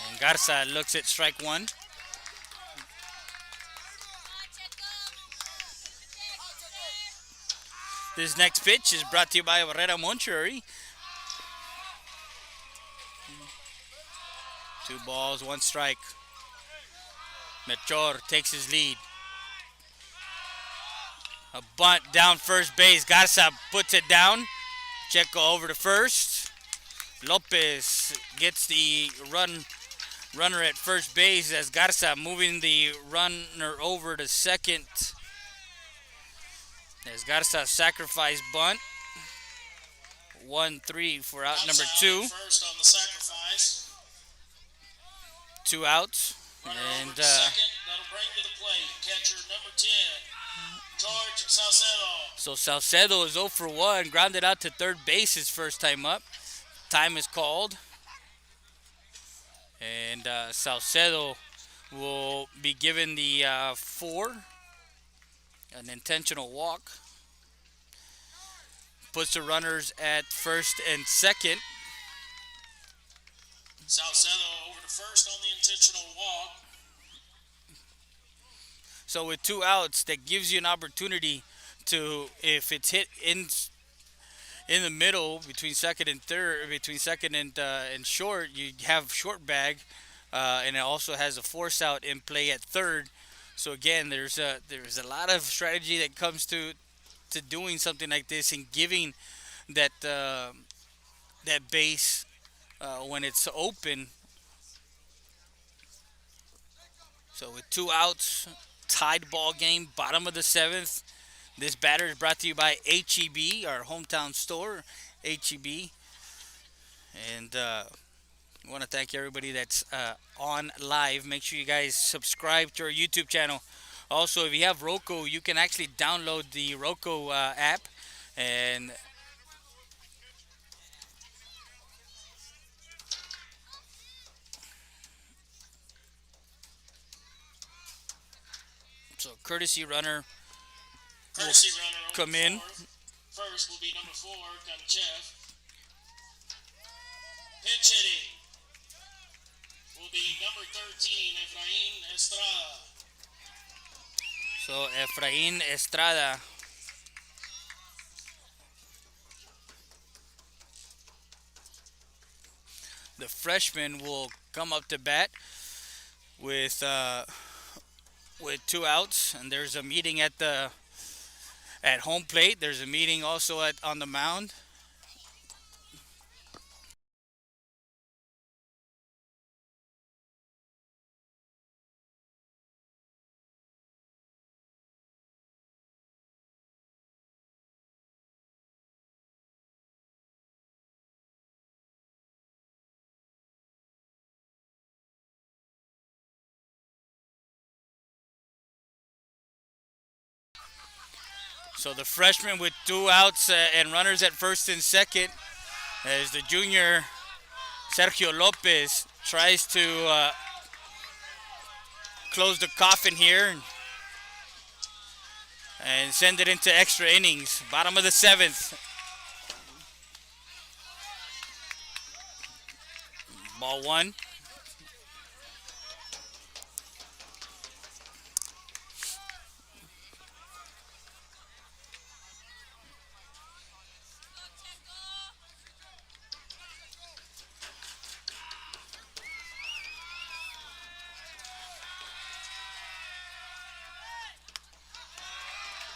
A: And Garza looks at strike 1. This next pitch is brought to you by Barrera Monterrey. 2 balls, 1 strike. Melchor takes his lead. A bunt down first base. Garza puts it down. Checo over to first. Lopez gets the runner at first base as Garza moving the runner over to second. As Garza sacrifice bunt. 1-3 for out number 2.
D: First on the sacrifice.
A: 2 outs.
D: Runner
A: And
D: over to second. That'll bring to the plate catcher number 10, George Salcedo.
A: so Salcedo is 0 for 1. Grounded out to third base his first time up. Time is called. And Salcedo will be given the 4. An intentional walk. Puts the runners at first and second.
D: Salcedo over to first on the intentional walk.
A: So with 2 outs, that gives you an opportunity to, if it's hit in the middle between second and third, between second and short, you have short bag, and it also has a force out in play at third. So again, there's a lot of strategy that comes to doing something like this and giving that that base when it's open. So with 2 outs, tied ball game, bottom of the 7th. This batter is brought to you by HEB, our hometown store, HEB. And I want to thank everybody that's on live. Make sure you guys subscribe to our YouTube channel. Also, if you have Roku, you can actually download the Roku app. And so courtesy runner will come in.
D: First will be number 4, Kanchev. Pitch hitting will be number 13, Efrain Estrada.
A: So Efrain Estrada. The freshman will come up to bat with 2 outs, and there's a meeting at home plate. There's a meeting also on the mound. So the freshman with 2 outs and runners at first and second, as the junior Sergio Lopez tries to close the coffin here and send it into extra innings. Bottom of the 7th. Ball 1.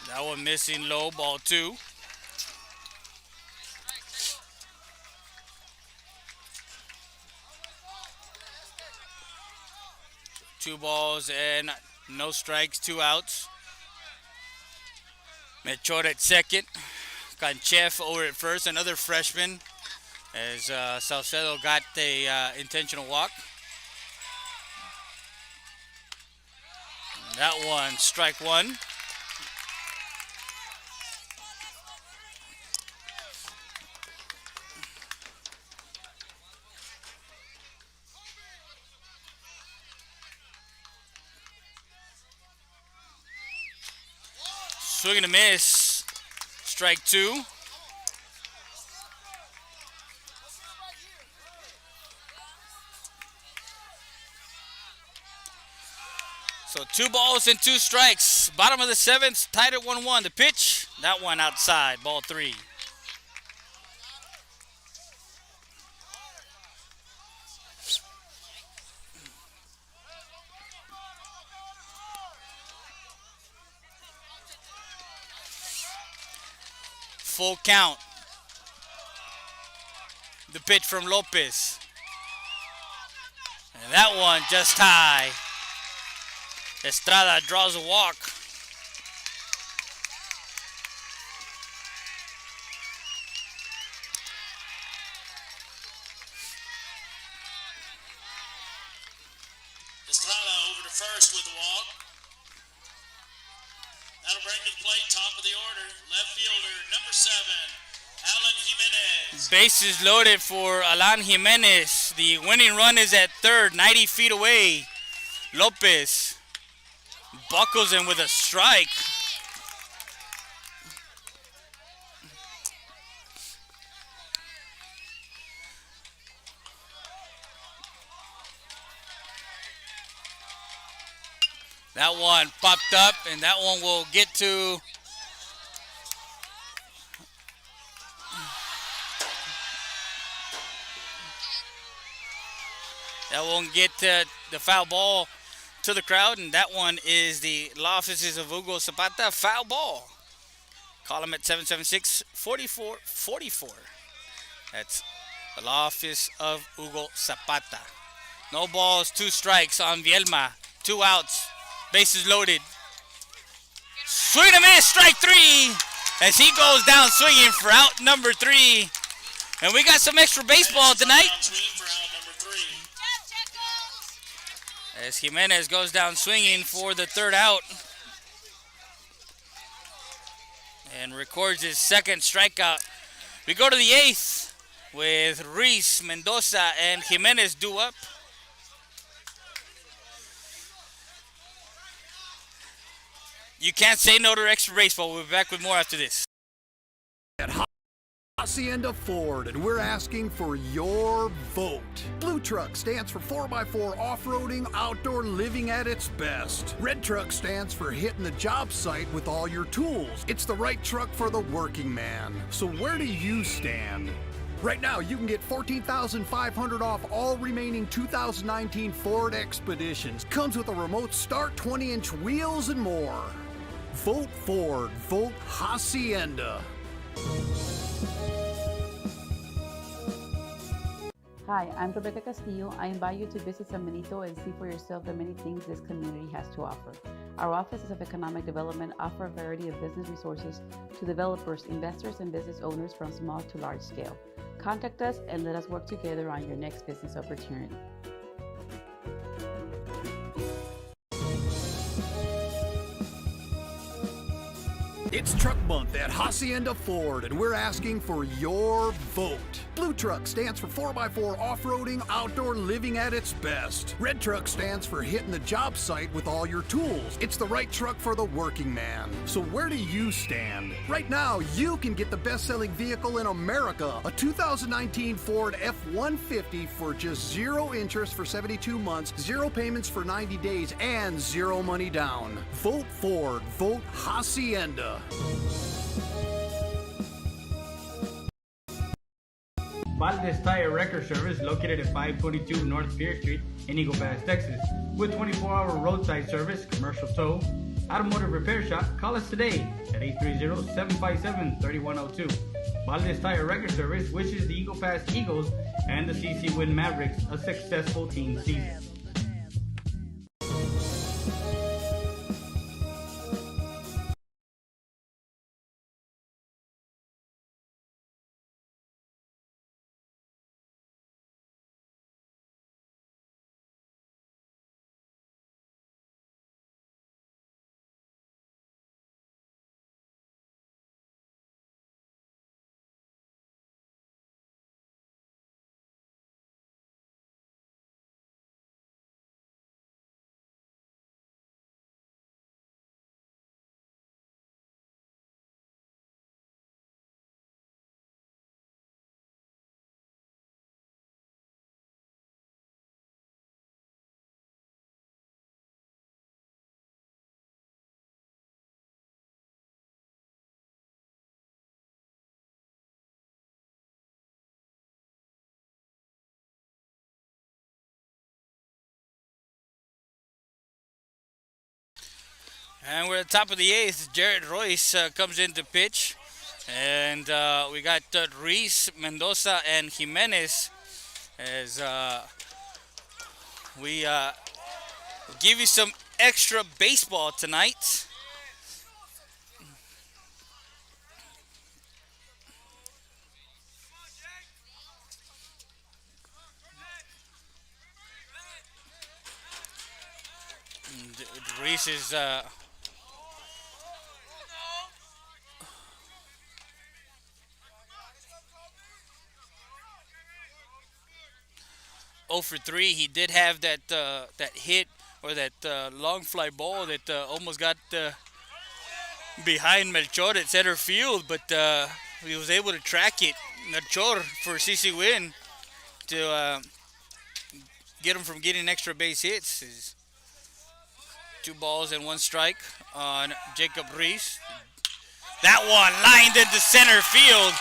A: That one missing low, ball 2. Two balls and no strikes, 2 outs. Melchor at second. Kanchef over at first, another freshman, as Salcedo got the intentional walk. That one, strike 1. Swing and a miss, strike 2. So 2 balls and 2 strikes. Bottom of the 7th, tied at 1-1. The pitch, that one outside, ball 3. Full count. The pitch from Lopez. And that one just high. Estrada draws a walk.
D: Estrada over to first with the walk. That'll bring to the plate, top of the order, left fielder, number 7, Alan Jimenez.
A: Bases loaded for Alan Jimenez. The winning run is at third, 90 feet away. Lopez buckles in with a strike. That one popped up, and that one will get to the foul ball to the crowd, and that one is the law offices of Hugo Zapata. Foul ball. Call him at 776-4444. That's the law office of Hugo Zapata. No balls, 2 strikes on Vielma. 2 outs. Bases loaded. Swing and a miss, strike 3, as he goes down swinging for out number 3. And we got some extra baseball tonight, as Jimenez goes down swinging for the 3rd out and records his 2nd strikeout. We go to the 8th with Ruiz, Mendoza, and Jimenez due up. You can't say no to extra baseball. We'll be back with more after this.
B: At Hacienda Ford, and we're asking for your vote. Blue Truck stands for 4x4 off-roading, outdoor living at its best. Red Truck stands for hitting the job site with all your tools. It's the right truck for the working man. So where do you stand? Right now, you can get $14,500 off all remaining 2019 Ford Expeditions. Comes with a remote start, 20-inch wheels, and more. Vote Ford. Vote Hacienda.
C: Hi, I'm Rebecca Castillo. I invite you to visit San Benito and see for yourself the many things this community has to offer. Our offices of economic development offer a variety of business resources to developers, investors, and business owners from small to large scale. Contact us and let us work together on your next business opportunity.
B: It's Truck Month at Hacienda Ford, and we're asking for your vote. Blue Truck stands for 4x4 off-roading, outdoor living at its best. Red Truck stands for hitting the job site with all your tools. It's the right truck for the working man. So where do you stand? Right now, you can get the best-selling vehicle in America, a 2019 Ford F-150 for just 0 interest for 72 months, 0 payments for 90 days, and 0 money down. Vote Ford. Vote Hacienda.
J: Valdez Tire Record Service, located at 522 North Pierce Street in Eagle Pass, Texas, with 24-hour roadside service, commercial tow, Automotive Repair Shop, call us today at 830-757-3102. Valdez Tire Record Service wishes the Eagle Pass Eagles and the CC Winn Mavericks a successful team season.
A: And we're at the top of the eighth. Jared Royce comes in to pitch. And we got Reese, Mendoza, and Jimenez as we give you some extra baseball tonight. And Reese is 0 for 3. He did have that that hit or that long fly ball that almost got behind Melchor at center field, but he was able to track it. Melchor for CC Winn to get him from getting extra base hits. Is 2 balls and 1 strike on Jacob Reese. That one lined into center field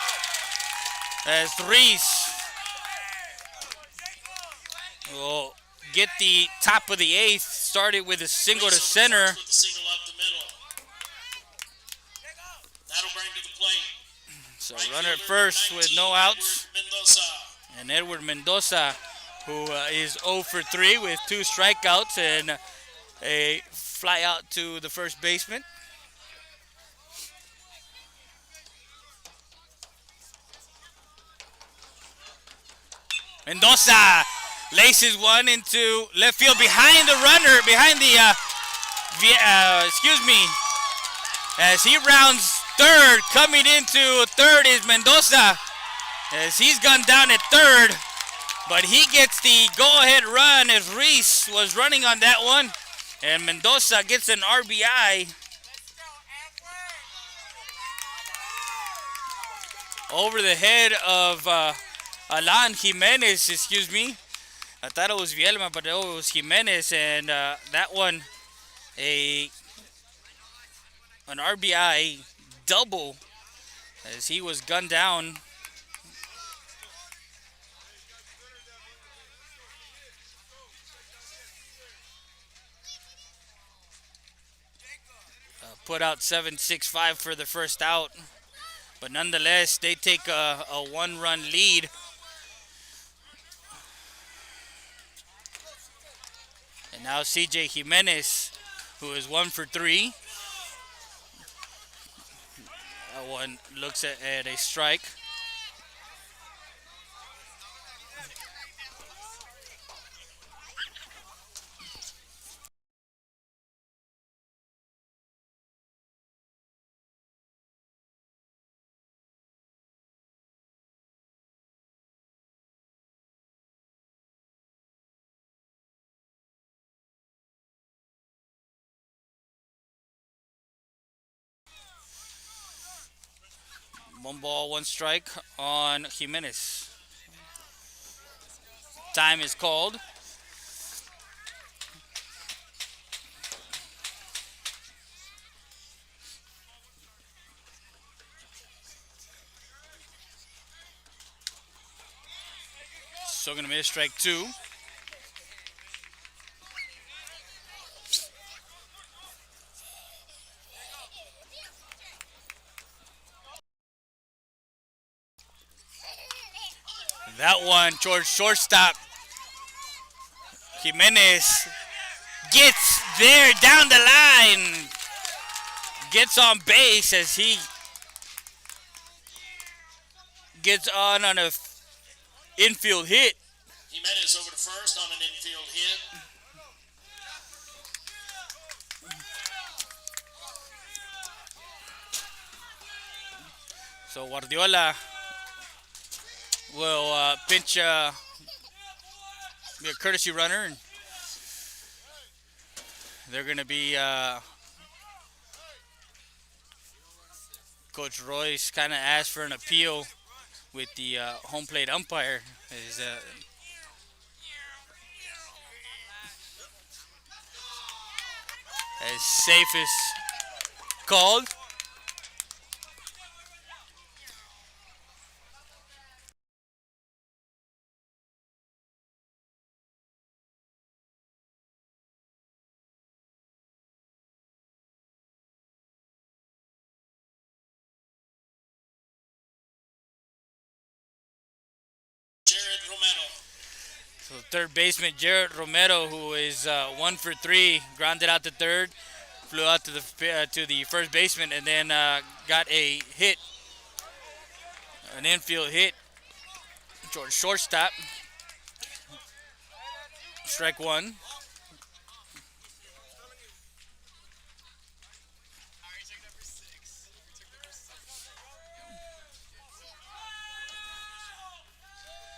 A: as Reese will get the top of the 8th. Started with a single to center.
D: With the single up the middle. That'll bring to the plate.
A: So
D: Right
A: runner at
D: fielder,
A: first
D: 19,
A: with no outs.
D: Edward Mendoza.
A: And Edward Mendoza, who is 0 for 3 with 2 strikeouts and a fly out to the first baseman. Mendoza laces one into left field behind the runner, behind the, as he rounds third. Coming into third is Mendoza, as he's gone down at third, but he gets the go-ahead run as Reese was running on that one, and Mendoza gets an RBI. Over the head of Alan Jimenez, excuse me. I thought it was Vielma, but it was Jimenez, and that one, an RBI double as he was gunned down. Put out 7-6-5 for the first out, but nonetheless, they take a 1-run lead. And now CJ Jimenez, who is 1 for 3. That one looks at a strike. One ball, 1 strike on Jimenez. Time is called. So going to miss strike 2. That one towards shortstop. Jimenez gets there down the line. Gets on base as he gets on a infield hit.
D: Jimenez over to first on an infield hit.
A: So Guardiola will pinch a courtesy runner, and they're going to be Coach Royce kind of asked for an appeal with the home plate umpire. Is as safe as called.
D: Jared Romero.
A: So third baseman Jared Romero, who is 1 for 3, grounded out to third, flew out to the first baseman, and then got a hit, an infield hit towards shortstop. Strike one.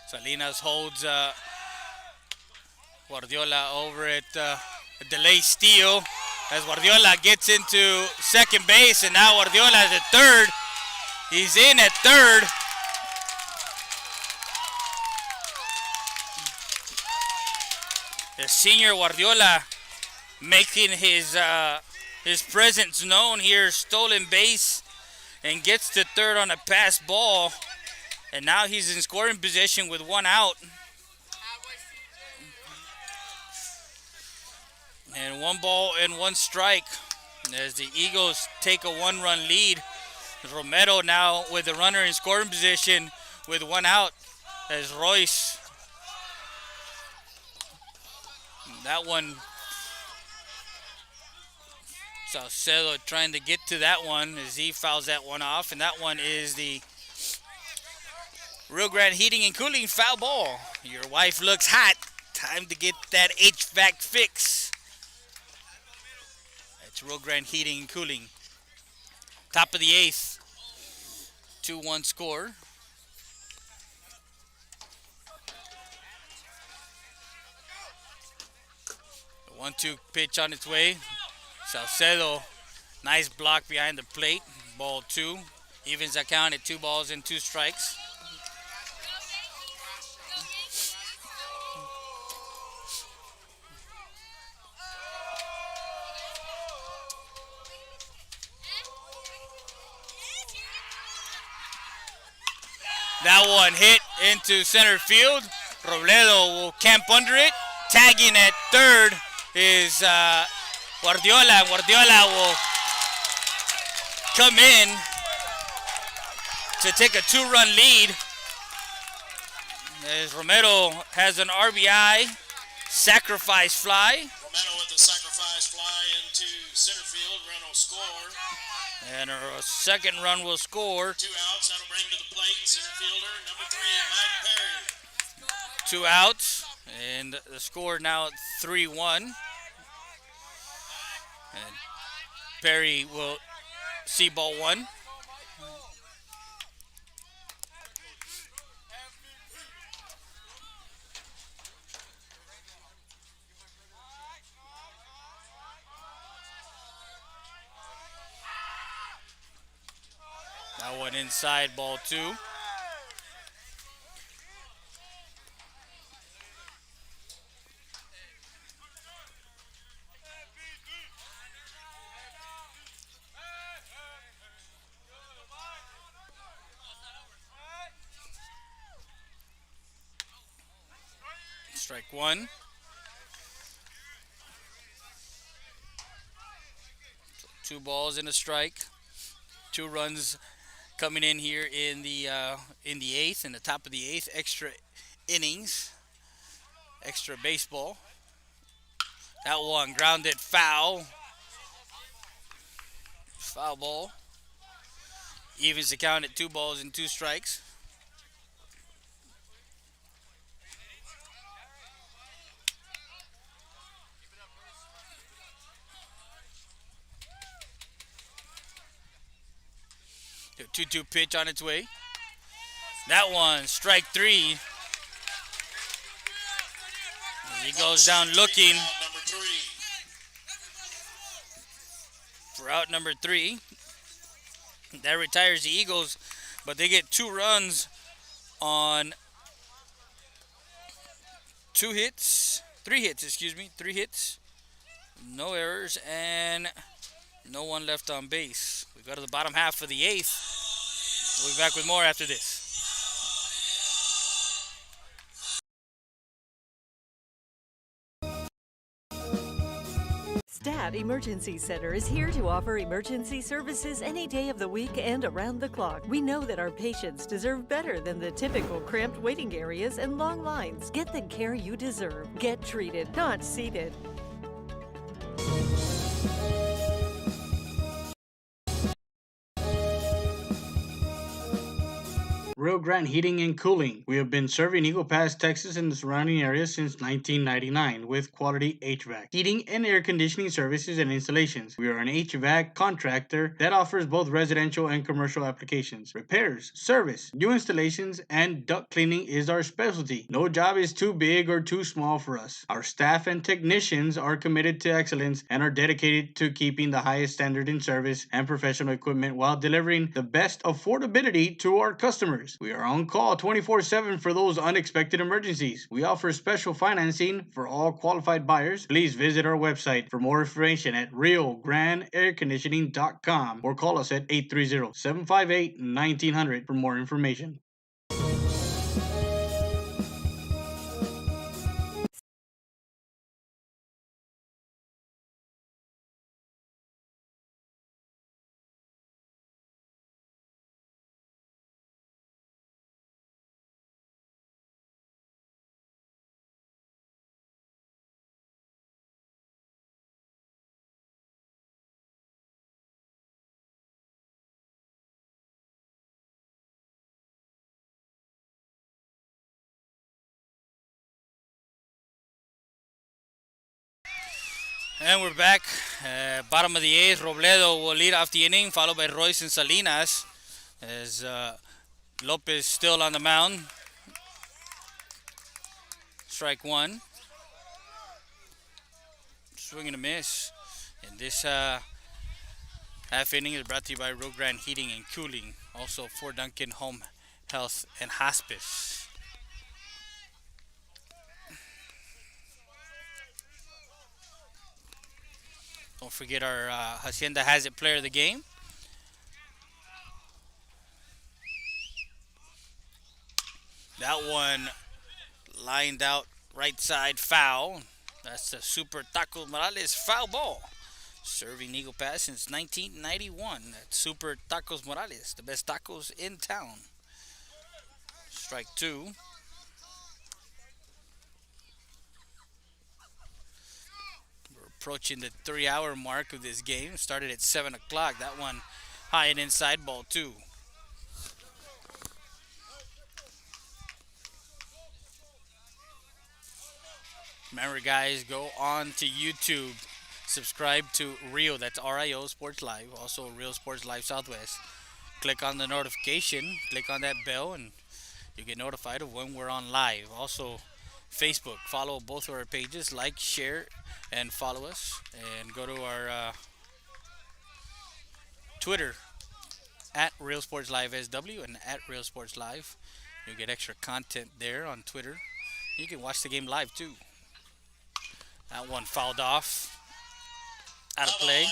A: Salinas holds Guardiola over at a delay steal as Guardiola gets into second base, and now Guardiola is at third. He's in at third. The senior Guardiola making his presence known here, stolen base, and gets to third on a pass ball. And now he's in scoring position with one out. And 1 ball and 1 strike as the Eagles take a 1-run lead. Romero now with the runner in scoring position with 1 out as Royce. That one, Salcedo trying to get to that one as he fouls that one off. And that one is the Rio Grande Heating and Cooling foul ball. Your wife looks hot. Time to get that HVAC fix. That's Rio Grande Heating and Cooling. Top of the 8th. 2-1 score. The 1-2 pitch on its way. Salcedo, nice block behind the plate. Ball 2. Evens that count at 2 balls and 2 strikes. That one hit into center field. Robledo will camp under it. Tagging at third is Guardiola. Guardiola will come in to take a 2-run lead. As Romero has an RBI sacrifice fly.
D: Romero with the sacrifice fly into center field. Run will score.
A: And our second run will score.
D: 2 outs. That'll bring to the plate center fielder number 3, Mike Perry.
A: 2 outs. And the score now 3-1. And Perry will see ball 1. That one inside, ball 2. Strike 1. So 2 balls and a strike. 2 runs coming in here in the 8th, in the top of the 8th. Extra innings. Extra baseball. That one grounded foul. Foul ball. Evens the count at 2 balls and 2 strikes. The 2-2 pitch on its way. That one, strike 3. He goes down looking for out number 3. That retires the Eagles, but they get 2 runs on 3 hits, 3 hits, no errors, and no one left on base. We go to the bottom half of the 8th. We'll be back with more after this.
G: Stat Emergency Center is here to offer emergency services any day of the week and around the clock. We know that our patients deserve better than the typical cramped waiting areas and long lines. Get the care you deserve. Get treated, not seated.
I: Rio Grande Heating and Cooling. We have been serving Eagle Pass, Texas and the surrounding area since 1999 with quality HVAC, heating and air conditioning services and installations. We are an HVAC contractor that offers both residential and commercial applications. Repairs, service, new installations, and duct cleaning is our specialty. No job is too big or too small for us. Our staff and technicians are committed to excellence and are dedicated to keeping the highest standard in service and professional equipment while delivering the best affordability to our customers. We are on call 24/7 for those unexpected emergencies. We offer special financing for all qualified buyers. Please visit our website for more information at RioGrandeAirConditioning.com or call us at 830-758-1900 for more information.
A: And we're back. Bottom of the 8th, Robledo will lead off the inning, followed by Royce and Salinas. As Lopez still on the mound. Strike 1. Swing and a miss. And this half inning is brought to you by Rio Grande Heating and Cooling. Also for Duncan Home Health and Hospice. Don't forget our Hacienda Has It player of the game. That one lined out right side foul. That's the Super Tacos Morales foul ball. Serving Eagle Pass since 1991. That's Super Tacos Morales, the best tacos in town. Strike 2. Approaching the 3-hour mark of this game. Started at 7 o'clock. That one high and inside, ball 2. Remember, guys, go on to YouTube. Subscribe to Rio, that's RIO Sports Live. Also, Rio Sports Live Southwest. Click on the notification. Click on that bell, and you get notified of when we're on live. Also, Facebook. Follow both of our pages. Like, share, and follow us. And go to our Twitter at Real Sports Live SW and at Real Sports Live. You'll get extra content there on Twitter. You can watch the game live too. That one fouled off. Out of play.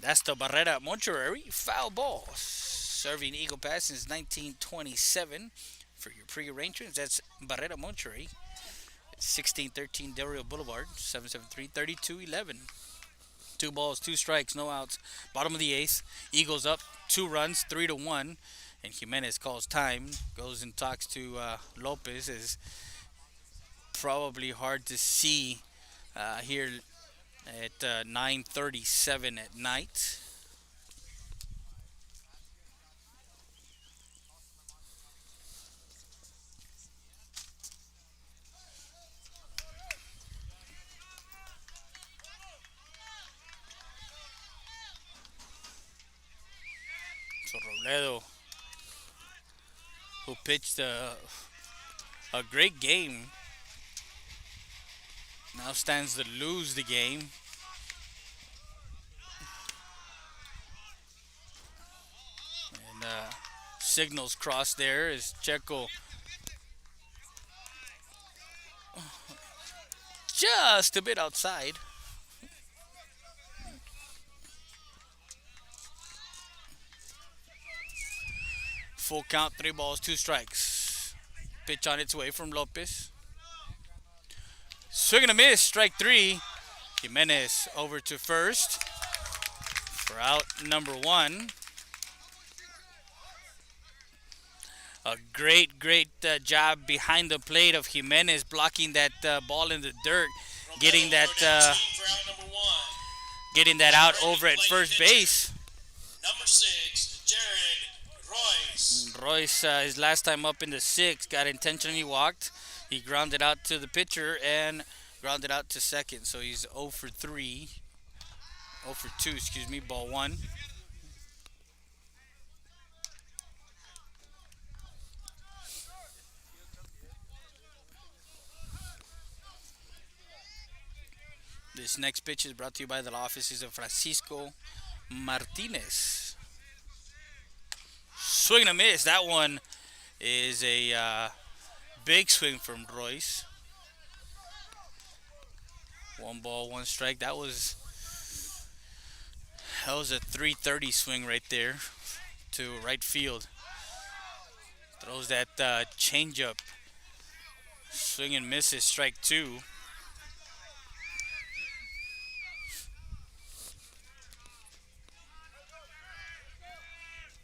A: That's the Barrera Mortuary foul ball. Serving Eagle Pass since 1927. For your pre-arrangements, that's Barrera Mortuary. 1613 Del Rio Boulevard, 773-3211. 2 balls, 2 strikes, no outs. Bottom of the 8th. Eagles up 2 runs, 3-1. And Jimenez calls time, goes and talks to Lopez. Is probably hard to see here at 9:37 at night. So Robledo, who pitched a great game, now stands to lose the game. And signals crossed there as Checo just a bit outside. Full count, 3 balls, 2 strikes. Pitch on its way from Lopez. Swing and a miss, strike 3. Jimenez over to first for out number 1. A great job behind the plate of Jimenez, blocking that ball in the dirt, getting that out over at first base.
D: Number 6, Jared Royce.
A: Royce, his last time up in the 6th, got intentionally walked. He grounded out to the pitcher and grounded out to second. So he's 0 for 3. 0 for 2, ball 1. This next pitch is brought to you by the offices of Francisco Martinez. Swing and a miss. That one is a big swing from Royce. 1 ball, 1 strike. That was a 330 swing right there to right field. Throws that changeup. Swing and misses. Strike 2.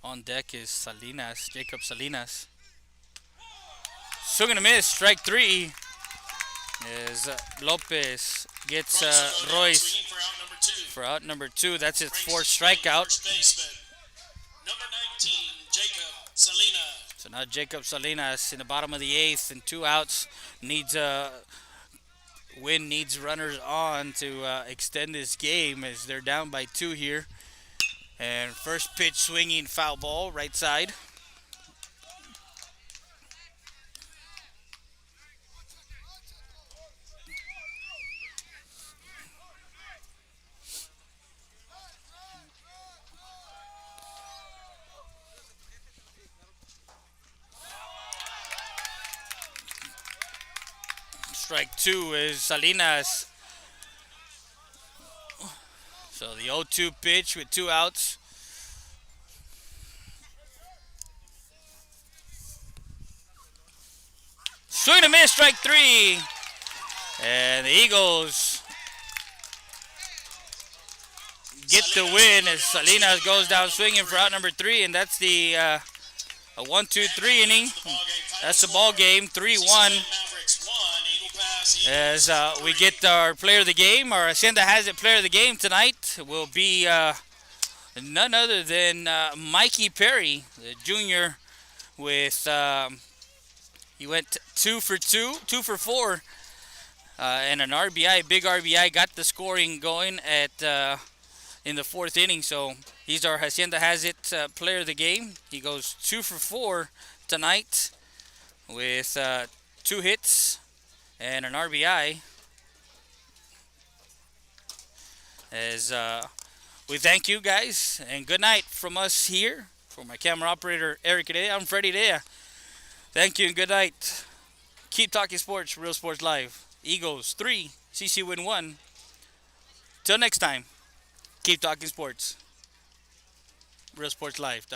A: On deck is Salinas, Jacob Salinas. Swing and a miss, strike 3. As Lopez gets Royce for out number 2. That's his 4th strikeout.
D: Number 19, Jacob Salinas.
A: So now Jacob Salinas in the bottom of the 8th and 2 outs. Winn needs runners on to extend this game as they're down by 2 here. And first pitch swinging, foul ball, right side. Strike 2 is Salinas. So the 0-2 pitch with 2 outs. Swing and a miss, strike 3. And the Eagles get the win as Salinas goes down swinging for out number 3. And that's the a 1-2-3 inning. That's the ball game, 3-1. As we get our player of the game, our Hacienda Has It player of the game tonight will be none other than Mikey Perry, the junior, with he went 2 for 4, and an RBI, big RBI, got the scoring going at in the 4th inning. So he's our Hacienda Has It player of the game. He goes 2 for 4 tonight with 2 hits and an RBI. As we thank you guys, and good night from us here. For my camera operator, Eric Idea, I'm Freddie Idea. Thank you and good night. Keep talking sports, Real Sports Live. Eagles 3, CC Winn 1. Till next time, keep talking sports. Real Sports Live.